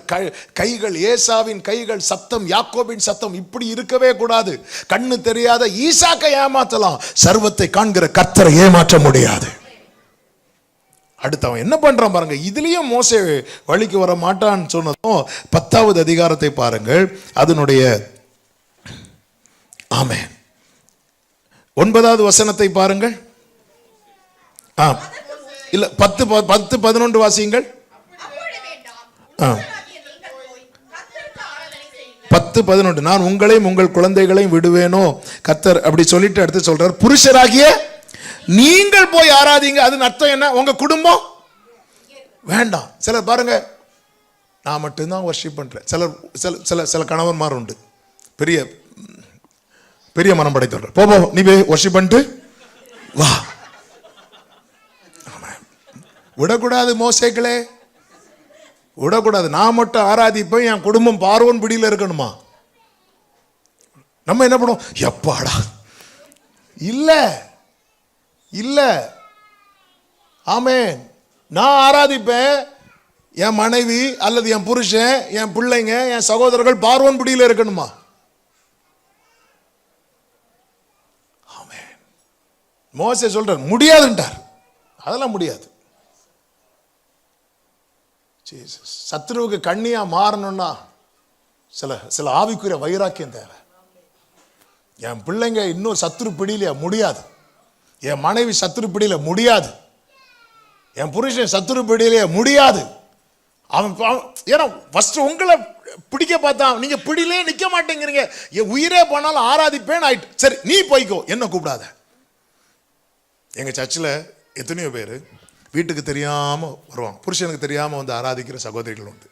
கைகள், ஏசாவின் கைகள் சத்தம், யாக்கோபின் சத்தம் இப்படி இருக்கவே கூடாது. கண்ணு தெரியாத ஈசாக்கை ஏமாத்தலாம், சர்வத்தை காண்கிற கர்த்தரை ஏமாற்ற முடியாது. அடுத்து அவன் என்ன பண்றான் பாருங்க. இதுலயும் மோசே வழிக்கு வர மாட்டான்னு சொன்னதும் 10வது அதிகாரத்தை பாருங்கள். அதனுடைய ஆமென் 9வது வசனத்தை பாருங்கள். இல்ல 10-11 வாசியுங்கள். 10-11 நான் உங்களையும் உங்கள் குழந்தைகளையும் விடுவேனோ கர்த்தர் அப்படி சொல்லிட்டு அடுத்து சொல்றார், புருஷராகிய நீங்கள் போய் ஆராதிங்க. அது அர்த்தம் என்ன? உங்க குடும்பம் வேண்டாம். சிலர் பாருங்க, நான் மட்டும்தான் வர்ஷிப் பண்றேன். சில கணவன்மார் உண்டு, பெரிய பெரிய மனம் படைத்தவர். போ நீ போய் வர்ஷிப் பண்ணிட்டு வா. விடக்கூடாது மோசேக்களே, விடக்கூடாது. நான் மட்டும் ஆராதிப்பேன், என் குடும்பம் பார்வோன் பிடியில் இருக்கணுமா? நம்ம என்ன பண்ணுவோம்? எப்பாடா இல்ல இல்ல. ஆமென். நான் ஆராதிப்பேன், என் மனைவி அல்லது என் புருஷன், என் பிள்ளைங்க, என் சகோதரர்கள் பார்வோன் பிடியில் இருக்கணுமா? ஆமென். மோசே சொல்றார் முடியாதுன்றார். அதெல்லாம் முடியாது. சத்ருவுக்கு கண்ணியா மாறணும்னா சில ஆவிக்குரிய வைராக்கியம் தேவை. என் பிள்ளைங்க இன்னும் சத்ரு பிடியில முடியாது, என் மனைவி சத்ரு பிடியில முடியாது, என் புருஷன் சத்ரு பிடியில முடியாது. அவன் ஏன்னா ஃபர்ஸ்ட் உங்களை பிடிக்க பார்த்தான், நீங்க பிடியிலே நிக்க மாட்டேங்கிறீங்க. என் உயிரே போனாலும் ஆராதிப்பேன் ஆயிட்டு. சரி நீ போய்க்கோ, என்ன கூப்பிடாத. எங்க சர்ச்சில் எத்தனையோ பேர் வீட்டுக்கு தெரியாம வருவாங்க, புருஷனுக்கு தெரியாம வந்து ஆராதிக்கிற சகோதரிகள் உண்டு.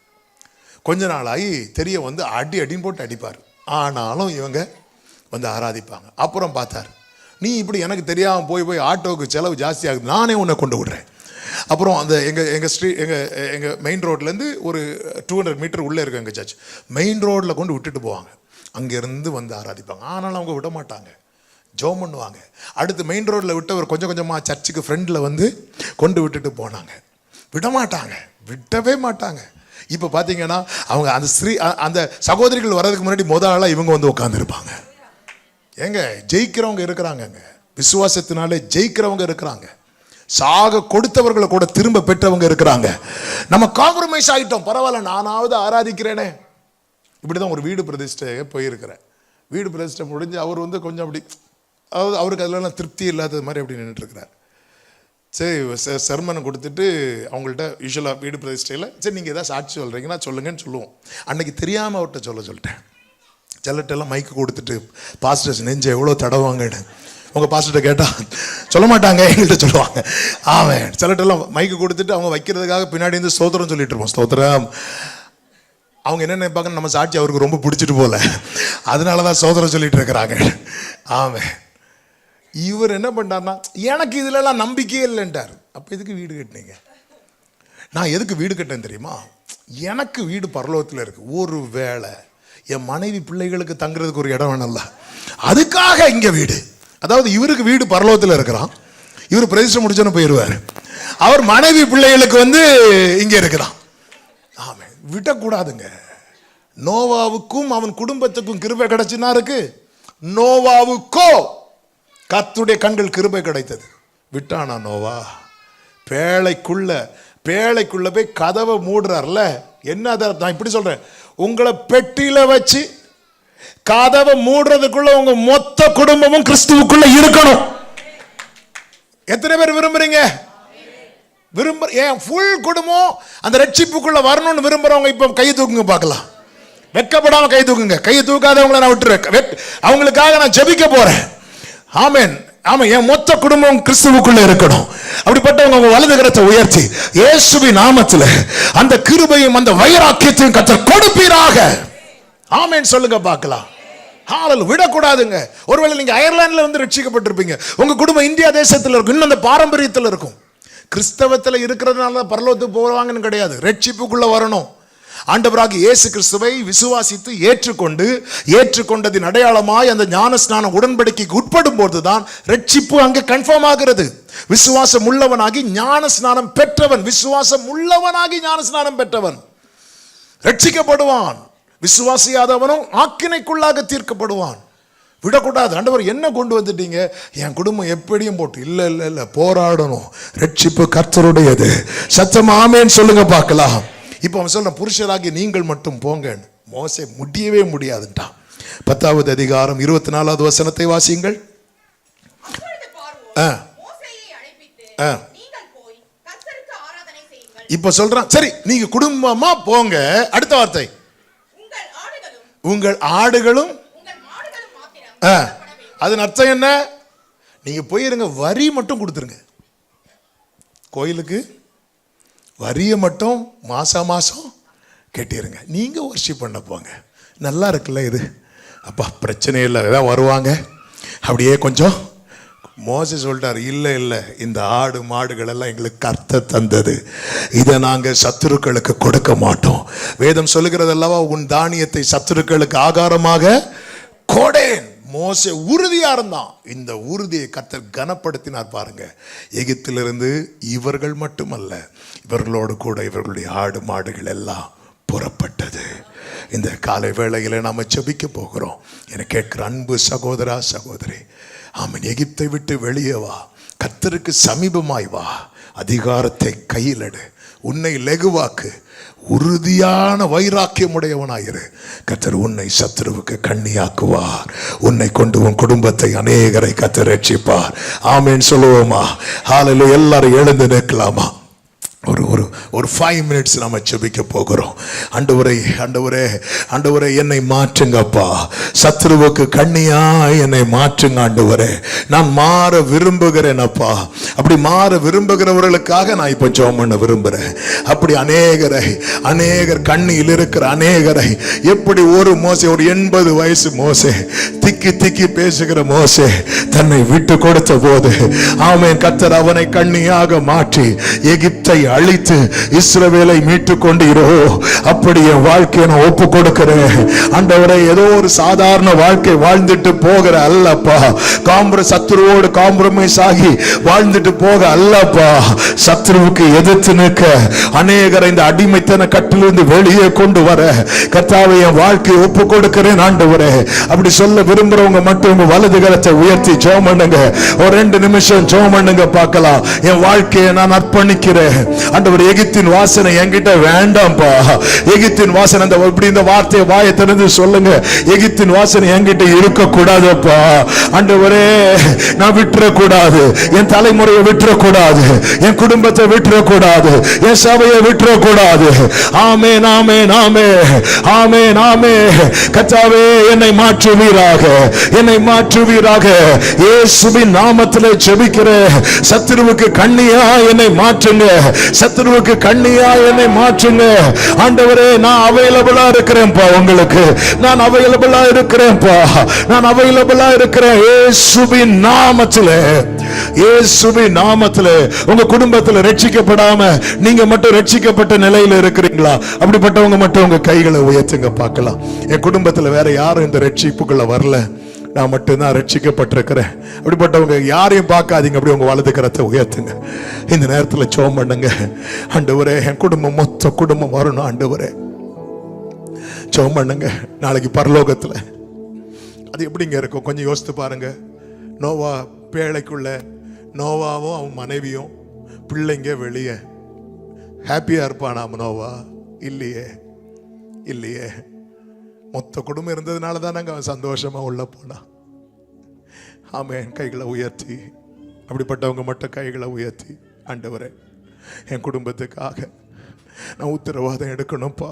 கொஞ்ச நாளாகி தெரிய வந்து அடின்னு போட்டு அடிப்பார். ஆனாலும் இவங்க வந்து ஆராதிப்பாங்க. அப்புறம் பார்த்தார், நீ இப்படி எனக்கு தெரியாமல் போய் ஆட்டோவுக்கு செலவு ஜாஸ்தி ஆகுது, நானே உன்னை கொண்டு விடுறேன். அப்புறம் அந்த எங்கள் ஸ்ட்ரீட் எங்கள் மெயின் ரோட்லேருந்து ஒரு 200 மீட்டர் உள்ளே இருக்கு எங்கள் சர்ச். மெயின் ரோட்டில் கொண்டு விட்டுட்டு போவாங்க, அங்கேருந்து வந்து ஆராதிப்பாங்க. ஆனாலும் அவங்க விட மாட்டாங்க, ஜோம் பண்ணுவாங்க. அடுத்து மெயின் ரோட்டில் விட்டவர் கொஞ்சம் கொஞ்சமாக சர்ச்சுக்கு ஃப்ரெண்டில் வந்து கொண்டு விட்டுட்டு போனாங்க. விடமாட்டாங்க, விடவே மாட்டாங்க. இப்போ பார்த்தீங்கன்னா அவங்க அந்த சகோதரிகள் வர்றதுக்கு முன்னாடி முதலாக இவங்க வந்து உட்காந்துருப்பாங்க. ஏங்க ஜெயிக்கிறவங்க இருக்கிறாங்கங்க, விசுவாசத்தினாலே ஜெயிக்கிறவங்க இருக்கிறாங்க, சாக கொடுத்தவர்களை கூட திரும்ப பெற்றவங்க இருக்கிறாங்க. நம்ம காம்ப்ரமைஸ் ஆகிட்டோம், பரவாயில்ல நானாவது ஆராதிக்கிறேனே. இப்படிதான் ஒரு வீடு பிரதிஷ்டை போயிருக்கிறேன். வீடு பிரதிஷ்டை முடிஞ்சு அவர் வந்து கொஞ்சம் அப்படி, அதாவது அவருக்கு அதிலலாம் திருப்தி இல்லாதது மாதிரி அப்படி நின்றுட்டு இருக்கிறார். சரி சர்மனை கொடுத்துட்டு அவங்கள்ட்ட யூஸ்வலாக வீடு பிரதிஷ்டையில் சரி நீங்கள் எதாவது சாட்சி சொல்கிறீங்கன்னா சொல்லுங்கன்னு சொல்லுவோம். அன்னைக்கு தெரியாமல் அவர்கிட்ட சொல்லிட்டேன். செல்லட்டெல்லாம் மைக்கு கொடுத்துட்டு பாஸ்டர்ஸ் நெஞ்சு எவ்வளோ தடவாங்கன்னு உங்கள் பாஸ்டர்கிட்ட கேட்டால் சொல்ல மாட்டாங்க, எங்கள்கிட்ட சொல்லுவாங்க. ஆமாம், செல்லட்டெல்லாம் மைக்கு கொடுத்துட்டு அவங்க வைக்கிறதுக்காக பின்னாடி இருந்து ஸ்தோத்திரம் சொல்லிட்டு இருப்போம். ஸ்தோத்திரம். அவங்க என்ன நினைப்பாங்கன்னு நம்ம சாட்சி அவருக்கு ரொம்ப பிடிச்சிட்டு போல, அதனால தான் சோதரம் சொல்லிட்டு இருக்கிறாங்க. ஆமாம். இவர் என்ன பண்ணார்னா எனக்கு இதுலலாம் நம்பிக்கையே இல்லைன்ட்டார். அப்போ எதுக்கு வீடு கட்டினீங்க? நான் எதுக்கு வீடு கட்டினேன் தெரியுமா? எனக்கு வீடு பரலோகத்தில் இருக்கு, ஒரு வேளை என் மனைவி பிள்ளைகளுக்கு தங்குறதுக்கு ஒரு இடம் வேணும்ல, அதுக்காக இங்கே வீடு. அதாவது இவருக்கு வீடு பரலோகத்தில் இருக்கிறான், இவர் பிரதிஷ்டை முடிச்சோன்னு போயிடுவார். அவர் மனைவி பிள்ளைகளுக்கு வந்து இங்கே இருக்கிறான். ஆமாம், விடக்கூடாதுங்க. நோவாவுக்கும் அவன் குடும்பத்துக்கும் கிருபை கிடைச்சுன்னா இருக்கு, நோவாவுக்கோ கர்த்தருடைய கண்கள் கிருபை கிடைத்தது. விட்டானா நோவா? பேழைக்குள்ள போய் கதவை மூடுறார்ல. என்ன நான் இப்படி சொல்றேன், உங்களை பெட்டியில வச்சு கதவை மூடுறதுக்குள்ள உங்க மொத்த குடும்பமும் கிறிஸ்துவுக்குள்ள இருக்கணும். எத்தனை பேர் விரும்புறீங்க? ஏன் ஃபுல் குடும்பம் அந்த ரட்சிப்புக்குள்ள வரணும்னு விரும்புறவங்க இப்ப கையை தூக்குங்க பார்க்கலாம். வெட்கப்படாம கை தூக்குங்க. கையை தூக்காதவங்களை நான் விட்டுறேன், அவங்களுக்காக நான் ஜெபிக்க போறேன். ஆமென். ஆமா, என் மொத்த குடும்பம் கிறிஸ்துவுக்குள்ள இருக்கணும். அப்படிப்பட்டவங்க உங்க வலது கரத்தை உயர்த்தி இயேசுவின் நாமத்தில் அந்த கிருபையும் அந்த வைராக்கியத்தையும் கர்த்தர் கொடுப்பீராக. ஆமென் சொல்லுங்க பார்க்கலாம். விடக்கூடாதுங்க. ஒருவேளை நீங்க அயர்லாந்துல வந்து ரட்சிக்கப்பட்டிருப்பீங்க, உங்க குடும்பம் இந்தியா தேசத்துல இருக்கும், இன்னும் அந்த பாரம்பரியத்தில் இருக்கும். கிறிஸ்தவத்துல இருக்கிறதுனால பரலோகத்துக்கு போவாங்கன்னு கிடையாது, ரட்சிப்புக்குள்ள வரணும். ஆண்டவராக இயேசு கிறிஸ்துவை விசுவாசித்து ஏற்றுக்கொண்டதின் அடையாளமாய் அந்த ஞானஸ்நான உடன்படிக்கைக்கு உட்படும் போதுதான் ரட்சிப்பு அங்கே கன்ஃபார்ம் ஆகிறது. விசுவாசம் உள்ளவனாகி ஞானஸ்நானம் பெற்றவன், விசுவாசம் உள்ளவனாகி ஞானஸ்நானம் பெற்றவன் ரட்சிக்கப்படுவான். விசுவாசியாதவனும் ஆக்கினைக்குள்ளாக தீர்க்கப்படுவான். விடக்கூடாது. ஆண்டவர் என்ன கொண்டு வந்துட்டீங்க, என் குடும்பம் எப்படியும் போட்டு, இல்ல இல்ல இல்ல, போராடணும். ரட்சிப்பு கர்த்தருடையது. சத்தமா ஆமென் சொல்லுங்க பார்க்கலாம். இப்போ அவன் சொல்ற, புருஷராகி நீங்கள் மட்டும் போங்க. மோசே முடியவே முடியாதுட்டான். 10வது அதிகாரம் 24வது வசனத்தை வாசியுங்கள். இப்ப சொல்றான், சரி நீங்க குடும்பமா போங்க. அடுத்த வார்த்தை, உங்கள் ஆடுகளும். அதன் அர்த்தம் என்ன? நீங்க போயிருங்க, வரி மட்டும் கொடுத்துருங்க. கோயிலுக்கு வரியை மட்டும் மாசம் கட்டிருங்க. நீங்க வர்ஷிப் பண்ண போங்க. நல்லா இருக்குல்ல இது? அப்பா பிரச்சனை இல்லை, ஏதாவது வருவாங்க அப்படியே கொஞ்சம். மோசே சொல்லிட்டார், இல்லை இல்லை, இந்த ஆடு மாடுகள் எல்லாம் எங்களுக்கு கர்த்தர் தந்தது, இதை நாங்கள் சத்துருக்களுக்கு கொடுக்க மாட்டோம். வேதம் சொல்லுகிறது அல்லவா, உன் தானியத்தை சத்துருக்களுக்கு ஆகாரமாக கொடேன். மோசே உறுதியா இருந்தான். இந்த உறுதியை கர்த்தர் கனப்படுத்தினார் பாருங்க. எகிப்திலிருந்து இவர்கள் மட்டுமல்ல, இவர்களோடு கூட இவர்களுடைய ஆடு மாடுகள் எல்லாம் புறப்பட்டது. இந்த காலை வேளையில நாம ஜெபிக்க போகிறோம். என கேட்கிற அன்பு சகோதரா சகோதரி, ஆமன், எகிப்தை விட்டு வெளியே வா, கர்த்தருக்கு சமீபமாய் வா, அதிகாரத்தை கையில் எடு, உன்னை லெகுவாக்கு, உறுதியான வைராக்கியம் உடையவனாயிரு. கர்த்தர் உன்னை சத்துருவுக்கு கண்ணியாக்குவார். உன்னை கொண்டு உன் குடும்பத்தை அநேகரை கர்த்தர் ரட்சிப்பார். ஆமென் சொல்லுவோமா? ஹல்லேலூயா. எல்லாரும் எழுந்து நிற்கலாமா? ஒரு 5 minutes நாம ஜெபிக்க போகிறோம். ஆண்டவரே ஆண்டவரே ஆண்டவரே, என்னை மாற்றுங்கப்பா, சத்துருவுக்கு கண்ணியா என்னை மாற்றுங்க ஆண்டவரே. நான் மாற விரும்புகிறேன் அப்பா. அப்படி மாற விரும்புகிறவர்களுக்காக நான் இப்போ ஜெபம் பண்ண விரும்புகிறேன். அப்படி அநேகர் கண்ணியில் இருக்கிற அநேகரை, எப்படி ஒரு மோசே, ஒரு 80 வயசு மோசே, திக்கி பேசுகிற மோசே தன்னை விட்டு கொடுத்த போது, ஆமென், கர்த்தர் அவனை கண்ணியாக மாற்றி எகிப்தை அழித்து இஸ்ரவேலை மீட்டு கொண்டீரோ, அப்படி என் வாழ்க்கையை நான் ஒப்பு கொடுக்கிறேன் ஆண்டவரே. ஏதோ ஒரு சாதாரண வாழ்க்கை வாழ்ந்துட்டு போகிற அல்லப்பா, சத்துருவோடு காம்ப்ரமைஸ் ஆகி வாழ்ந்துட்டு போக அல்லப்பா, சத்துருவுக்கு எதிர்த்து நிற்க, அநேகரை இந்த அடிமைத்தன கட்டிலிருந்து வெளியே கொண்டு வர கர்த்தாவே என் வாழ்க்கையை ஒப்பு கொடுக்கிறேன் ஆண்டவரே. அப்படி சொல்ல விரும்புறவங்க மட்டும் உங்க வலது கரத்தை உயர்த்தி ஜெபம் பண்ணுங்க. ஒரு 2 நிமிஷம் ஜெபம் பண்ணுங்க பார்க்கலாம். என் வாழ்க்கையை நான் அர்ப்பணிக்கிறேன் ஆண்டவர். எகிப்தின் வாசனை என்கிட்ட வேண்டாம்பா. எகிப்தின் வாசனை, இந்த வார்த்தையை வாயை திறந்து சொல்லுங்க. எகிப்தின் வாசனை என்கிட்ட இருக்க கூடாதுப்பா ஆண்டவரே. நான் விட்டுறக்கூடாது, என் தலைமுறையை விட்டுறக்கூடாது, என் குடும்பத்தை விட்டுறக்கூடாது, என் சபையை விட்டுறக்கூடாது. ஆமென் ஆமென் ஆமென் ஆமென் ஆமென். கர்த்தாவே என்னை மாற்றுவீராக, என்னை மாற்றுவீராக. இயேசுவின் நாமத்திலே ஜெபிக்கிறேன். சத்துருவுக்கு கண்ணியா என்னை மாற்றுங்க, சத்துருவுக்கு கண்ணியா என்னை மாற்றுங்க ஆண்டவரே. நான் அவைலபிளா இருக்கிறேன்ப்பா உங்களுக்கு, நான் அவைலபிளா இருக்கிறேன்ப்பா, நான் அவைலபிளா இருக்கிறேன். இயேசுவின் நாமத்திலே, இயேசுவின் நாமத்திலே. உங்க குடும்பத்தில் ரட்சிக்கப்படாம நீங்க மட்டும் ரட்சிக்கப்பட்ட நிலையில இருக்கிறீங்களா? அப்படிப்பட்டவங்க மட்டும் உங்க கைகளை உயர்த்துங்க பார்க்கலாம். என் குடும்பத்தில் வேற யாரும் இந்த ரட்சிப்புக்குள்ள வரல, நான் மட்டும்தான் ரட்சிக்கப்பட்டிருக்கிறேன். அப்படிப்பட்டவங்க யாரையும் பார்க்காதீங்க, அப்படி உங்க வலது கரத்தை உயர்த்துங்க. இந்த நேரத்தில் ஜெபம் பண்ணுங்க. ஆண்டவரே, என் குடும்பம், மொத்த குடும்பம் வரணும் ஆண்டவரே. ஜெபம் பண்ணுங்க. நாளைக்கு பரலோகத்தில் அது எப்படிங்க இருக்கும் கொஞ்சம் யோசித்து பாருங்க. நோவா பேழைக்குள்ள, நோவாவும் அவன் மனைவியும் பிள்ளைங்க வெளியே ஹாப்பியா இருப்பானா நோவா? இல்லையே இல்லையே. மொத்த குடும்பம் இருந்ததுனால தான் நாங்கள் அவன் சந்தோஷமா உள்ள போனான். ஆமென். கைகளை உயர்த்தி, அப்படிப்பட்டவங்க மட்டும் கைகளை உயர்த்தி, ஆண்டவரே என் குடும்பத்துக்காக நான் உத்தரவாதம் எடுக்கணும்ப்பா,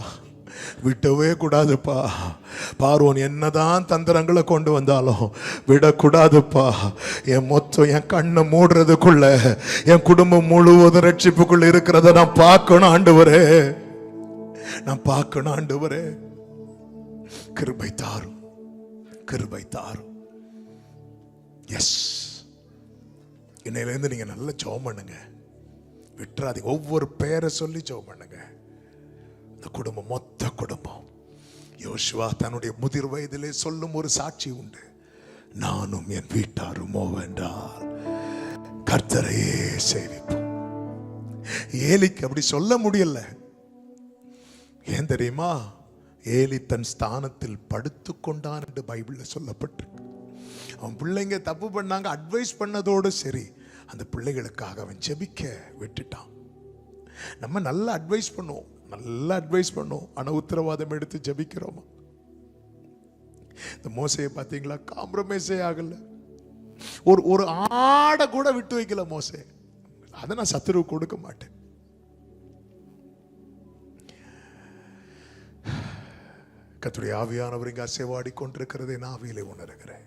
விட்டவே கூடாதுப்பா. பார்வோன் என்னதான் தந்திரங்களை கொண்டு வந்தாலும் விடக்கூடாதுப்பா. என் மொத்தம் என் கண்ணை மூடுறதுக்குள்ள என் குடும்பம் முழுவதும் ரட்சிப்புக்குள்ள இருக்கிறத நான் பார்க்கணும் ஆண்டவரே, நான் பார்க்கணும் ஆண்டவரே. கிருபை தாரும், கிருபை தாரும். எஸ், இன்னையிலேருந்து நீங்க நல்ல ஜெபம் பண்ணுங்க, விட்டுறாதீங்க. ஒவ்வொரு பேரை சொல்லி ஜெபம் பண்ணுங்க. இந்த குடும்பம், மொத்த குடும்பம், யோசுவா தன்னுடைய முதிர் வயதிலே சொல்லும் ஒரு சாட்சி உண்டு. நானும் என் வீட்டாருமோ என்றால் கர்த்தரையே சேவிப்போம். ஏலிக்கு அப்படி சொல்ல முடியல. ஏன் தெரியுமா? ஏலி தன் ஸ்தானத்தில் படுத்து கொண்டான் என்று பைபிள்ல சொல்லப்பட்டிருக்கு. அவன் பிள்ளைங்க தப்பு பண்ணாங்க, அட்வைஸ் பண்ணதோடு சரி, அந்த பிள்ளைகளுக்காக அவன் ஜெபிக்க விட்டுட்டான். நம்ம நல்லா அட்வைஸ் பண்ணுவோம், ஆனா உத்தரவாதம் எடுத்து ஜெபிக்கிறோமா? இந்த மோசையை பார்த்தீங்களா? காம்ப்ரமைஸே ஆகல. ஒரு ஆடை கூட விட்டு வைக்கல மோசே. அதை நான் சத்துருவு கொடுக்க மாட்டேன். கர்த்தருடைய ஆவியானவர் இங்கு அசைவாடி கொண்டிருக்கிறதை நான் ஆவியிலே உணர்கிறேன்.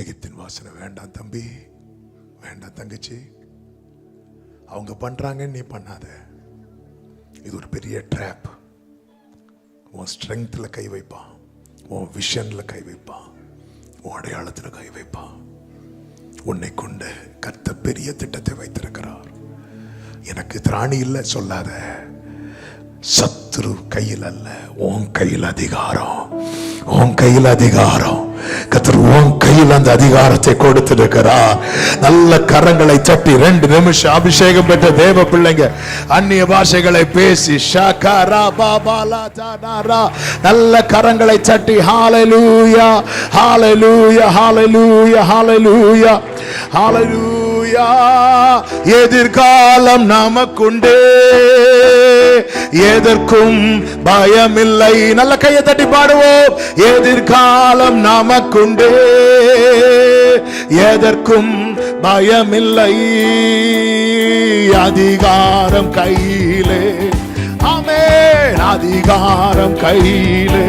எகிப்தின் வாசனை வேண்டாம் தம்பி, வேண்டாம் தங்கச்சி, அவங்க பண்றாங்கன்னு நீ பண்ணாத. இது ஒரு பெரிய ட்ராப். உன் ஸ்ட்ரெங்க்ல கை வைப்பான், உன் விஷன்ல கை வைப்பான், உன் அடையாளத்தில் கை வைப்பான். உன்னை கொண்டு கர்த்தர் பெரிய திட்டத்தை வைத்திருக்கிறார். எனக்கு திராணி இல்லை சொல்லாத. சத்துரு கையில் அல்ல, உன் கையில் அதிகாரம், உன் கையில் அதிகாரம். கர்த்தர் உன் கையில் அந்த அதிகாரத்தை கொடுத்திருக்கிறார். நல்ல கரங்களை தட்டி 2 நிமிஷம் அபிஷேகம் பெற்ற தேவ பிள்ளைங்க அந்நிய பாஷைகளை பேசி ஷகரா பாபாலா தானாரா நல்ல கரங்களை தட்டி ஹalleluya ஹalleluya ஹalleluya ஹalleluya ஹalleluya. எதிர்காலம் நமக்குண்டே, எதற்கும் பயமில்லை. நல்ல கையை தட்டி பாடுவோம். எதிர்காலம் நமக்குண்டே, எதற்கும் பயமில்லை. அதிகாரம் கையிலே, ஆமென், அதிகாரம் கையிலே.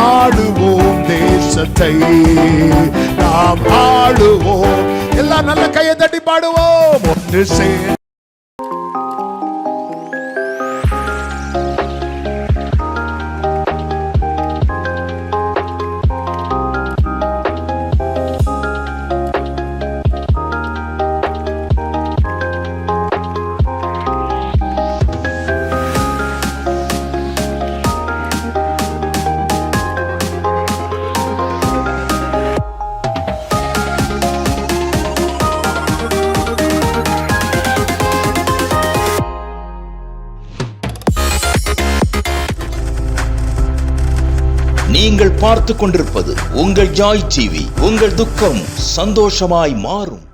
ஆளுவோம் தேசத்தை, நாம் ஆளுவோம். எல்லாம் நல்ல கையை தட்டி பாடுவோம். ஒன்று சேர் நீங்கள் பார்த்து கொண்டிருப்பது உங்கள் ஜாய் டிவி. உங்கள் துக்கம் சந்தோஷமாய் மாறும்.